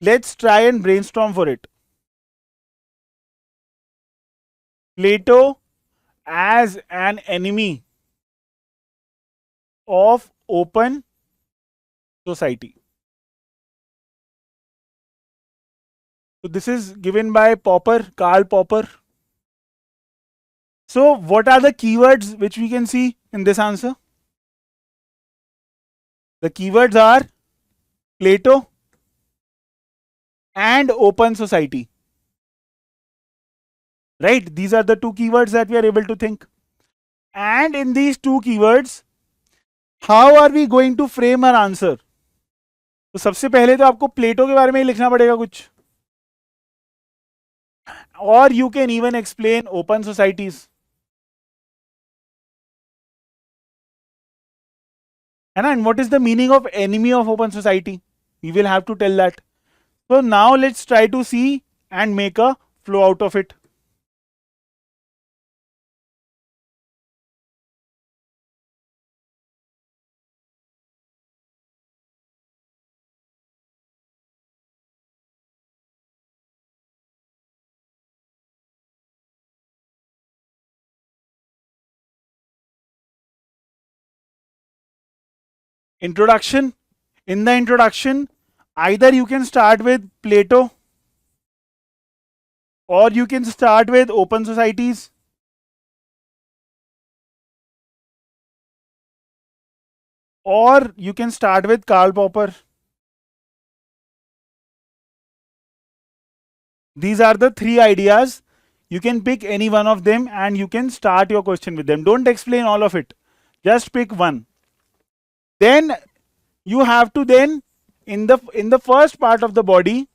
let's try and brainstorm for it. Plato as an enemy of open society. So this is given by Popper, Karl Popper. So what are the keywords which we can see in this answer? The keywords are Plato and open society. Right? These are the two keywords that we are able to think. And in these two keywords, how are we going to frame our answer? तो सबसे पहले तो आपको प्लेटो के बारे में ही लिखना पड़ेगा कुछ. Or you can even explain open societies. And what is the meaning of enemy of open society? We will have to tell that. So now let's try to see and make a flow out of it. Introduction. In the introduction, either you can start with Plato, or you can start with open societies, or you can start with Karl Popper. These are the three ideas. You can pick any one of them and you can start your question with them. Don't explain all of it. Just pick one. Then you have to then in the first part of the body,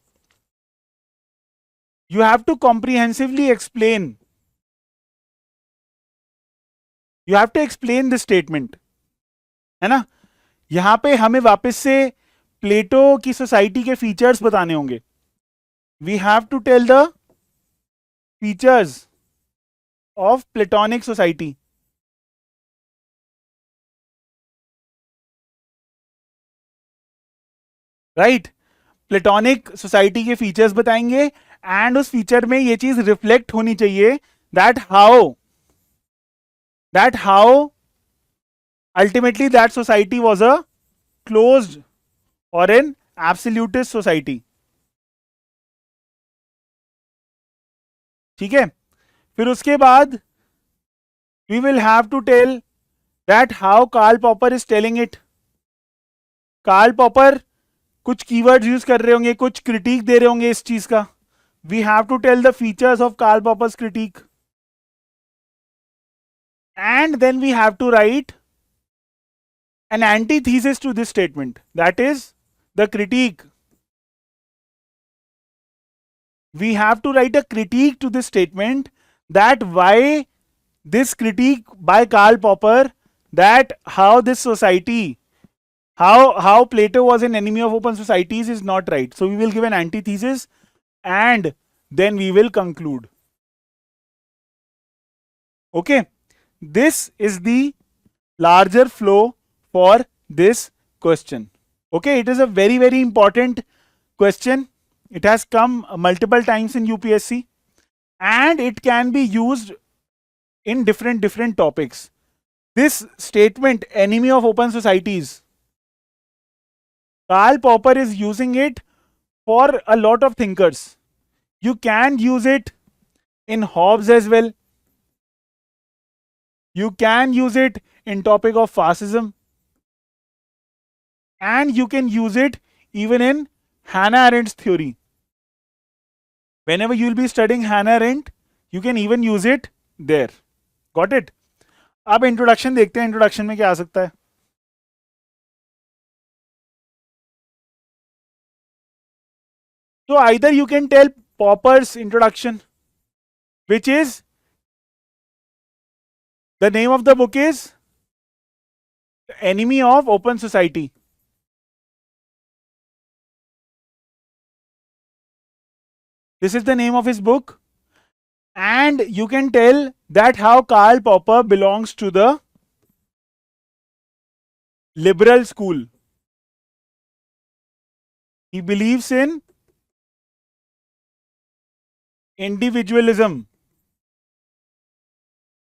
you have to comprehensively explain. You have to explain this statement. है ना? यहाँ पे हमें वापस से प्लेटो की society के features बताने होंगे. We have to tell the features of Platonic society. राइट. प्लेटोनिक सोसाइटी के फीचर्स बताएंगे, एंड उस फीचर में ये चीज रिफ्लेक्ट होनी चाहिए that how ultimately that society was a closed और एन एब्सोल्यूटिस्ट सोसाइटी. ठीक है. फिर उसके बाद we will have to tell that how Karl Popper is telling it. Karl Popper कुछ कीवर्ड्स यूज कर रहे होंगे, कुछ क्रिटिक दे रहे होंगे इस चीज का. We have to tell the features of Karl Popper's critique, and then we have to write an antithesis to this statement, that is the critique. We have to write a critique to this statement, that why this critique by Karl Popper, that how this society, how Plato was an enemy of open societies is not right. So we will give an antithesis and then we will conclude. Okay, this is the larger flow for this question. Okay, it is a very, very important question. It has come multiple times in UPSC and it can be used in different topics. This statement, enemy of open societies, Karl Popper is using it for a lot of thinkers. You can use it in Hobbes as well. You can use it in topic of fascism. And you can use it even in Hannah Arendt's theory. Whenever you will be studying Hannah Arendt, you can even use it there. Got it? अब introduction देखते हैं, introduction में क्या आ सकता है. So either you can tell Popper's introduction, which is, the name of the book is Enemy of Open Society. This is the name of his book. And you can tell that how Karl Popper belongs to the liberal school. He believes in individualism.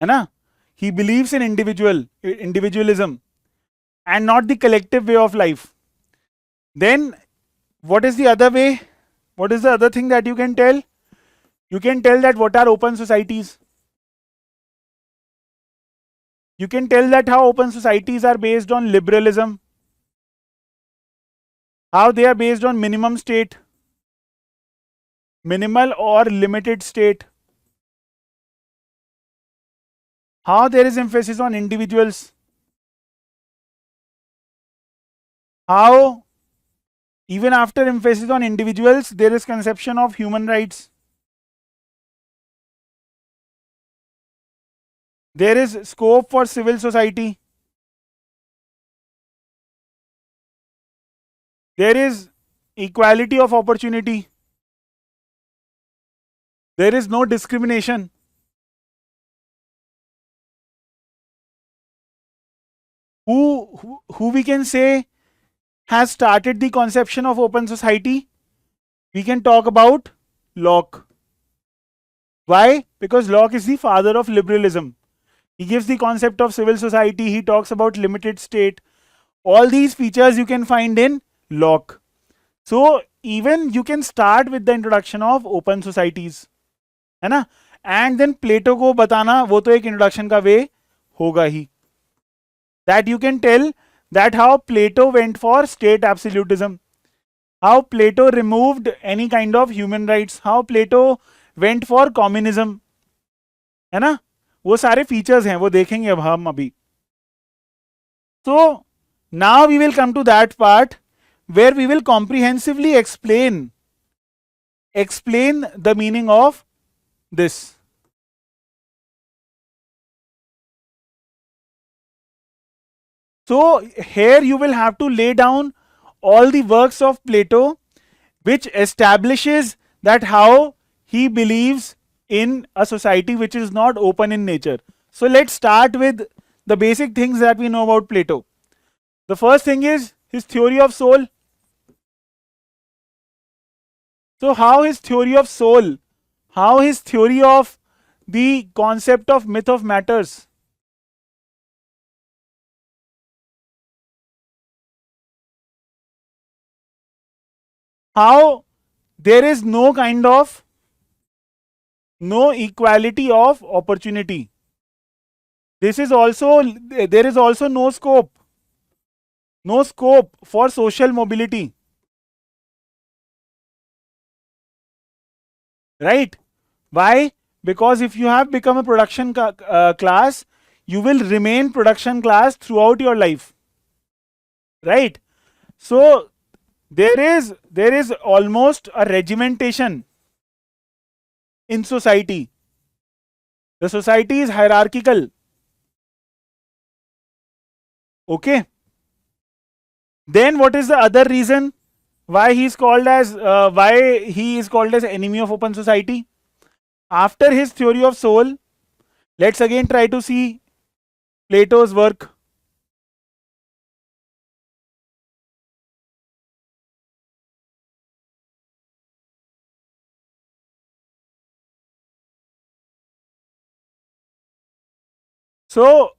है ना? He believes in individualism and not the collective way of life. Then what is the other way? What is the other thing that you can tell? You can tell that what are open societies. You can tell that how open societies are based on liberalism, how they are based on minimum state, minimal or limited state, how there is emphasis on individuals, how even after emphasis on individuals there is conception of human rights. There is scope for civil society. There is equality of opportunity. There is no discrimination. Who we can say has started the conception of open society? We can talk about Locke. Why? Because Locke is the father of liberalism. He gives the concept of civil society. He talks about limited state. All these features you can find in Locke. So even you can start with the introduction of open societies, है ना? And then Plato को बताना वो तो एक introduction का way होगा ही. That you can tell that how Plato went for state absolutism, how Plato removed any kind of human rights, how Plato went for communism, है ना? वो सारे features हैं, वो देखेंगे अब हम अभी. So now we will come to that part where we will comprehensively explain the meaning of this. So here you will have to lay down all the works of Plato which establishes that how he believes in a society which is not open in nature. So let's start with the basic things that we know about Plato. The first thing is his theory of soul. So how his theory of soul, how his theory of the concept of myth of matters, how there is no equality of opportunity. This is also, there is also no scope for social mobility. Right? Why? Because if you have become a production class, you will remain production class throughout your life. right? So there is almost a regimentation in society. The society is hierarchical. Okay. Then what is the other reason why he is called as enemy of open society? After his theory of soul, let's again try to see Plato's work. So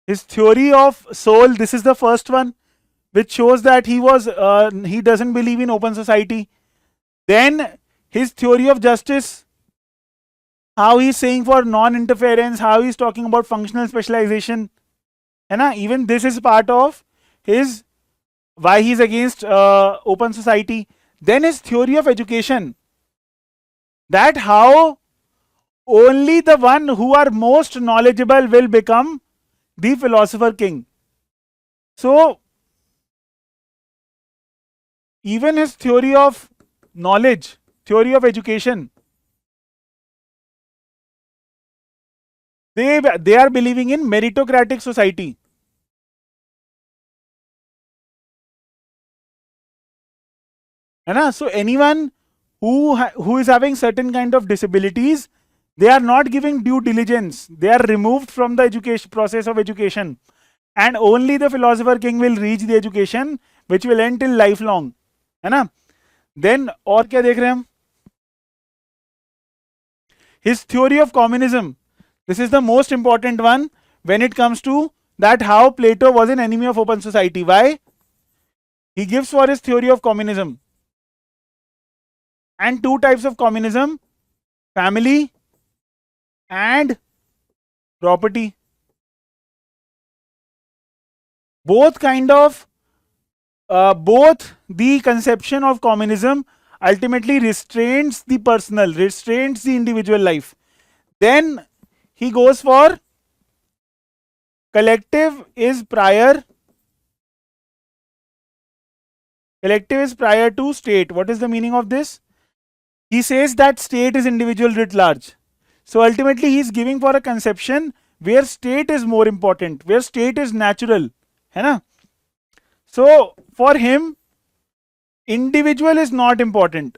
his theory of soul, this is the first one, which shows that he doesn't believe in open society. Then his theory of justice, how he's saying for non-interference, how he's talking about functional specialization, and even this is part of his why he's against open society. Then his theory of education, that how only the one who are most knowledgeable will become the philosopher king. So even his theory of knowledge, theory of education, they are believing in meritocratic society. So anyone who is having certain kind of disabilities, they are not giving due diligence. They are removed from the education process of education, and only the philosopher king will reach the education, which will end till lifelong. Then और क्या देख रहे हैं हम? His theory of communism. This is the most important one when it comes to that how Plato was an enemy of open society. Why? He gives for his theory of communism. And two types of communism: family and property. Both the conception of communism ultimately restrains the personal, restrains the individual life. Then he goes for collective is prior to state. What is the meaning of this? He says that state is individual writ large. So ultimately he is giving for a conception where state is more important, where state is natural. So for him, individual is not important.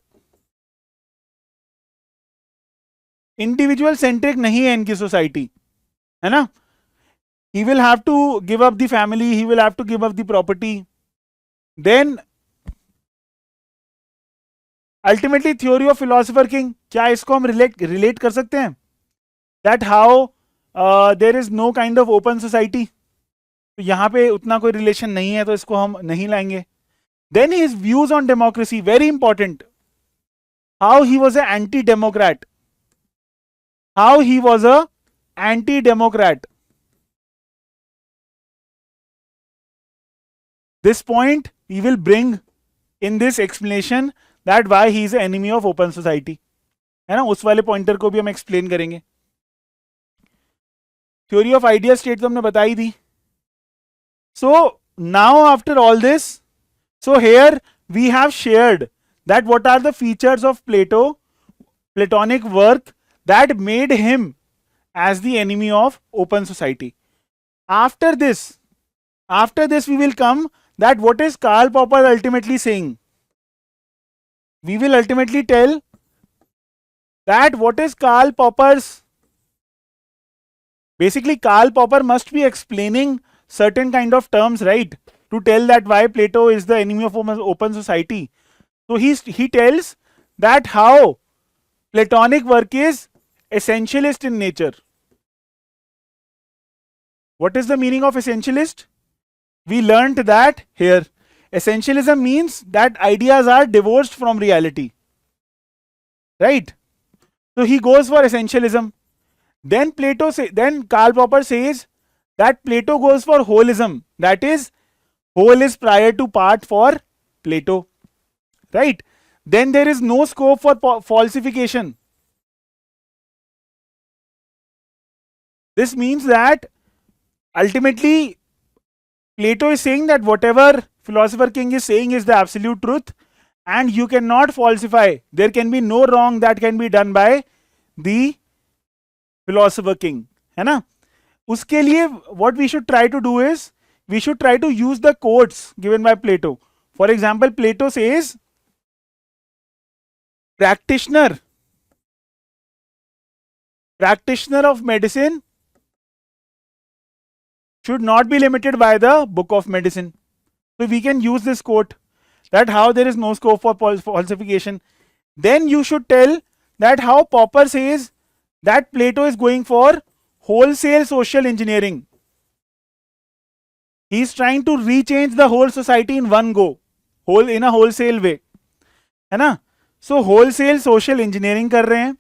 Individual centric नहीं है इनकी society, है ना? He will have to give up the family, he will have to give up the property. Then ultimately theory of philosopher king, क्या इसको हम relate कर सकते हैं? That how there is no kind of open society. तो यहाँ पे उतना कोई relation नहीं है, तो इसको हम नहीं लाएंगे. Then his views on democracy, very important. How he was an anti-democrat. How he was a anti-democrat. This point we will bring in this explanation that why he is an enemy of open society. है ना, उस वाले pointer को भी हम explain करेंगे. Theory of idea state तो हमने बताई दी. So now after all this, so here we have shared that what are the features of Platonic work that made him as the enemy of open society. After this we will come that what is Karl Popper ultimately saying. We will ultimately tell that what is Karl Popper's. Basically Karl Popper must be explaining certain kind of terms, right, to tell that why Plato is the enemy of open society. So he tells that how Platonic work is essentialist in nature. What is the meaning of essentialist? We learnt that here. Essentialism means that ideas are divorced from reality, right? So he goes for essentialism. Then Karl Popper says that Plato goes for holism. That is, whole is prior to part for Plato, right? Then there is no scope for falsification. This means that ultimately Plato is saying that whatever philosopher king is saying is the absolute truth, and you cannot falsify. There can be no wrong that can be done by the philosopher king, है ना? उसके लिए what we should try to do is we should try to use the quotes given by Plato. For example, Plato says practitioner of medicine should not be limited by the book of medicine. So we can use this quote that how there is no scope for falsification. Then you should tell that how Popper says that Plato is going for wholesale social engineering. He is trying to rechange the whole society in one go, whole in a wholesale way, है ना? So wholesale social engineering कर रहे हैं.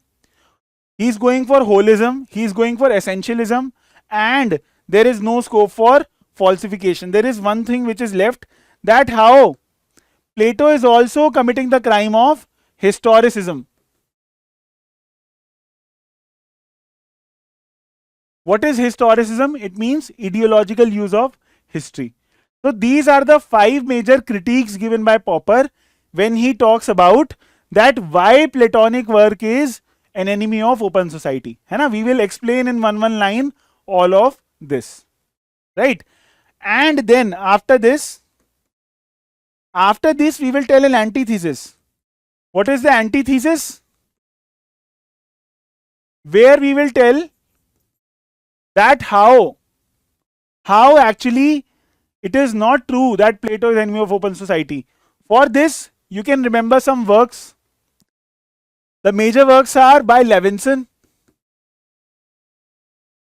He is going for holism, he is going for essentialism, and there is no scope for falsification. There is one thing which is left, that how Plato is also committing the crime of historicism. What is historicism? It means ideological use of history. So these are the 5 major critiques given by Popper when he talks about that why Platonic work is an enemy of open society. है ना? We will explain in one line all of this, right? And then after this we will tell an antithesis. What is the antithesis? Where we will tell that how actually it is not true that Plato is enemy of open society. For this you can remember some works. The major works are by Levinson.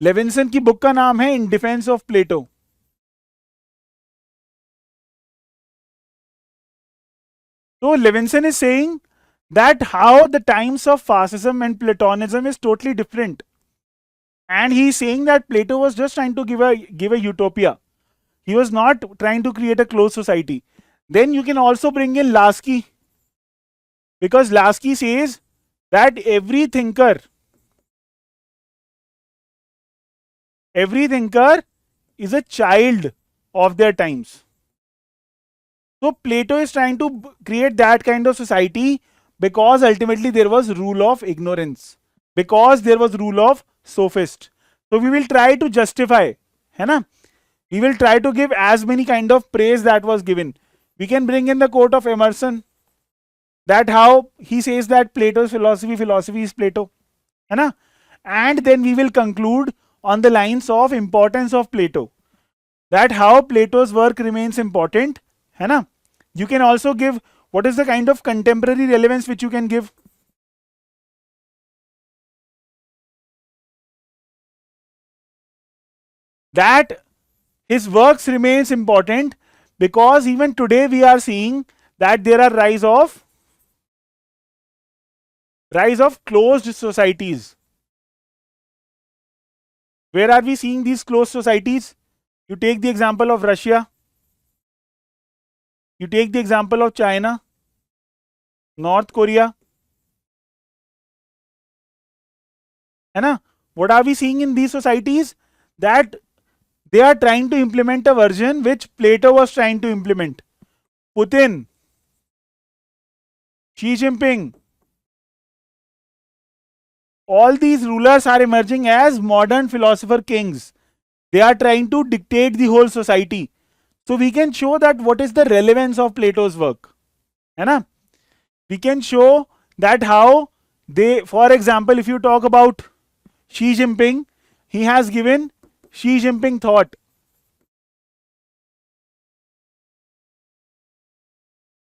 Levinson की book का नाम है in defence of Plato. So Levinson is saying that how the times of fascism and Platonism is totally different, and he is saying that Plato was just trying to give a utopia. He was not trying to create a closed society. Then you can also bring in Lasky, because Lasky says that every thinker is a child of their times. So Plato is trying to create that kind of society because ultimately there was rule of ignorance, because there was rule of sophist. So we will try to justify, है ना? We will try to give as many kind of praise that was given. We can bring in the quote of Emerson, that how he says that Plato's philosophy is Plato, है ना? And then we will conclude on the lines of importance of Plato, that how Plato's work remains important, है ना? You can also give what is the kind of contemporary relevance which you can give. That his works remains important because even today we are seeing that there are rise of closed societies. Where are we seeing these closed societies? You take the example of Russia, you take the example of China, North Korea, है ना? What are we seeing in these societies? That they are trying to implement a version which Plato was trying to implement. Putin, Xi Jinping, all these rulers are emerging as modern philosopher kings. They are trying to dictate the whole society. So we can show that what is the relevance of Plato's work, है ना? We can show that how they, for example, if you talk about Xi Jinping, he has given Xi Jinping thought.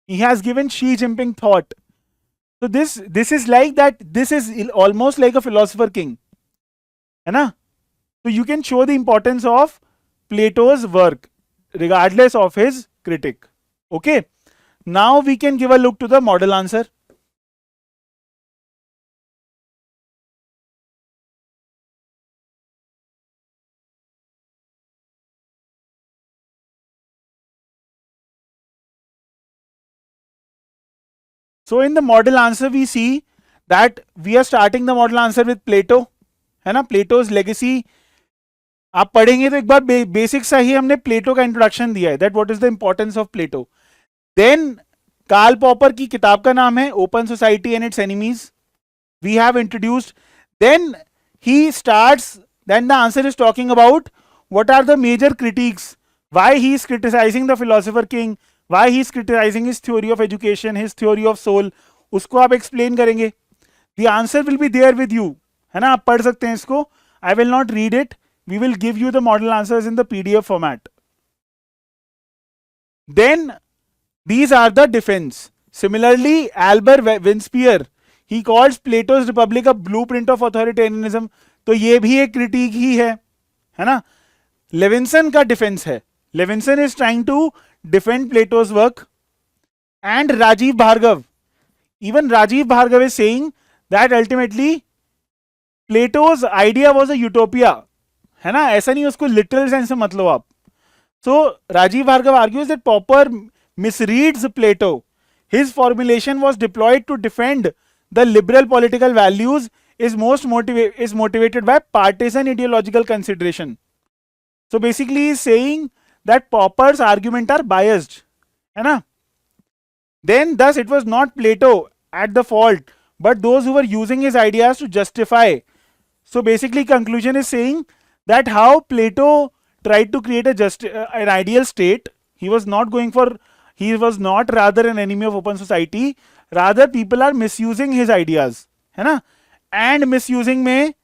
He has given Xi Jinping thought. So this is like that. This is almost like a philosopher king, है ना? So you can show the importance of Plato's work regardless of his critic. Okay. Now we can give a look to the model answer. So in the model answer we see that we are starting the model answer with Plato, है ना? Plato's legacy आप पढ़ेंगे तो एक बार basic सा ही हमने प्लेटो का introduction दिया है, that what is the importance of Plato. Then Karl Popper की किताब का नाम है open society and its enemies. We have introduced. Then he starts, then the answer is talking about what are the major critiques, why he is criticizing the philosopher king, why he is criticizing his theory of education, his theory of soul. उसको आप explain करेंगे. The answer will be there with you, है ना, आप पढ़ सकते हैं इसको. I will not read it. We will give you the model answers in the PDF format. Then these are the defense. Similarly, Albert Winspear, he calls Plato's Republic a blueprint of authoritarianism. तो ये भी एक critic ही है ना. Levinson का defence है. Levinson is trying to defend Plato's work. And Rajeev Bhargava, even Rajeev Bhargava is saying that ultimately Plato's idea was a utopia, है ना, ऐसा नहीं उसको लिटरल सेंस में मतलब आप. So Rajiv Bhargava argues that Popper misreads Plato. His formulation was deployed to defend the liberal political values is motivated by partisan ideological consideration. So basically he is saying that Popper's argument are biased, है ना. Then thus it was not Plato at the fault, but those who were using his ideas to justify. So basically conclusion is saying that how Plato tried to create an ideal state, he was not rather an enemy of open society, rather people are misusing his ideas, है ना. And misusing में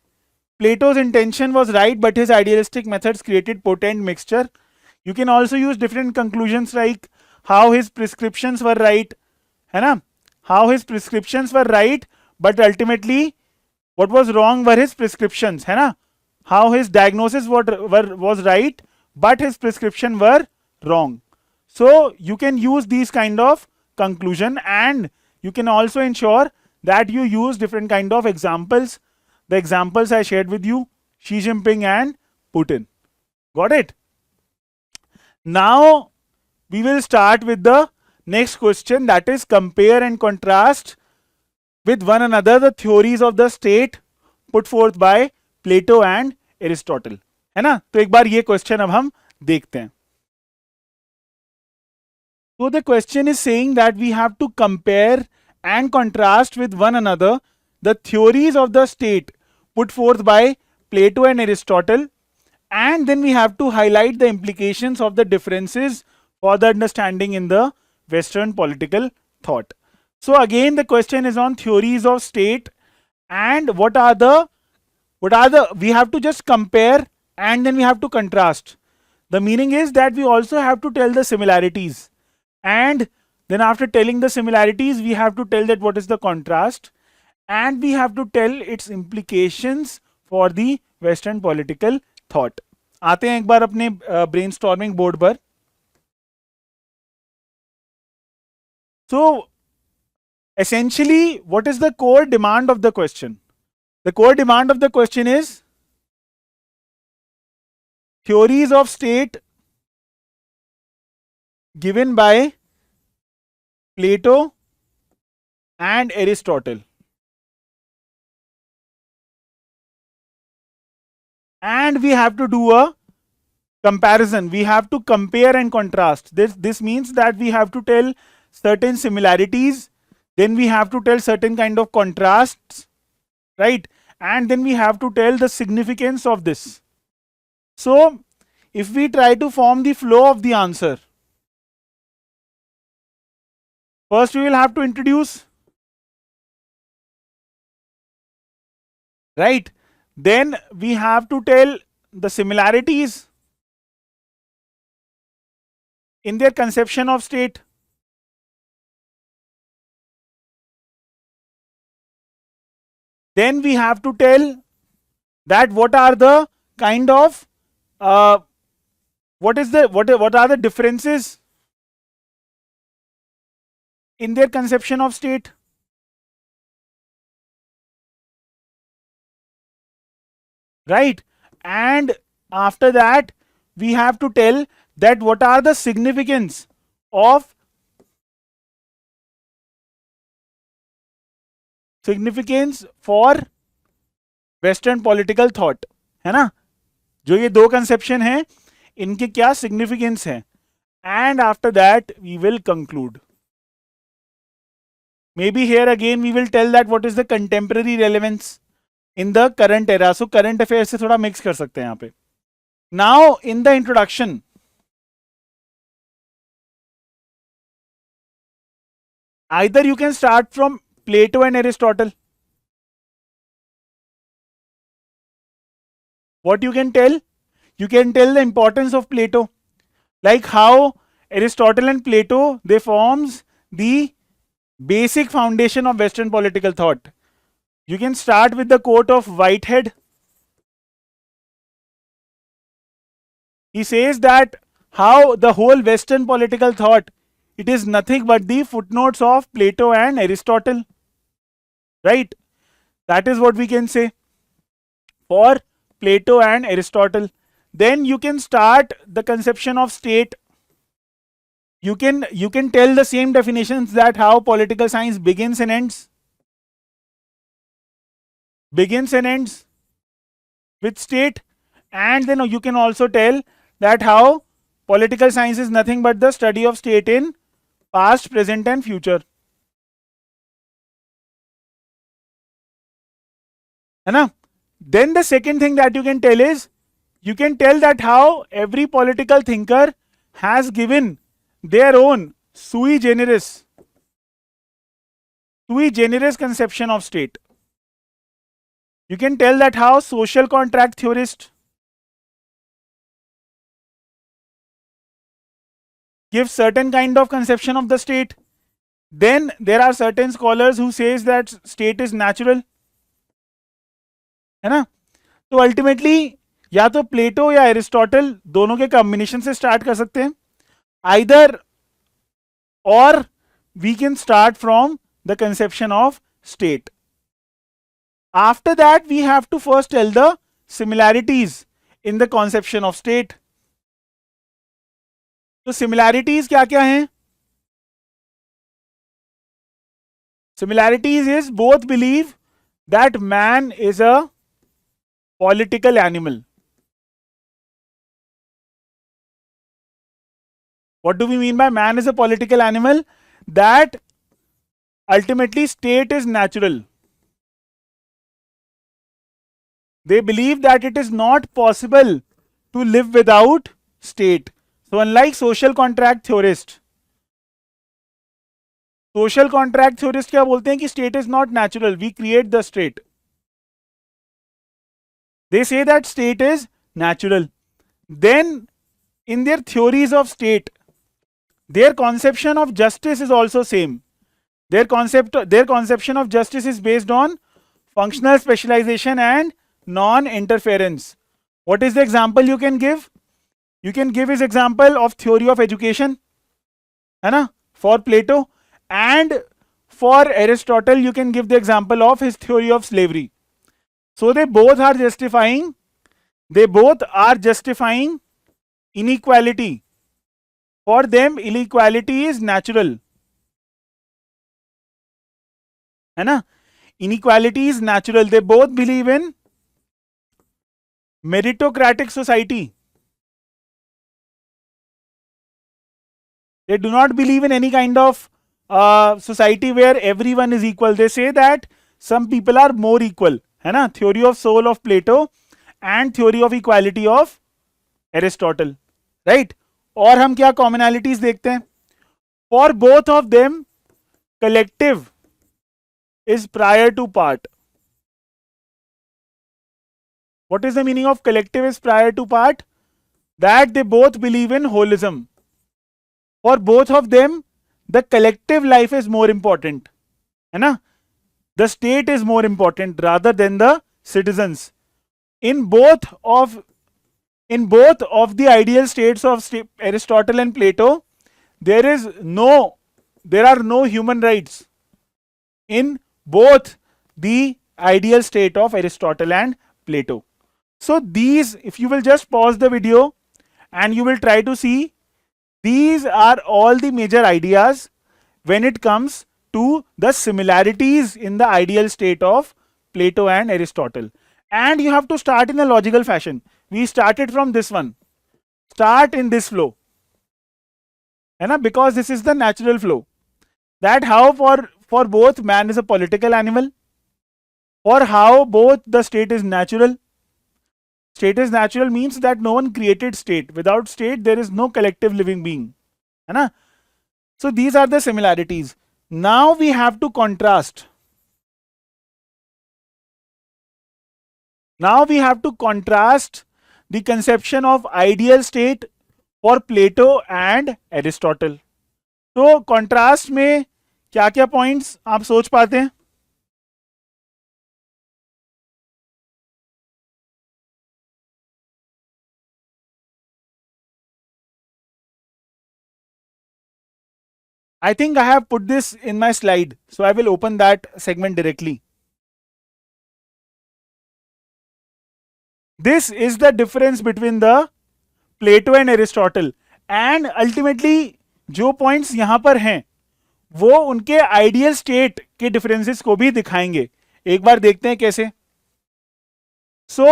Plato's intention was right, but his idealistic methods created potent mixture. You can also use different conclusions like how his prescriptions were right, है ना, how his prescriptions were right, but ultimately what was wrong were his prescriptions, है ना. How his diagnosis was right, but his prescription were wrong. So you can use these kind of conclusion, and you can also ensure that you use different kind of examples. The examples I shared with you, Xi Jinping and Putin. Got it? Now we will start with the next question, that is compare and contrast with one another the theories of the state put forth by Plato and Aristotle, है ना. तो एक बार ये question अब हम देखते हैं. So the question is saying that we have to compare and contrast with one another the theories of the state put forth by Plato and Aristotle, and then we have to highlight the implications of the differences for the understanding in the Western political thought. So again the question is on theories of state, and what are the we have to just compare and then we have to contrast. The meaning is that we also have to tell the similarities, and then after telling the similarities we have to tell that what is the contrast, and we have to tell its implications for the Western political thought. आते हैं एक बार अपने brainstorming board पर. So essentially what is the core demand of the question? The core demand of the question is theories of state given by Plato and Aristotle, and we have to do a comparison. We have to compare and contrast. This means that we have to tell certain similarities, then we have to tell certain kind of contrasts, right, and then we have to tell the significance of this. So if we try to form the flow of the answer, first we will have to introduce, right, then we have to tell the similarities in their conception of state, then we have to tell that what are the kind of what are the differences in their conception of state, right, and after that we have to tell that what are the significance for Western political thought, है ना. जो ये दो conception है इनके क्या significance है, and after that we will conclude. Maybe here again we will tell that what is the contemporary relevance in the current era. So current affairs से थोड़ा mix कर सकते हैं यहाँ पे. Now in the introduction, either you can start from Plato and Aristotle. What you can tell? You can tell the importance of Plato, like how Aristotle and Plato, they forms the basic foundation of Western political thought. You can start with the quote of Whitehead. He says that how the whole Western political thought, it is nothing but the footnotes of Plato and Aristotle. Right? That is what we can say for Plato and Aristotle. Then you can start the conception of state. You can tell the same definitions, that how political science begins and ends. Begins and ends with state. And then you can also tell that how political science is nothing but the study of state in past, present and future. Then the second thing that you can tell is, you can tell that how every political thinker has given their own sui generis conception of state. You can tell that how social contract theorists give certain kind of conception of the state. Then there are certain scholars who says that state is natural, है ना. तो ultimately या तो प्लेटो या Aristotle दोनों के combination से start कर सकते हैं, आइदर और we can start from the conception of state. After that we have to first tell the similarities in the conception of state. तो similarities क्या क्या हैं? Similarities is both believe that man is a political animal. What do we mean by man is a political animal? That ultimately state is natural. They believe that it is not possible to live without state. So unlike social contract theorist क्या बोलते हैं कि state is not natural, we create the state. They say that state is natural. Then in their theories of state, their conception of justice is also same. Their conception of justice is based on functional specialization and non-interference. What is the example you can give? You can give his example of theory of education, है ना, for Plato, and for Aristotle you can give the example of his theory of slavery. So they both are justifying inequality. For them inequality is natural, है ना. Inequality is natural. They both believe in meritocratic society. They do not believe in any kind of society where everyone is equal. They say that some people are more equal, है ना. Theory of soul of Plato and theory of equality of Aristotle, right? और हम क्या commonalities देखते हैं? For both of them, collective is prior to part. What is the meaning of collective is prior to part? That they both believe in holism. For both of them, the collective life is more important, है ना. The state is more important rather than the citizens. In both of the ideal states of Aristotle and Plato, there are no human rights in both the ideal state of Aristotle and Plato. So these, if you will just pause the video and you will try to see, these are all the major ideas when it comes to the similarities in the ideal state of Plato and Aristotle. and you have to start in a logical fashion. We started from this one. Start in this flow, because this is the natural flow. That how for both man is a political animal, or how both the state is natural. State is natural means that no one created state. Without state, there is no collective living being. So these are the similarities. Now we have to contrast. Now we have to contrast the conception of ideal state for Plato and Aristotle. तो contrast में क्या क्या points आप सोच पाते हैं? I think I have put this in my slide, so I will open that segment directly. This is the difference between the Plato and Aristotle, and ultimately जो points यहाँ पर हैं वो उनके आइडियल स्टेट के डिफरेंसेस को भी दिखाएंगे. एक बार देखते हैं कैसे. So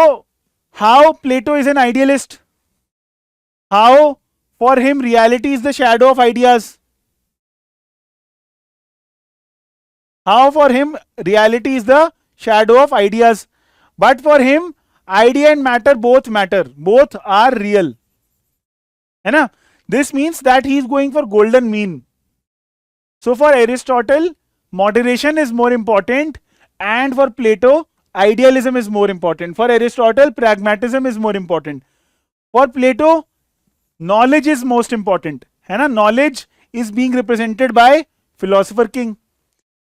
how Plato is an idealist, how for him reality is the shadow of ideas, how for him reality is the shadow of ideas, but for him idea and matter both are real, है ना. This means that he is going for golden mean. So for Aristotle, moderation is more important, and for Plato, idealism is more important. For Aristotle, pragmatism is more important. For Plato, knowledge is most important. है ना, knowledge is being represented by philosopher king.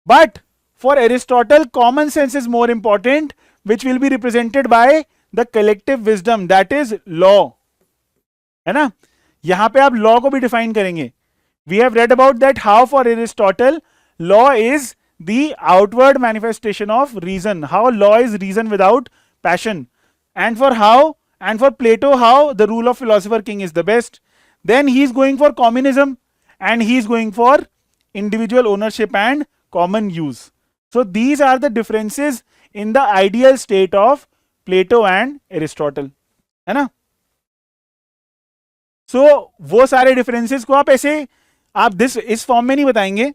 But for Aristotle, common sense is more important, which will be represented by the collective wisdom, that is law. है ना, यहाँ पे आप law को भी define करेंगे. We have read about that how for Aristotle law is the outward manifestation of reason, how law is reason without passion, and for Plato how the rule of philosopher king is the best. Then he is going for communism, and he is going for individual ownership and common use. So these are the differences in the ideal state of Plato and Aristotle, है ना. So वो सारे differences को आप ऐसे आप इस form में नहीं बताएंगे,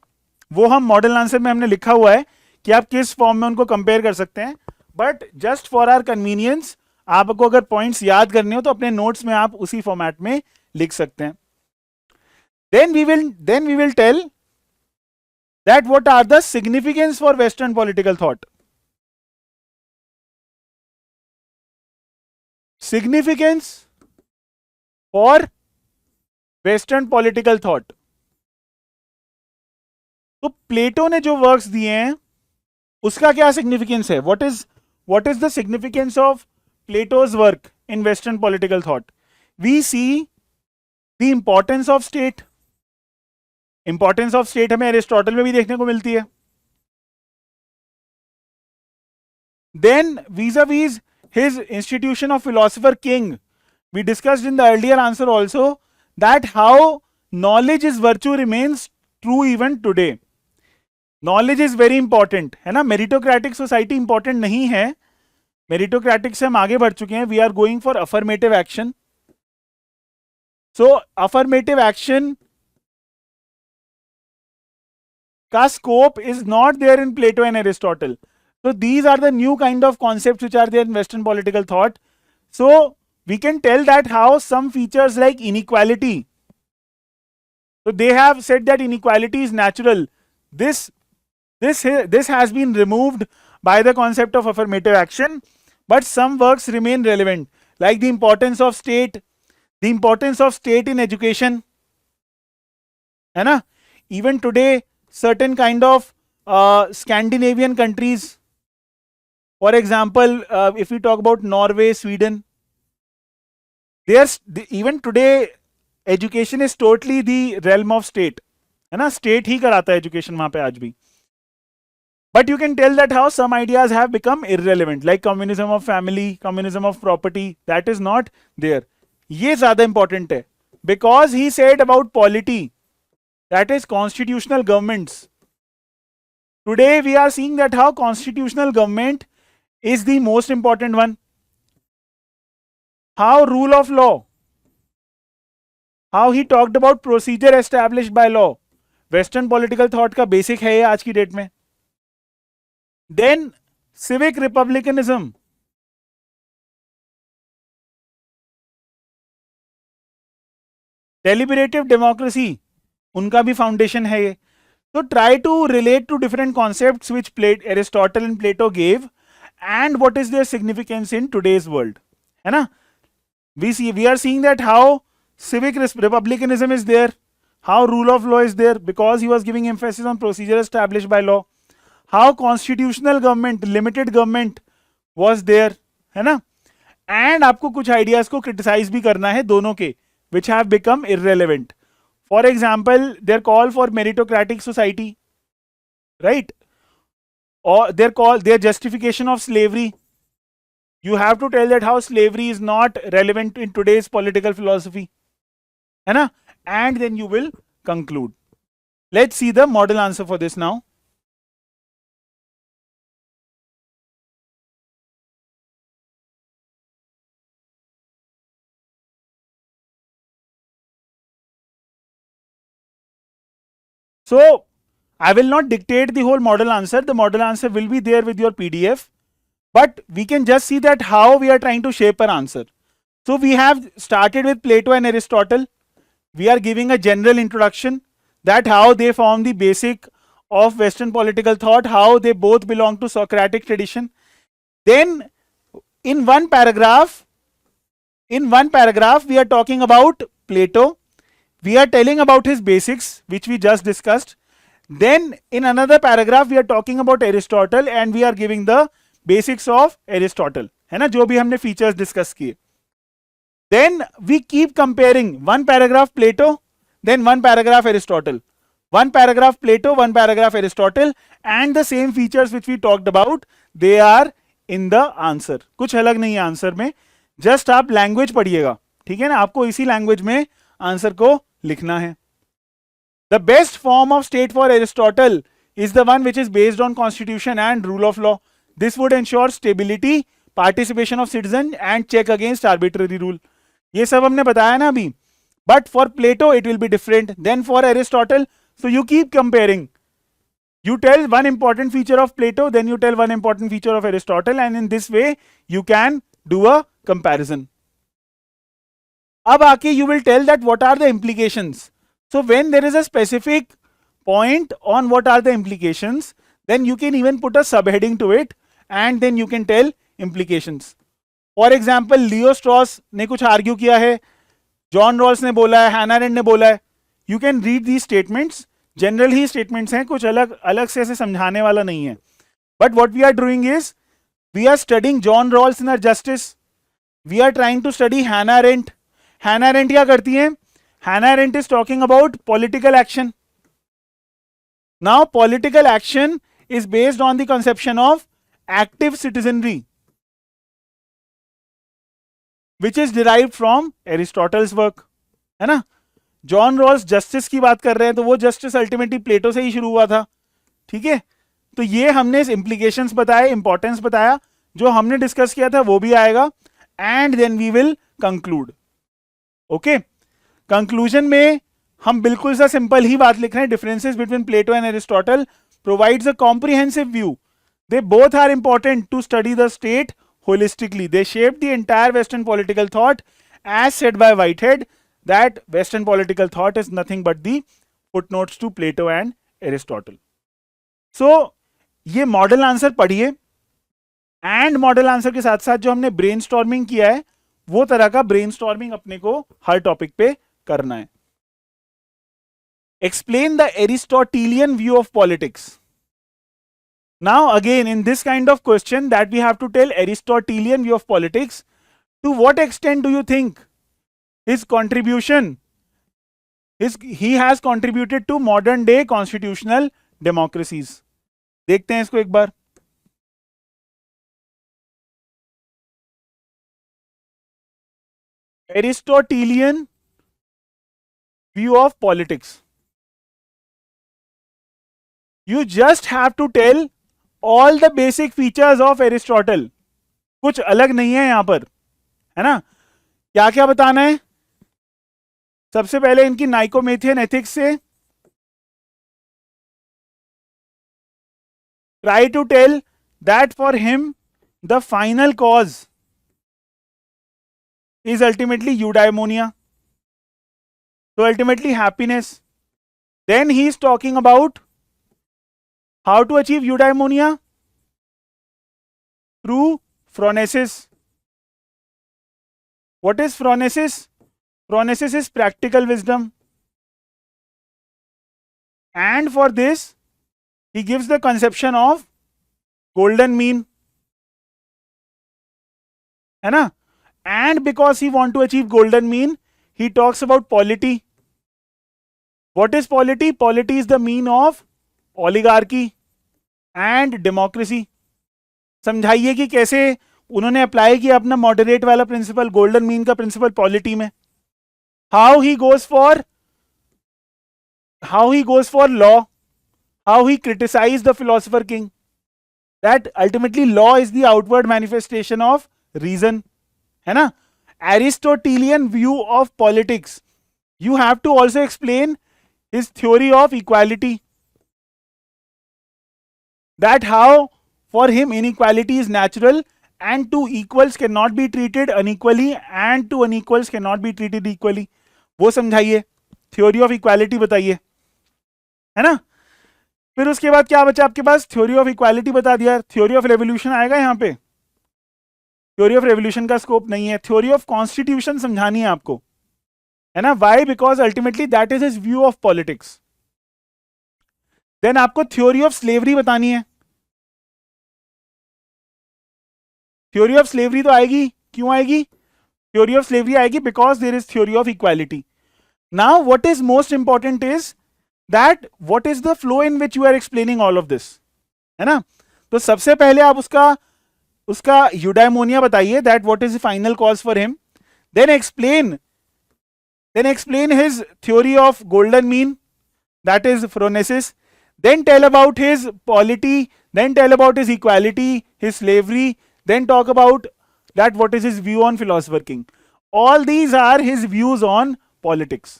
वो हम मॉडल आंसर में हमने लिखा हुआ है कि आप किस फॉर्म में उनको कंपेयर कर सकते हैं. But just for our convenience, आपको अगर पॉइंट्स याद करने हो तो अपने नोट्स में आप उसी फॉर्मेट में लिख सकते हैं. Then we will tell that what are the significance for western political thought. Significance for western political thought. तो प्लेटो ने जो वर्क्स दिए हैं उसका क्या सिग्निफिकेंस है? What is the significance of Plato's work in western political thought? We see the importance of state. Importance of state हमें Aristotle में भी देखने को मिलती है. देन vis-a-vis his institution of philosopher king, we discussed in the earlier answer also that how knowledge is virtue remains true even today. Knowledge is very important, है ना. मेरिटोक्रेटिक सोसाइटी इंपॉर्टेंट नहीं है, मेरिटोक्रेटिक से हम आगे बढ़ चुके हैं. We are going for affirmative action. So affirmative action का scope is not there in Plato and Aristotle. So these are the new kind of concepts which are there in Western political thought. So we can tell that how some features like inequality. So they have said that inequality is natural. This has been removed by the concept of affirmative action, but some works remain relevant, like the importance of state in education, है ना. Even today, certain kind of Scandinavian countries, for example, if we talk about Norway, Sweden, even today education is totally the realm of state, है ना. State ही कराता है education वहां पे आज भी. But you can tell that how some ideas have become irrelevant, like communism of family, communism of property, that is not there. ये ज्यादा important है, because he said about polity, that is constitutional governments. Today we are seeing that how constitutional government is the most important one. How rule of law, how he talked about procedure established by law, western political thought का basic है ये आज की date में. Then civic republicanism, deliberative democracy, उनका भी foundation है ये. तो try to relate to different concepts which Aristotle and Plato gave and what is their significance in today's world, है ना. we are seeing that how civic republicanism is there, how rule of law is there because he was giving emphasis on procedure established by law, how constitutional government, limited government was there, है ना. And आपको कुछ ideas को criticise भी करना है दोनों के, which have become irrelevant. For example, their call for meritocratic society, right? Or their justification of slavery. You have to tell that how slavery is not relevant in today's political philosophy, है ना. And then you will conclude. Let's see the model answer for this now. So I will not dictate the whole model answer. The model answer will be there with your PDF. But we can just see that how we are trying to shape an answer. So we have started with Plato and Aristotle. We are giving a general introduction that how they form the basic of Western political thought, how they both belong to Socratic tradition. Then in one paragraph, we are talking about Plato. We are telling about his basics, which we just discussed. Then in another paragraph, we are talking about Aristotle and we are giving the basics of Aristotle, है ना, जो भी हमने features discuss किए. Then we keep comparing one paragraph Plato, then one paragraph Aristotle, one paragraph Plato, one paragraph Aristotle, and the same features which we talked about they are in the answer. कुछ अलग नहीं है answer में, just आप language पढ़िएगा, ठीक है ना. आपको इसी लैंग्वेज में आंसर को लिखना है. The best form of state for Aristotle is the one which is based on constitution and rule of law. This would ensure stability, participation of citizen and check against arbitrary rule. ये सब हमने बताया ना अभी. But for Plato it will be different than for Aristotle. So you keep comparing. You tell one important feature of Plato, then you tell one important feature of Aristotle, and in this way you can do a comparison. अब आके you will tell that what are the implications. So when there is a specific point on what are the implications, then you can even put a subheading to it and then you can tell implications. For example, Leo straws ने कुछ argue किया है, John Rawls ने बोला है, Hannah aren't ने बोला है. You can read the statements, general he statements हैं, कुछ अलग अलग से ऐसे समझाने वाला नहीं है. But what we are doing is we are studying John Rawls in justice, we are trying to study Hannah Arendt. Hannah Arendt क्या करती है? Hannah Arendt is talking about political action. Now political action is based on the conception of active citizenry, which is derived from Aristotle's work, है ना. John Rawls justice की बात कर रहे हैं, तो वो जस्टिस अल्टीमेटली प्लेटो से ही शुरू हुआ था, ठीक है. तो ये हमने इम्प्लीकेशंस बताए, इंपॉर्टेंस बताया, जो हमने डिस्कस किया था वो भी आएगा, and then we will conclude. Okay, conclusion में हम बिल्कुल सा सिंपल ही बात लिख रहे हैं. Differences between Plato and Aristotle provides a comprehensive view. They both are important to study the state holistically. They shaped the entire Western political thought, as said by Whitehead, that Western political thought is nothing but the footnotes to Plato and Aristotle. So, ये model answer पढ़िए, and model answer के साथ साथ जो हमने brainstorming किया है, वो तरह का ब्रेनस्टॉर्मिंग अपने को हर टॉपिक पे करना है. Explain the Aristotelian view of politics. Now again, in this kind of question that we have to tell Aristotelian view of politics, to what extent do you think his contribution he has contributed to modern day constitutional democracies? देखते हैं इसको एक बार. Aristotelian view of politics. You just have to tell all the basic features of Aristotle, कुछ अलग नहीं है यहां पर, है ना। क्या क्या बताना है, सबसे पहले इनकी नाइकोमेथियन एथिक्स से try to tell that for him the final cause is ultimately eudaimonia, so ultimately happiness. Then he is talking about how to achieve eudaimonia through phronesis. What is phronesis? Phronesis is practical wisdom, and for this he gives the conception of golden mean, है ना. And because he want to achieve golden mean, he talks about polity. What is polity? Polity is the mean of oligarchy and democracy. समझाइए कि कैसे उन्होंने apply किया अपना moderate वाला principle, golden mean का प्रिंसिपल पॉलिटी में. How he goes for law, how he criticise the philosopher king, that ultimately law is the outward manifestation of reason, है ना. Aristotelian view of politics, you have to also explain his theory of equality, that how for him inequality is natural and two equals cannot be treated unequally and two unequals cannot be treated equally. वो समझाइए, theory of equality बताइए, है ना. फिर उसके बाद क्या बचा आपके पास, थ्योरी ऑफ इक्वालिटी बता दिया. थ्योरी ऑफ रेवोल्यूशन आएगा यहाँ पे, थ्योरी ऑफ रेवोल्यूशन का स्कोप नहीं है. थ्योरी ऑफ कॉन्स्टिट्यूशन समझानी है आपको, है ना. Why? Because ultimately that is his view of politics. Then आपको थ्योरी ऑफ स्लेवरी बतानी है. थ्योरी ऑफ स्लेवरी तो आएगी, क्यों आएगी? थ्योरी ऑफ स्लेवरी आएगी because there is theory of equality. Now what is most important is that what is the flow in which you are explaining all of this, है ना. तो सबसे पहले आप उसका यूडाइमोनिया बताइए, that what is the final cause for him. Then explain his theory of golden mean, that is phronesis. Then tell about his polity, then tell about his equality, his slavery, then talk about that what is his view on philosopher king. All these are his views on politics.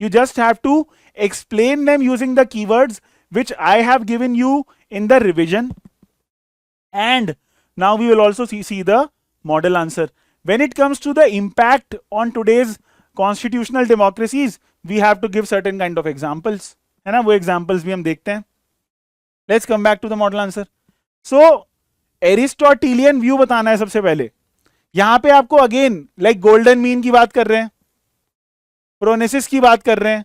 You just have to explain them using the keywords which I have given you in the revision. And now we will also see the model answer. When it comes to the impact on today's constitutional democracies, we have to give certain kind of examples, है ना. वो examples भी हम देखते हैं. Let's come back to the model answer. So Aristotelian view बताना है सबसे पहले. यहां पे आपको अगेन लाइक गोल्डन मीन की बात कर रहे हैं, प्रोनेसिस की बात कर रहे हैं,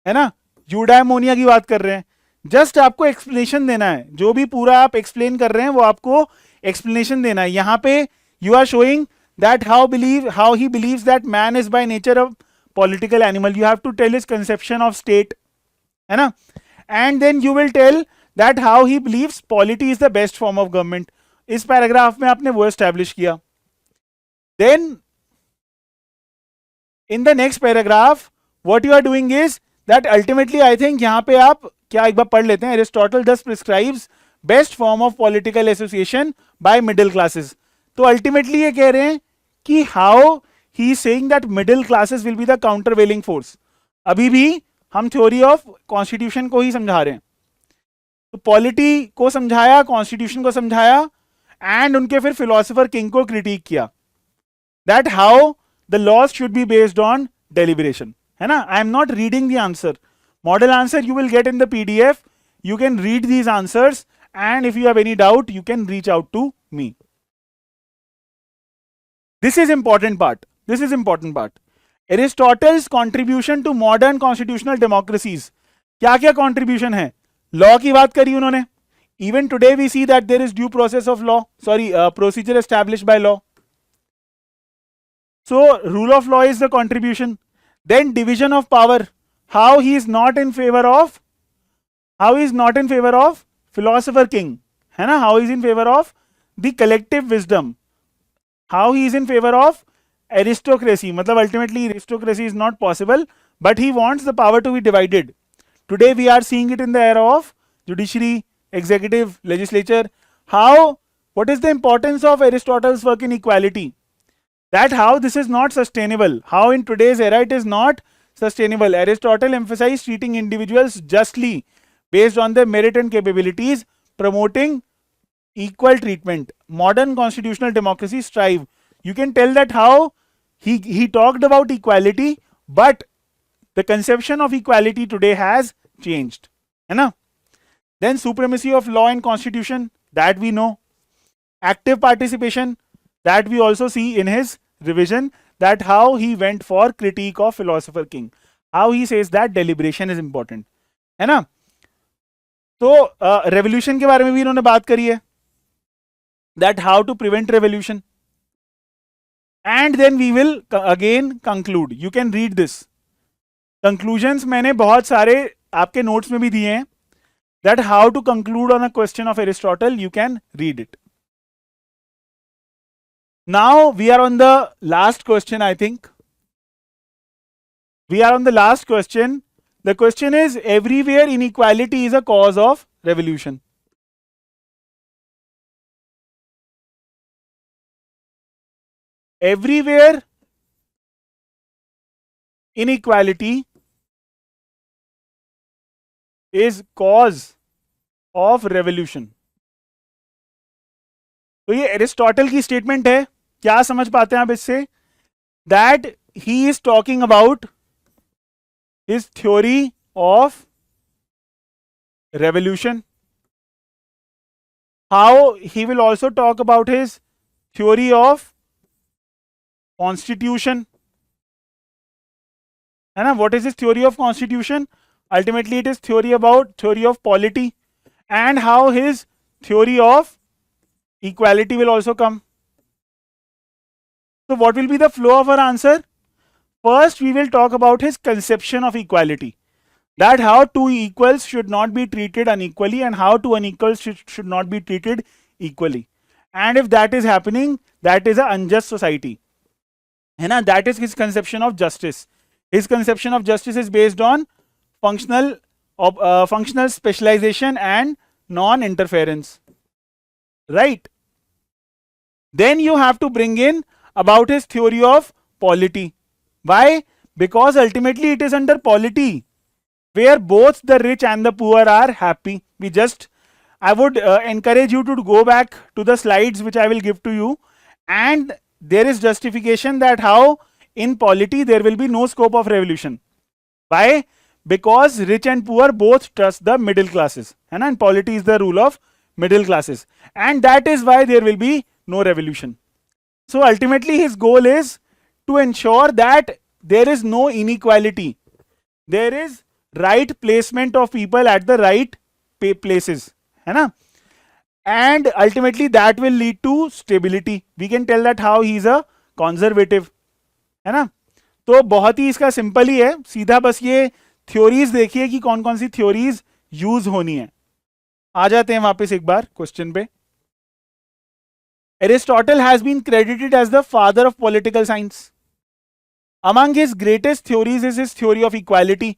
है ना, यूडाइमोनिया की बात कर रहे हैं. जस्ट आपको एक्सप्लेनेशन देना है, जो भी पूरा आप एक्सप्लेन कर रहे हैं वो आपको एक्सप्लेनेशन देना है. यहां पे you are showing that how he believes that man is by nature a political animal. You have to tell his conception of state, है ना. And then you will tell that how he believes polity is the best form of government. इस paragraph में आपने वो establish किया. Then in the next paragraph what you are doing is that ultimately I think यहां पे आप क्या एक बार पढ़ लेते हैं. Aristotle thus prescribes best form of political association by middle classes. तो अल्टीमेटली ये कह रहे हैं कि how he is saying that middle classes will be the countervailing force. अभी भी हम थ्योरी ऑफ कॉन्स्टिट्यूशन को ही समझा रहे हैं. तो पॉलिटी को समझाया, कॉन्स्टिट्यूशन को समझाया, एंड उनके फिर फिलोसोफर किंग को क्रिटिक किया, that how the laws should be based on deliberation, है ना. I am not reading the answer. Model answer you will get in the PDF. You can read these answers and if you have any doubt you can reach out to me. This is important part. Aristotle's contribution to modern constitutional democracies. क्या क्या contribution है? Law की बात करी उन्होंने. Even today we see that there is due process of law, procedure established by law. So rule of law is the contribution. Then division of power. How he is not in favor of philosopher king, है ना. How he is in favor of the collective wisdom. How he is in favor of aristocracy. मतलब ultimately aristocracy is not possible, but he wants the power to be divided. Today we are seeing it in the era of judiciary, executive, legislature. How, what is the importance of Aristotle's work in equality? That how this is not sustainable, how in today's era it is not sustainable. Aristotle emphasized treating individuals justly based on their merit and capabilities, promoting equal treatment. Modern constitutional democracies strive. You can tell that how he talked about equality, but the conception of equality today has changed. है ना? Then supremacy of law and constitution, that we know. Active participation, that we also see in his revision, that how he went for critique of philosopher king, how he says that deliberation is important, है ना? तो revolution के बारे में भी इन्होंने बात करी है, that how to prevent revolution, and then we will again conclude. You can read this. Conclusions मैंने बहुत सारे आपके नोट्स में भी दिए हैं, that how to conclude on a question of Aristotle, you can read it. Now we are on the last question, I think. We are on the last question. The question is, everywhere inequality is a cause of revolution. Everywhere inequality is cause of revolution. तो ये Aristotle की statement है. क्या समझ पाते हैं आप इससे? That he is talking about his theory of revolution. How he will also talk about his theory of constitution, है ना? What is his theory of constitution? Ultimately it is theory about theory of polity, and how his theory of equality will also come. So what will be the flow of our answer? First we will talk about his conception of equality, that how two equals should not be treated unequally and how two unequals should not be treated equally, and if that is happening, that is an unjust society, है ना? That is his conception of justice. His conception of justice is based on functional specialization and non-interference, right? Then you have to bring in about his theory of polity. Why? Because ultimately it is under polity where both the rich and the poor are happy. I would encourage you to go back to the slides which I will give to you, and there is justification that how in polity there will be no scope of revolution. Why? Because rich and poor both trust the middle classes, and polity is the rule of middle classes, and that is why there will be no revolution. So ultimately his goal is to ensure that there is no inequality, there is right placement of people at the right places, है ना? And ultimately that will lead to stability. We can tell that how he is a conservative, है ना? तो बहुत ही इसका simple ही है, सीधा बस ये थ्योरीज देखिए कि कौन कौन सी थ्योरीज यूज होनी है. आ जाते हैं वापस एक बार क्वेश्चन पे. Aristotle has been credited as the father of political science. Among his greatest theories is his theory of equality.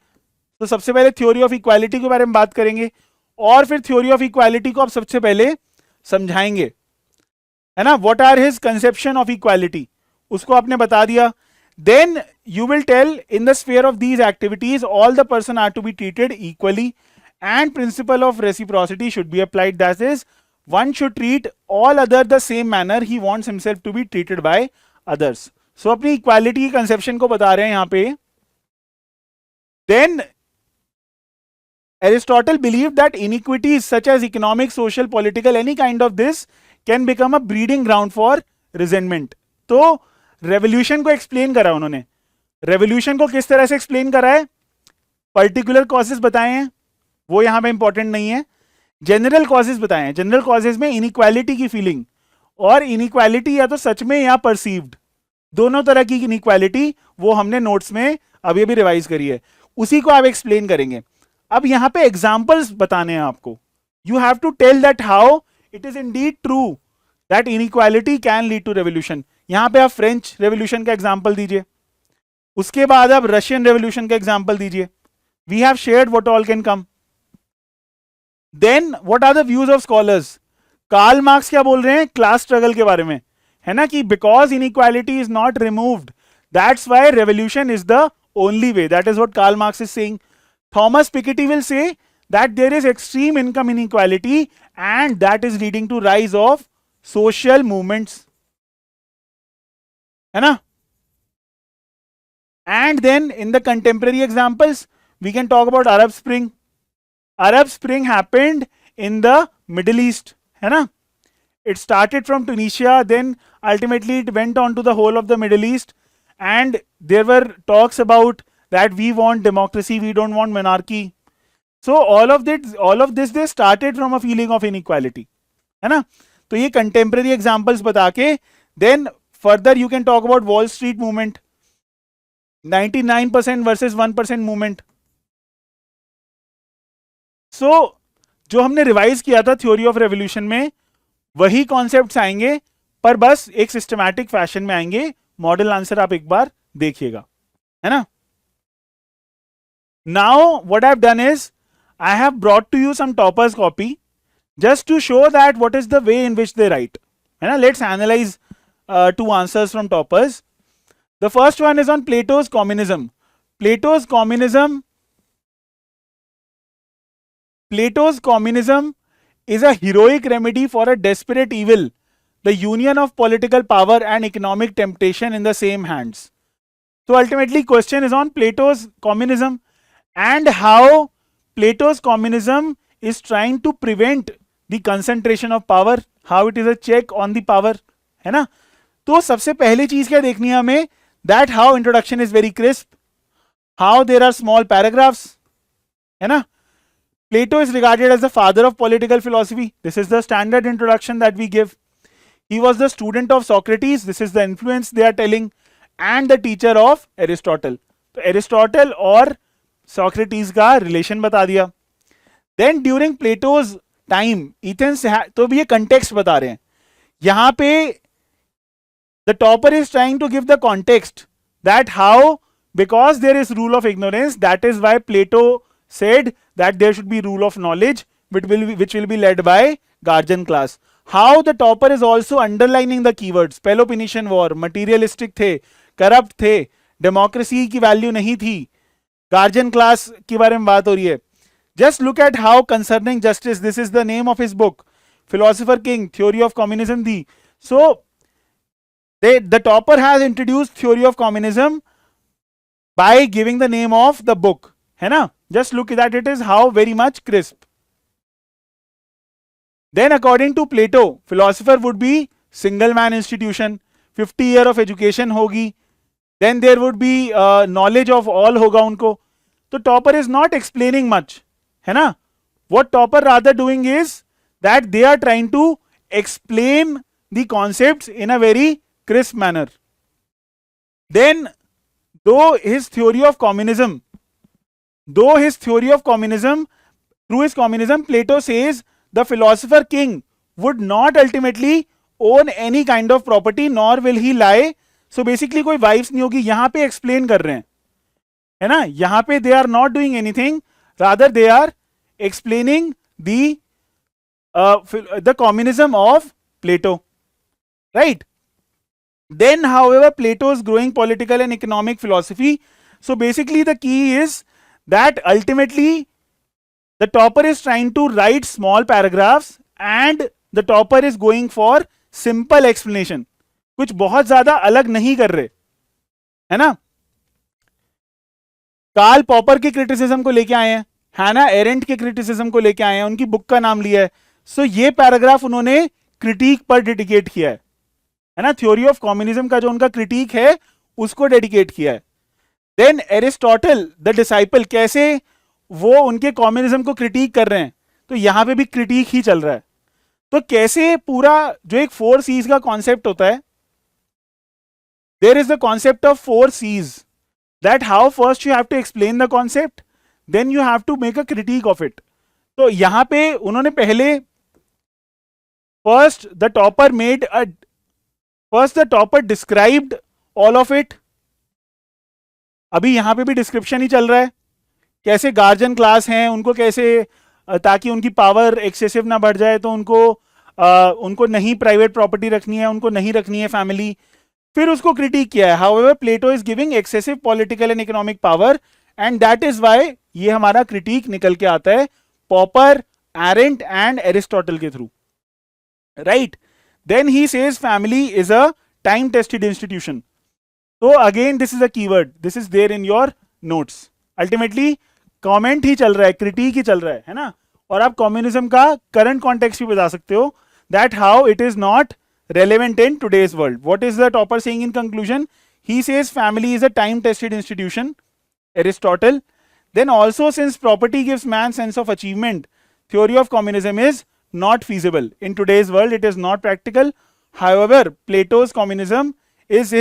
तो सबसे पहले थ्योरी ऑफ इक्वालिटी के बारे में बात करेंगे, और फिर थ्योरी ऑफ इक्वालिटी को आप सबसे पहले समझाएंगे, है ना? What are his conception of equality, उसको आपने बता दिया. Then you will tell in the sphere of these activities all the person are to be treated equally, and principle of reciprocity should be applied. That is, one should treat all other the same manner he wants himself to be treated by others. So अपनी equality की conception को बता रहे हैं यहाँ पे. Then Aristotle believed that inequities such as economic, social, political, any kind of this can become a breeding ground for resentment. तो revolution को explain करा उन्होंने. revolution को किस तरह से explain करा है? Particular causes बताए हैं, वो यहां पे इंपॉर्टेंट नहीं है. जनरल कॉजेज बताए हैं. जनरल कॉजेज में इनइक्वालिटी की फीलिंग, और इनइक्वालिटी या तो सच में या परसीव्ड, दोनों तरह की इनइक्वालिटी वो हमने नोट्स में अभी अभी रिवाइज करी है, उसी को आप एक्सप्लेन करेंगे. अब यहां पे एग्जांपल्स बताने हैं आपको. You have to tell that how it is indeed true that inequality can lead to revolution. यहां पे आप फ्रेंच रेवोल्यूशन का एग्जांपल दीजिए, उसके बाद आप रशियन रेवोल्यूशन का एग्जांपल दीजिए. We have shared what all can come. Then what are the views of scholars? Karl Marx क्या बोल रहे हैं क्लास स्ट्रगल के बारे में, है ना, कि because inequality is not removed that's why revolution is the only way. That is what Karl Marx is saying. Thomas Piketty will say that there is extreme income inequality and that is leading to rise of social movements, है ना. And then in the contemporary examples we can talk about Arab Spring. Arab Spring happened in the Middle East, है ना. It started from Tunisia, then ultimately it went on to the whole of the Middle East, and there were talks about that we want democracy, we don't want monarchy. So all of this they started from a feeling of inequality, है ना. तो ये contemporary examples बता के then further you can talk about Wall Street movement, 99% versus 1% movement. So जो हमने revise किया था थ्योरी ऑफ रेवोल्यूशन में वही कॉन्सेप्ट्स आएंगे, पर बस एक सिस्टमैटिक फैशन में आएंगे. मॉडल आंसर आप एक बार देखिएगा, है ना. Now what I've done is I have brought to you some toppers copy just to show that what is the way in which they write. Let's analyze two answers from toppers. The first one is on Plato's communism. Plato's communism is a heroic remedy for a desperate evil, the union of political power and economic temptation in the same hands. So ultimately question is on Plato's communism and how Plato's communism is trying to prevent the concentration of power, how it is a check on the power, है ना. तो सबसे पहली चीज क्या देखनी है हमें, that how introduction is very crisp, how there are small paragraphs, है ना. Plato is regarded as the father of political philosophy. This is the standard introduction that we give. He was the student of Socrates. This is the influence they are telling, and the teacher of Aristotle. तो Aristotle और Socrates का relation बता दिया. Then during Plato's time, Athens, तो भी ये context बता रहे हैं. यहाँ पे the topper is trying to give the context that how, because there is rule of ignorance, that is why Plato said that there should be rule of knowledge, which will be led by guardian class. How the topper is also underlining the keywords. Peloponnesian War, materialistic थे, corrupt थे, democracy की value नहीं थी, guardian class के बारे में बात हो रही है. Just look at how concerning justice, this is the name of his book, Philosopher King, Theory of Communism the. So the topper has introduced theory of communism by giving the name of the book, है ना. Just look at it is how very much crisp. Then according to Plato, philosopher would be single man institution, 50 year of education होगी, then there would be knowledge of all होगा उनको. तो topper is not explaining much, है ना. What topper rather doing is that they are trying to explain the concepts in a very crisp manner. Then through his theory of communism, through his communism, Plato says the philosopher king would not ultimately own any kind of property, nor will he lie. So basically कोई wives नहीं होगी. यहाँ पे explain कर रहे हैं, है ना. यहाँ पे they are not doing anything, rather they are explaining the communism of Plato, right? Then however Plato's growing political and economic philosophy. So basically the key is that ultimately the topper is trying to write small paragraphs and the topper is going for simple explanation. कुछ बहुत ज्यादा अलग नहीं कर रहे, है ना. Karl popper के क्रिटिसिज्म को लेके आए हैं, हैना एरेंट के क्रिटिसिज्म को लेके आए हैं, उनकी बुक का नाम लिया है. सो ये पैराग्राफ उन्होंने क्रिटिक पर डेडिकेट किया है ना. थ्योरी ऑफ कम्युनिज्म का जो उनका क्रिटिक है उसको डेडिकेट किया है. देन एरिस्टोटल द डिसाइपल, कैसे वो उनके कम्युनिज्म को क्रिटिक कर रहे हैं, तो यहां पे भी क्रिटिक ही चल रहा है. तो कैसे पूरा जो एक 4 C's का कॉन्सेप्ट होता है, there is the concept of 4 C's, that how first you have to explain the concept, then you have to make a critique of it. तो यहां पे उन्होंने पहले first the topper described all of it. अभी यहां पे भी description ही चल रहा है, कैसे गार्जियन क्लास हैं, उनको कैसे ताकि उनकी पावर एक्सेसिव ना बढ़ जाए, तो उनको नहीं प्राइवेट प्रॉपर्टी रखनी है, उनको नहीं रखनी है फैमिली। फिर उसको क्रिटिक किया है। However Plato is giving excessive political and economic power, and that is why ये हमारा क्रिटिक निकल के आता है पॉपर, एरेंट एंड एरिस्टोटल के through, right. Then he says family is a time tested institution. तो again this is a keyword, this is there in your notes. Ultimately comment ही चल रहा है, क्रिटिक ही चल रहा है ना। और आप कम्युनिज्म का करंट कॉन्टेक्स्ट भी बता सकते हो, that how it is not relevant in today's world. What is the topper saying in conclusion? He says family is a time tested institution, Aristotle. Then also, since property gives man sense of achievement, theory of communism is not feasible in today's world. It is not practical. However, Plato's communism is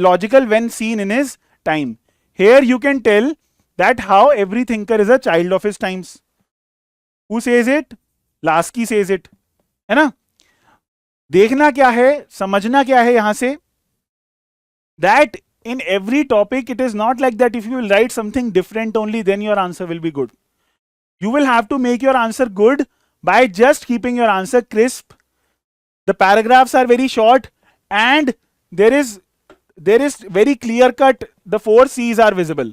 logical when seen in his time. Here you can tell that how every thinker is a child of his times. Who says it? Lasky says it, है ना। देखना क्या है, समझना क्या है यहां से, that in every topic it is not like that if you will write something different only then your answer will be good. You will have to make your answer good by just keeping your answer crisp. The paragraphs are very short and there is very clear cut, the 4 C's are visible,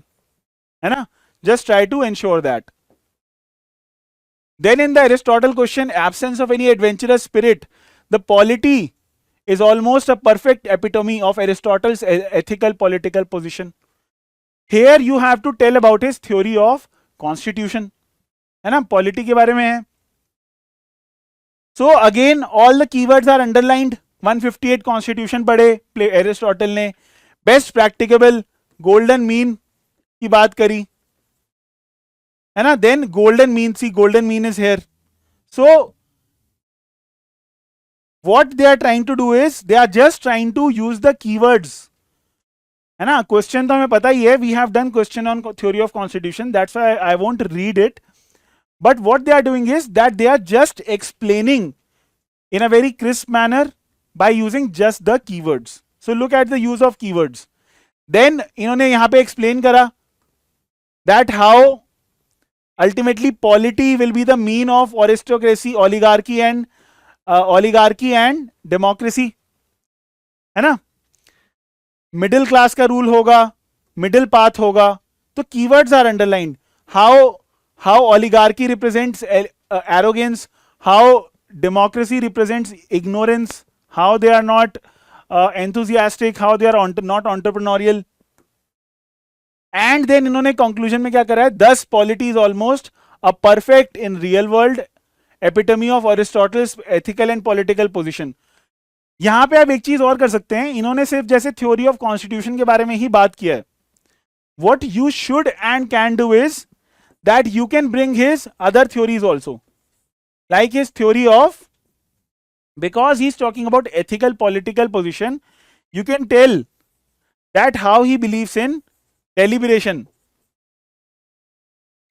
है ना. Just try to ensure that. Then in the Aristotle question, absence of any adventurous spirit, the polity is almost a perfect epitome of Aristotle's ethical political position. Here you have to tell about his theory of constitution, है ना, polity के बारे में है. So again all the keywords are underlined. 158 constitution पढ़े Aristotle ने, best practicable, golden mean की बात करी, है ना. Then golden mean, see golden mean is here. So what they are trying to do is they are just trying to use the keywords, है ना. Question तो हमें पता ही है, we have done question on theory of constitution, that's why I won't read it. But what they are doing is that they are just explaining in a very crisp manner by using just the keywords. So look at the use of keywords. Then इन्होंने यहाँ पे explain करा that how ultimately polity will be the mean of aristocracy, oligarchy and democracy, है ना. Middle class का rule होगा, middle path होगा. तो keywords are underlined. How oligarchy represents arrogance, how democracy represents ignorance, how they are not enthusiastic, how they are not entrepreneurial. And then इन्होंने conclusion में क्या करा है, thus polity is almost a perfect in real world epitome of Aristotle's ethical and political position. यहां पे आप एक चीज और कर सकते हैं, इन्होंने सिर्फ जैसे थ्योरी ऑफ कॉन्स्टिट्यूशन के बारे में ही बात किया है. What you should and can do is that you can bring his other theories also, like his theory of, because he's talking about ethical political position, you can tell that how he believes in deliberation,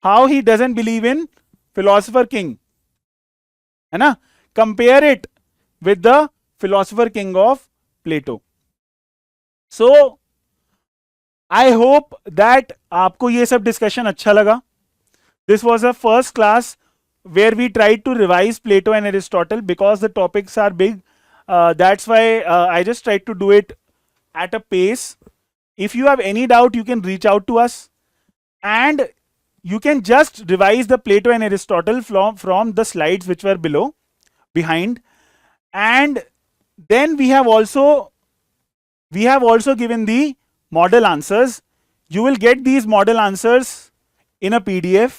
how he doesn't believe in philosopher king, है ना. Compare it with the philosopher king of Plato. So I hope that आपको ये सब discussion अच्छा लगा. This was a first class where we tried to revise Plato and Aristotle because the topics are big. That's why I just tried to do it at a pace. If you have any doubt, you can reach out to us and you can just revise the Plato and Aristotle from the slides which were behind. And then we have also given the model answers. You will get these model answers in a PDF.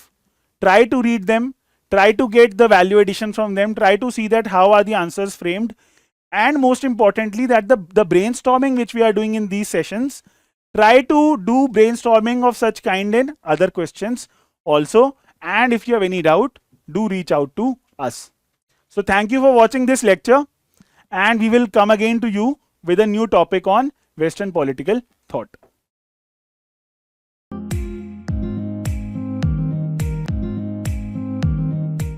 Try to read them, try to get the value addition from them, try to see that how are the answers framed, and most importantly that the brainstorming which we are doing in these sessions, try to do brainstorming of such kind in other questions also. And if you have any doubt, do reach out to us. So thank you for watching this lecture, and we will come again to you with a new topic on Western political thought.